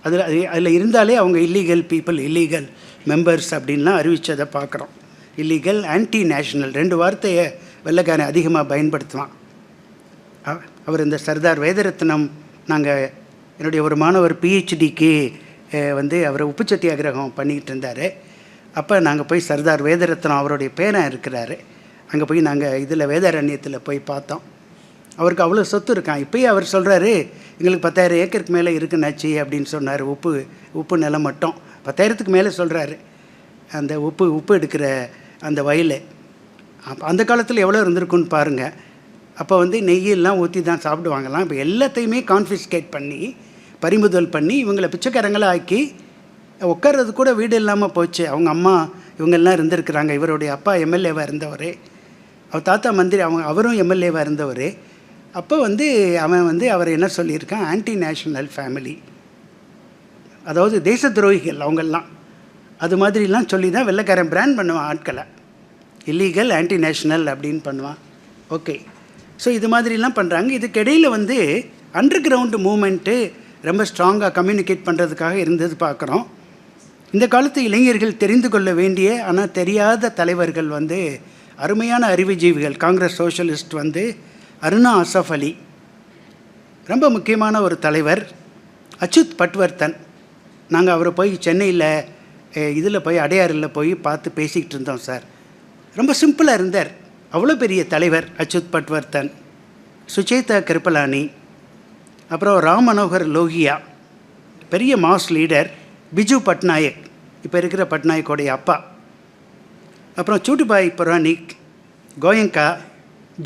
அதில் இருந்தாலே அவங்க இல்லீகல் பீப்புள், இல்லீகல் மெம்பர்ஸ் அப்படின்லாம் அறிவித்ததை பார்க்குறோம். இல்லீகல், ஆன்டி நேஷ்னல் 2 வார்த்தையை வெள்ளைக்காரன் அதிகமாக பயன்படுத்துவான். அவர் இந்த சர்தார் வேதரத்னம், என்னுடைய ஒரு மாணவர் பிஹெச்டிக்கு வந்து அவர் உப்பு சத்தியாகிரகம் பண்ணிக்கிட்டு இருந்தார். அப்போ நாங்கள் போய் சர்தார் வேதரத்னம் அவருடைய பேரன் இருக்கிறாரு, அங்கே போய் நாங்கள் இதில் வேதாரண்யத்தில் போய் பார்த்தோம். அவருக்கு அவ்வளோ சொத்து இருக்கான். இப்போயே அவர் சொல்கிறாரு, எங்களுக்கு 10,000 ஏக்கருக்கு மேலே இருக்குன்னாச்சு அப்படின்னு சொன்னார். உப்பு நிலம் மட்டும் 10,000க்கு மேலே சொல்கிறாரு. அந்த உப்பு எடுக்கிற அந்த வயல். அப்போ அந்த காலத்தில் எவ்வளோ இருந்திருக்குன்னு பாருங்கள். அப்போ வந்து நெய்யெல்லாம் ஊற்றி தான் சாப்பிடுவாங்கலாம். இப்போ எல்லாத்தையுமே கான்ஃபிஸ்கேட் பண்ணி பறிமுதல் பண்ணி இவங்களை பிச்சைக்காரங்களாக ஆக்கி உட்கார்றது கூட வீடு இல்லாமல் போச்சு. அவங்க அம்மா இவங்கெல்லாம் இருந்திருக்கிறாங்க. இவருடைய அப்பா எம்எல்ஏவாக இருந்தவர், அவர் தாத்தா மந்திரி, அவரும் எம்எல்ஏவாக இருந்தவர். அப்போ வந்து அவன் வந்து அவர் என்ன சொல்லியிருக்கான், ஆன்டி நேஷ்னல் ஃபேமிலி, அதாவது தேச துரோகிகள் அவங்கெல்லாம். அது மாதிரிலாம் சொல்லி தான் வெள்ளைக்காரன் பிராண்ட் பண்ணுவான் ஆட்களை. இல்லீகல், ஆன்டி நேஷ்னல் அப்படின்னு பண்ணுவான். ஓகே, ஸோ இது மாதிரிலாம் பண்ணுறாங்க. இதுக்கிடையில் வந்து அண்டர் கிரவுண்டு மூமெண்ட்டு ரொம்ப ஸ்ட்ராங்காக கம்யூனிகேட் பண்ணுறதுக்காக இருந்தது பார்க்குறோம். இந்த காலத்து இளைஞர்கள் தெரிந்து கொள்ள வேண்டிய ஆனால் தெரியாத தலைவர்கள் வந்து அருமையான அறிவுஜீவிகள். காங்கிரஸ் சோஷலிஸ்ட் வந்து அருணா அசஃப் அலி ரொம்ப முக்கியமான ஒரு தலைவர். அச்சுத் பட்வர்தன், நாங்கள் அவரை போய் சென்னையில் இதில் போய் அடையாறில் போய் பார்த்து பேசிக்கிட்டு இருந்தோம் சார். ரொம்ப சிம்பிளாக இருந்தார். அவ்வளோ பெரிய தலைவர் அச்சுத் பட்வர்தன். சுச்சேதா கிருப்பலானி, அப்புறம் ராம் மனோகர் லோகியா, பெரிய மாஸ் லீடர். பிஜு பட்நாயக், இப்போ இருக்கிற பட்நாயக்கோடைய அப்பா. அப்புறம் சூட்டுபாய் புராணிக், கோயங்கா,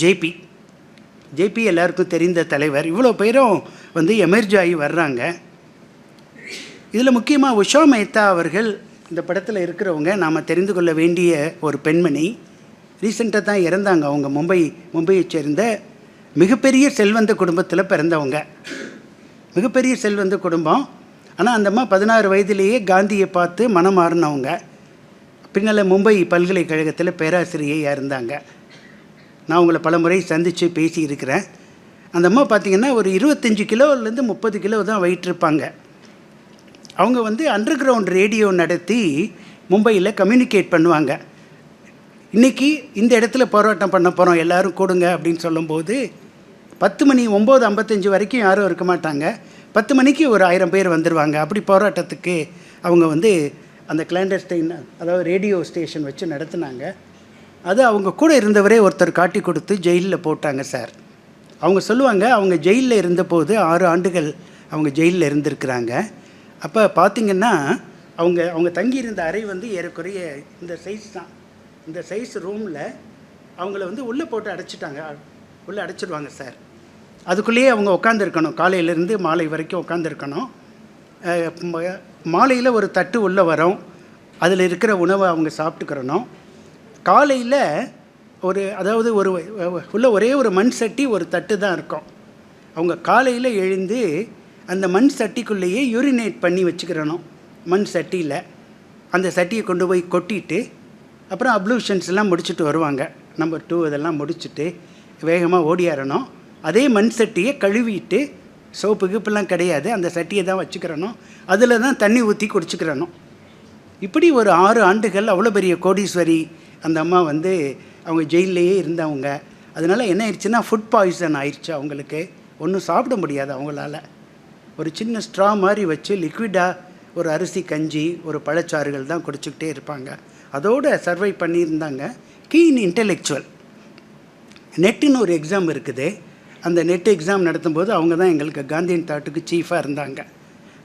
ஜேபி எல்லாருக்கும் தெரிந்த தலைவர். இவ்வளோ பேரும் வந்து எமர்ஜ் ஆகி வர்றாங்க. இதில் முக்கியமாக உஷா மேத்தா அவர்கள் இந்த படத்தில் இருக்கிறவங்க நாம் தெரிந்து கொள்ள வேண்டிய ஒரு பெண்மணி. ரீசெண்டாக தான் இறந்தாங்க. அவங்க மும்பையை சேர்ந்த மிகப்பெரிய செல்வந்த குடும்பத்தில் பிறந்தவங்க. மிகப்பெரிய செல்வந்த குடும்பம். ஆனால் அந்த அம்மா 16 வயதிலேயே காந்தியை பார்த்து மனம் மாறினவங்க. பின்னால் மும்பை பல்கலைக்கழகத்தில் பேராசிரியையாக இருந்தாங்க. நான் உங்களை பல முறை சந்தித்து பேசியிருக்கிறேன். அந்த அம்மா பார்த்திங்கன்னா ஒரு 25 கிலோலேருந்து 30 கிலோ தான் வெயிட் இருப்பாங்க. அவங்க வந்து அண்டர் கிரவுண்ட் ரேடியோ நடத்தி மும்பையில் கம்யூனிகேட் பண்ணுவாங்க. இன்றைக்கி இந்த இடத்துல போராட்டம் பண்ண போகிறோம், எல்லோரும் கூடுங்க அப்படின்னு சொல்லும்போது 10 மணி 9:55 வரைக்கும் யாரும் இருக்க மாட்டாங்க. 10 மணிக்கு ஒரு 1000 பேர் வந்துடுவாங்க. அப்படி போராட்டத்துக்கு அவங்க வந்து அந்த கிளாண்டஸ்டைன், அதாவது ரேடியோ ஸ்டேஷன் வச்சு நடத்துனாங்க. அது அவங்க கூட இருந்தவரே ஒருத்தர் காட்டி கொடுத்து ஜெயிலில் போட்டாங்க சார். அவங்க சொல்லுவாங்க, அவங்க ஜெயிலில் இருந்தபோது 6 ஆண்டுகள் அவங்க ஜெயிலில் இருந்திருக்கிறாங்க. அப்போ பார்த்திங்கன்னா அவங்க தங்கியிருந்த அறை வந்து ஏறக்குறைய இந்த சைஸ் தான். இந்த சைஸ் ரூமில் அவங்கள வந்து உள்ளே போட்டு அடைச்சிட்டாங்க. உள்ளே அடைச்சிடுவாங்க சார். அதுக்குள்ளேயே அவங்க உட்காந்துருக்கணும். காலையிலேருந்து மாலை வரைக்கும் உட்காந்துருக்கணும். மாலையில் ஒரு தட்டு உள்ளே வரும், அதில் இருக்கிற உணவை அவங்க சாப்பிட்டுக்கிறணும். காலையில் அதாவது உள்ள ஒரே ஒரு மண் சட்டி ஒரு தட்டு தான் இருக்கும். அவங்க காலையில் எழுந்து அந்த மண் சட்டிக்குள்ளேயே யூரினேட் பண்ணி வச்சுக்கிறணும். மண் சட்டியில் அந்த சட்டியை கொண்டு போய் கொட்டிட்டு அப்புறம் அப்ளூஷன்ஸ் எல்லாம் முடிச்சுட்டு வருவாங்க. நம்பர் 2 இதெல்லாம் முடிச்சுட்டு வேகமாக ஓடியாரணும். அதே மண் சட்டியை கழுவிட்டு, சோப்பு கிப்பெல்லாம் கிடையாது, அந்த சட்டியை தான் வச்சுக்கிறணும். அதில் தான் தண்ணி ஊற்றி குடிச்சுக்கிறணும். இப்படி ஒரு 6 ஆண்டுகள் அவ்வளோ பெரிய கோடீஸ்வரி அந்த அம்மா வந்து அவங்க ஜெயிலேயே இருந்தவங்க. அதனால் என்ன ஆயிடுச்சுன்னா ஃபுட் பாய்சன் ஆயிடுச்சு அவங்களுக்கு. ஒன்றும் சாப்பிட முடியாது அவங்களால. ஒரு சின்ன ஸ்ட்ரா மாதிரி வச்சு லிக்விடாக ஒரு அரிசி கஞ்சி ஒரு பழச்சாறுகள் தான் குடிச்சிக்கிட்டே இருப்பாங்க. அதோடு சர்வை பண்ணியிருந்தாங்க. கீன் இன்டெலெக்சுவல் நெட்டுன்னு ஒரு எக்ஸாம் இருக்குது. அந்த நெட் எக்ஸாம் நடத்தும்போது அவங்க தான் எங்களுக்கு காந்தியன் தாட்டுக்கு சீஃபாக இருந்தாங்க.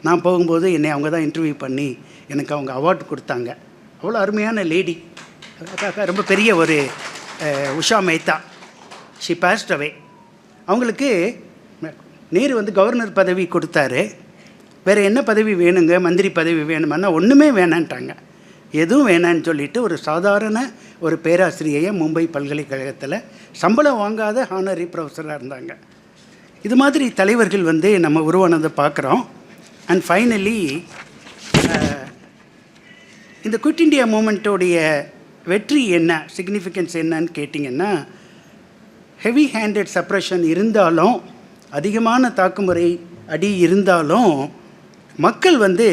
நான் போகும்போது என்னை அவங்க தான் இன்டர்வியூ பண்ணி எனக்கு அவங்க அவார்டு கொடுத்தாங்க. அவ்வளோ அருமையான லேடி, ரொம்ப பெரிய ஒரு உஷா மேத்தா. ஷி பாஸ்ட் அவே. அவங்களுக்கு நேரு வந்து கவர்னர் பதவி கொடுத்தாரு. வேறு என்ன பதவி வேணுங்க, மந்திரி பதவி வேணுமான்னா ஒன்றுமே வேணான்ட்டாங்க. எதுவும் வேணான்னு சொல்லிவிட்டு ஒரு சாதாரண ஒரு பேராசிரியையை மும்பை பல்கலைக்கழகத்தில் சம்பளம் வாங்காத ஹானரி ப்ரொஃபஸராக இருந்தாங்க. இது மாதிரி தலைவர்கள் வந்து நம்ம உருவானதை பார்க்குறோம். அண்ட் ஃபைனலி இந்த குவிட் இண்டியா மூமெண்ட்டோடைய வெற்றி என்ன, சிக்னிஃபிகன்ஸ் என்னன்னு கேட்டிங்கன்னா, ஹெவி ஹேண்டட் சப்ரஷன் இருந்தாலும், அதிகமான தாக்குமுறை அடி இருந்தாலும், மக்கள் வந்து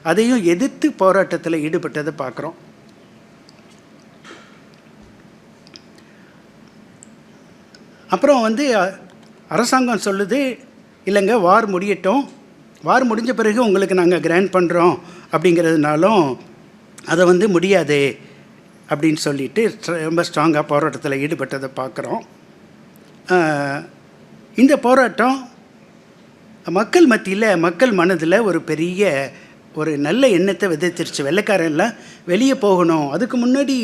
அதையும் எதிர்த்து போராட்டத்தில் ஈடுபட்டதை பார்க்குறோம். அப்புறம் வந்து அரசாங்கம் சொல்லுது, இல்லைங்க வார் முடியட்டும், வார் முடிஞ்ச பிறகு உங்களுக்கு நாங்கள் கிராண்ட் பண்ணுறோம் அப்படிங்கிறதுனாலும் அதை வந்து முடியாது அப்படின்னு சொல்லிட்டு ரொம்ப ஸ்ட்ராங்காக போராட்டத்தில் ஈடுபட்டதை பார்க்குறோம். இந்த போராட்டம் மக்கள் மத்தியில், மக்கள் மனதில் ஒரு பெரிய ஒரு நல்ல எண்ணத்தை விதைச்சிருச்சு. வெள்ளைக்காரெல்லாம் வெளியே போகணும், அதுக்கு முன்னாடி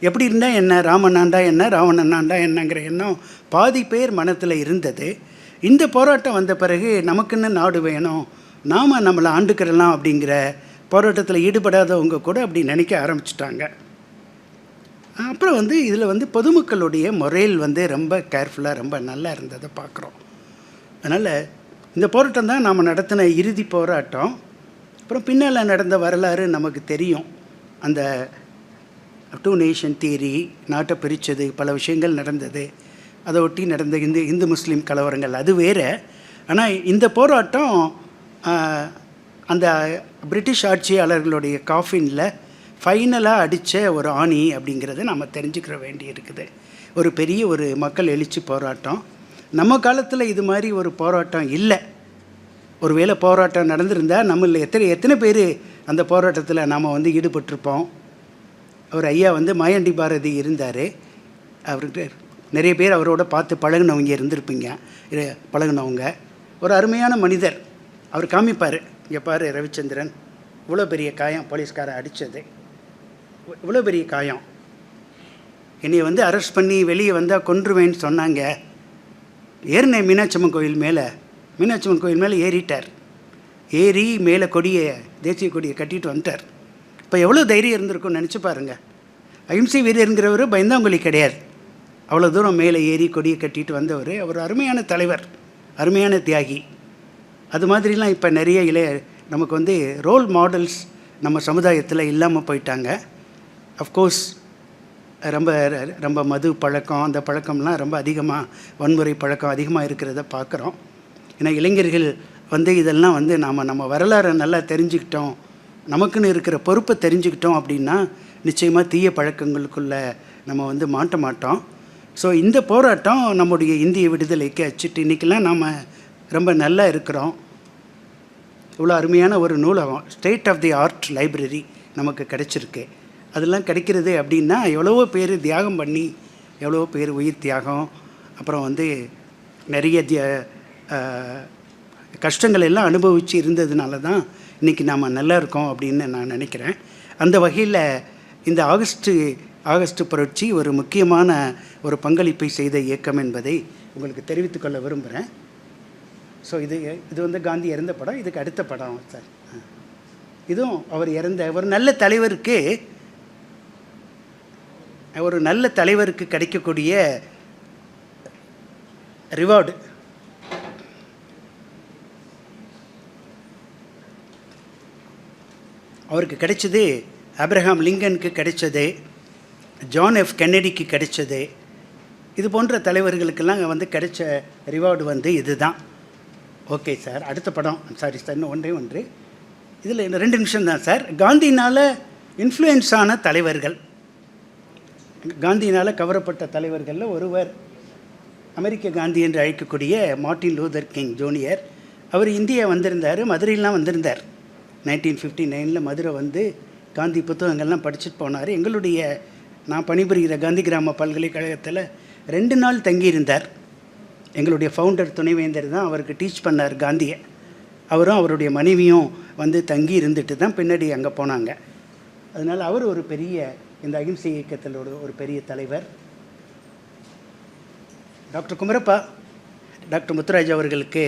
எப்படி இருந்தால் என்ன, ராமனாண்டா என்ன, ராவணனாண்டா என்னங்கிற எண்ணம் பாதி பேர் மனத்தில் இருந்தது. இந்த போராட்டம் வந்த பிறகு நமக்குன்னு நாடு வேணும், நாம் நம்மளை ஆண்டுக்கிறலாம் அப்படிங்கிற போராட்டத்தில் ஈடுபடாதவங்க கூட அப்படி நினைக்க ஆரம்பிச்சிட்டாங்க. அப்புறம் இதில் பொதுமக்களுடைய முறையில் ரொம்ப கேர்ஃபுல்லாக ரொம்ப நல்லா இருந்ததை பார்க்குறோம். அதனால் இந்த போராட்டம் தான் நாம் நடத்தின இறுதி போராட்டம். அப்புறம் பின்னால் நடந்த வரலாறு நமக்கு தெரியும். அந்த 2 நேஷன் தியரி, நாட்டை பிரித்தது, பல விஷயங்கள் நடந்தது. அதை ஒட்டி நடந்த இந்து முஸ்லீம் கலவரங்கள் அது வேறு. ஆனால் இந்த போராட்டம் அந்த பிரிட்டிஷ் ஆட்சியாளர்களுடைய காஃபினில் ஃபைனலாக அடித்த ஒரு ஆணி அப்படிங்கிறத நம்ம தெரிஞ்சுக்கிற வேண்டி இருக்குது. ஒரு பெரிய ஒரு மக்கள் எழுச்சி போராட்டம். நம்ம காலத்தில் இது மாதிரி ஒரு போராட்டம் இல்லை. ஒருவேளை போராட்டம் நடந்திருந்தால் நம்மள எத்தனை பேர் அந்த போராட்டத்தில் நாம் ஈடுபட்டிருப்போம். அவர் ஐயா மாயாண்டி பாரதி இருந்தார். அவர்கிட்ட நிறைய பேர் அவரோட பார்த்து பழகினவங்க இருந்திருப்பீங்க. பழகினவங்க ஒரு அருமையான மனிதர். அவர் காமிப்பார், இங்கே பாரு ரவிச்சந்திரன், இவ்வளோ பெரிய காயம், போலீஸ்காரன் அடித்தது, இவ்வளோ பெரிய காயம், என்னை அரெஸ்ட் பண்ணி வெளியே வந்தால் கொன்றுவேன்னு சொன்னாங்க. ஏறினேன் மீனாட்சியம்மன் கோயில் மேலே ஏறிட்டார். ஏறி மேலே கொடியை, தேசிய கொடியை கட்டிட்டு வந்துட்டார். இப்போ எவ்வளோ தைரியம் இருந்திருக்கும்னு நினச்சி பாருங்கள். அஹிம்சை வீரருங்கிறவர் பயந்தாங்கொலி கிடையாது. அவ்வளோ தூரம் மேலே ஏறி கொடியை கட்டிட்டு வந்தவர். அவர் அருமையான தலைவர், அருமையான தியாகி. அது மாதிரிலாம் இப்போ நிறைய நமக்கு ரோல் மாடல்ஸ் நம்ம சமுதாயத்தில் இல்லாமல் போயிட்டாங்க. அஃப்கோர்ஸ் ரொம்ப ரொம்ப மது பழக்கம், அந்த பழக்கம்லாம் ரொம்ப அதிகமாக, வன்முறை பழக்கம் அதிகமாக இருக்கிறத பார்க்குறோம். ஏன்னா இளைஞர்கள் இதெல்லாம் நம்ம வரலாறை நல்லா தெரிஞ்சுக்கிட்டோம், நமக்குன்னு இருக்கிற பொறுப்பை தெரிஞ்சுக்கிட்டோம் அப்படின்னா நிச்சயமாக தீய பழக்கங்களுக்குள்ளே நம்ம மாட்ட மாட்டோம். ஸோ இந்த போராட்டம் நம்முடைய இந்திய விடுதலைக்கு அச்சிட்டு இன்றைக்கெல்லாம் நாம் ரொம்ப நல்லா இருக்கிறோம். இவ்வளோ அருமையான ஒரு நூலகம், state of the art library நமக்கு கிடைச்சிருக்கு. அதெல்லாம் கிடைக்கிறது அப்படின்னா எவ்வளவோ பேர் தியாகம் பண்ணி, எவ்வளவோ பேர் உயிர் தியாகம், அப்புறம் நிறைய கஷ்டங்கள் எல்லாம் அனுபவித்து இருந்ததுனால தான் இன்றைக்கி நாம் நல்லா இருக்கோம் அப்படின்னு நான் நினைக்கிறேன். அந்த வகையில் இந்த ஆகஸ்ட் புரட்சி ஒரு முக்கியமான ஒரு பங்களிப்பை செய்த இயக்கம் என்பதை உங்களுக்கு தெரிவித்துக்கொள்ள விரும்புகிறேன். ஸோ இது காந்தி இறந்த படம். இதுக்கு அடுத்த படம் சார். இதுவும் அவர் இறந்த ஒரு நல்ல தலைவருக்கு கிடைக்கக்கூடிய ரிவார்டு. அவருக்கு கிடைச்சது, ஆப்ரஹாம் லிங்கனுக்கு கிடைச்சது, ஜான் எஃப் கென்னடிக்கு கிடைச்சது, இது போன்ற தலைவர்களுக்கெல்லாம் கிடைச்ச ரிவார்டு இதுதான். ஓகே சார், அடுத்த படம். சாரி சார், இன்னும் ஒன்று இதில் 2 நிமிஷம் தான் சார். காந்தினால் இன்ஃப்ளூயன்ஸ் ஆன தலைவர்கள், காந்தியினால் கவரப்பட்ட தலைவர்களில் ஒருவர் அமெரிக்க காந்தி என்று அழைக்கக்கூடிய மார்ட்டின் லூதர் கிங் ஜூனியர். அவர் இந்தியா வந்திருந்தார், மதுரையெல்லாம் வந்திருந்தார். 1959 மதுரை காந்தி புத்தகங்கள்லாம் படிச்சுட்டு போனார். நான் பணிபுரிகிற காந்தி கிராம பல்கலைக்கழகத்தில் 2 நாள் தங்கியிருந்தார். எங்களுடைய ஃபவுண்டர் துணைவேந்தர் தான் அவருக்கு டீச் பண்ணார் காந்தியை. அவரும் அவருடைய மனைவியும் தங்கி இருந்துட்டு தான் பின்னாடி அங்கே போனாங்க. அதனால் அவர் ஒரு பெரிய இந்த அகிம்சை இயக்கத்தில் ஒரு பெரிய தலைவர். டாக்டர் குமரப்பா, டாக்டர் முத்துராஜ் அவர்களுக்கு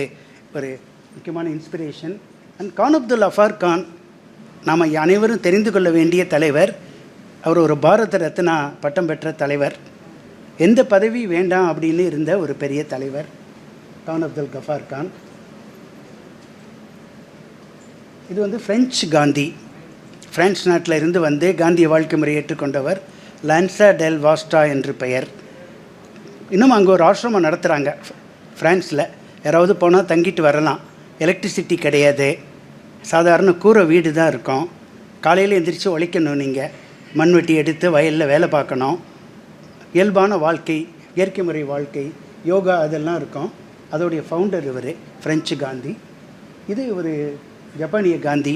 ஒரு முக்கியமான இன்ஸ்பிரேஷன். அண்ட் கான் அப்துல் அஃபார் கான், நாம் அனைவரும் தெரிந்து கொள்ள வேண்டிய தலைவர். அவர் ஒரு பாரத ரத்னா பட்டம் பெற்ற தலைவர். எந்த பதவி வேண்டாம் அப்படின்னு இருந்த ஒரு பெரிய தலைவர் கான் அப்துல் கஃபார் கான். இது ஃப்ரெஞ்சு காந்தி. பிரான்ஸ் நாட்டில் இருந்து காந்திய வாழ்க்கை முறை ஏற்றுக்கொண்டவர். லான்சா டெல் வாஸ்டா என்று பெயர். இன்னும் அங்கே ஒரு ஆசிரமம் நடத்துகிறாங்க ஃப்ரான்ஸில். யாராவது போனால் தங்கிட்டு வரலாம். எலக்ட்ரிசிட்டி கிடையாது, சாதாரண கூரை வீடு தான் இருக்கும். காலையில் எந்திரிச்சு உழைக்கணும், நீங்கள் மண்வெட்டி எடுத்து வயலில் வேலை பார்க்கணும். இயல்பான வாழ்க்கை, இயற்கை முறை வாழ்க்கை, யோகா அதெல்லாம் இருக்கும். அதோடைய ஃபவுண்டர் இவர், ஃப்ரெஞ்சு காந்தி. இது ஒரு ஜப்பானிய Gandhi,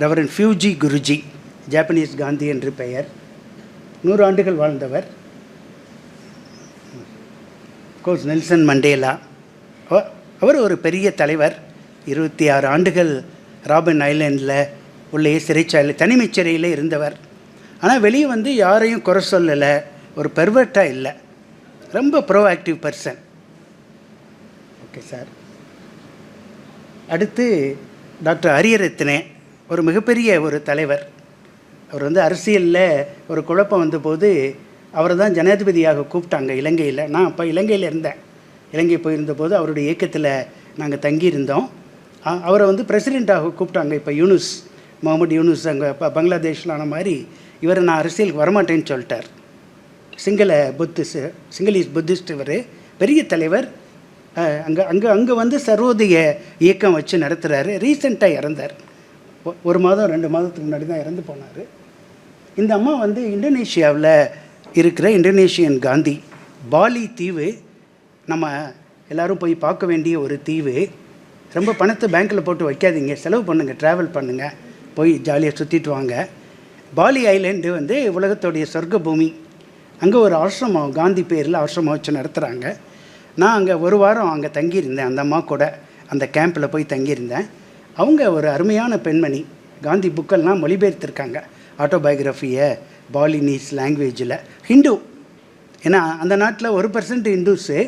reverend Fuji Guruji, Japanese Gandhi என்று பெயர். 100 ஆண்டுகள் வாழ்ந்தவர். கோர்ஸ் நெல்சன் மண்டேலா, அவர் ஒரு பெரிய தலைவர். 26 ஆண்டுகள் ராபின் ஐலேண்டில் உள்ளே சிறைச்சாலை தனிமைச் சிறையில் இருந்தவர். ஆனால் வெளியே வந்து யாரையும் குறை சொல்லலை, ஒரு பெர்வர்ட்டாக இல்லை, ரொம்ப ப்ரோஆக்டிவ் பர்சன். Okay sir. அடுத்து டாக்டர் அரியரத்னே, ஒரு மிகப்பெரிய ஒரு தலைவர். அவர் வந்து அரசியலில் ஒரு குழப்பம் வந்தபோது அவரை தான் ஜனாதிபதியாக கூப்பிட்டாங்க இலங்கையில். நான் அப்போ இலங்கையில் இருந்தேன். இலங்கை போயிருந்தபோது அவருடைய இயக்கத்தில் நாங்கள் தங்கியிருந்தோம். அவரை வந்து பிரசிடெண்ட்டாக கூப்பிட்டாங்க. இப்போ யூனுஸ், முகமது யூனுஸ் அங்கே இப்போ பங்களாதேஷில் ஆன மாதிரி இவரை நான் அரசியலுக்கு வரமாட்டேன்னு சொல்லிட்டார். சிங்களீஸ் புத்திஸ்ட் இவர், பெரிய தலைவர். அங்கே வந்து சர்வோதய இயக்கம் வச்சு நடத்துகிறாரு. ரீசெண்டாக இறந்தார், 1 மாதம் 2 மாதத்துக்கு முன்னாடி தான் இறந்து போனார். இந்த அம்மா வந்து இந்தோனேஷியாவில் இருக்கிற இந்தோனேஷியன் காந்தி. பாலி தீவு நம்ம எல்லோரும் போய் பார்க்க வேண்டிய ஒரு தீவு. ரொம்ப பணத்தை பேங்க்கில் போட்டு வைக்காதீங்க, செலவு பண்ணுங்கள், ட்ராவல் பண்ணுங்கள், போய் ஜாலியாக சுற்றிட்டு வாங்க. பாலி ஐலேண்டு வந்து உலகத்துடைய சொர்க்க பூமி. அங்கே ஒரு ஆசிரமம், காந்தி பேரில் ஆசிரமம் வச்சு நடத்துகிறாங்க. நான் அங்கே 1 வாரம் அங்கே தங்கியிருந்தேன். அந்த அம்மா கூட அந்த கேம்பில் போய் தங்கியிருந்தேன். அவங்க ஒரு அருமையான பெண்மணி. காந்தி புக்கெல்லாம் மொழிபெயர்த்திருக்காங்க, ஆட்டோபயோகிராஃபியை பாலினீஸ் லாங்குவேஜில். ஹிந்து, ஏன்னா அந்த நாட்டில் 1% ஹிந்துஸு,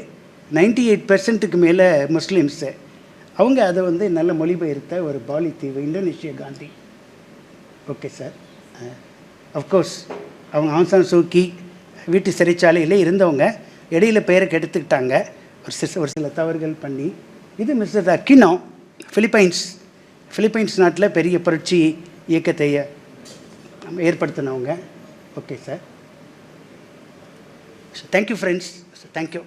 98%க்கு மேலே முஸ்லீம்ஸு. அவங்க அதை வந்து நல்ல மொழிபெயர்த்த ஒரு பாலி தீவு, Indonesia Gandhi. Okay sir. Of course அவங்க ஆங் சான் சூக்கி வீட்டு சிறைச்சாலையில் இருந்தவங்க இடையில பெயரை கெடுத்துக்கிட்டாங்க ஒரு சில தவறுகள் பண்ணி. இது மிஸ்டர் அக்கினோ, ஃபிலிப்பைன்ஸ் நாட்டில் பெரிய புரட்சி இயக்கத்தை ஏற்படுத்தினவங்க. Okay sir. Thank you friends, thank you.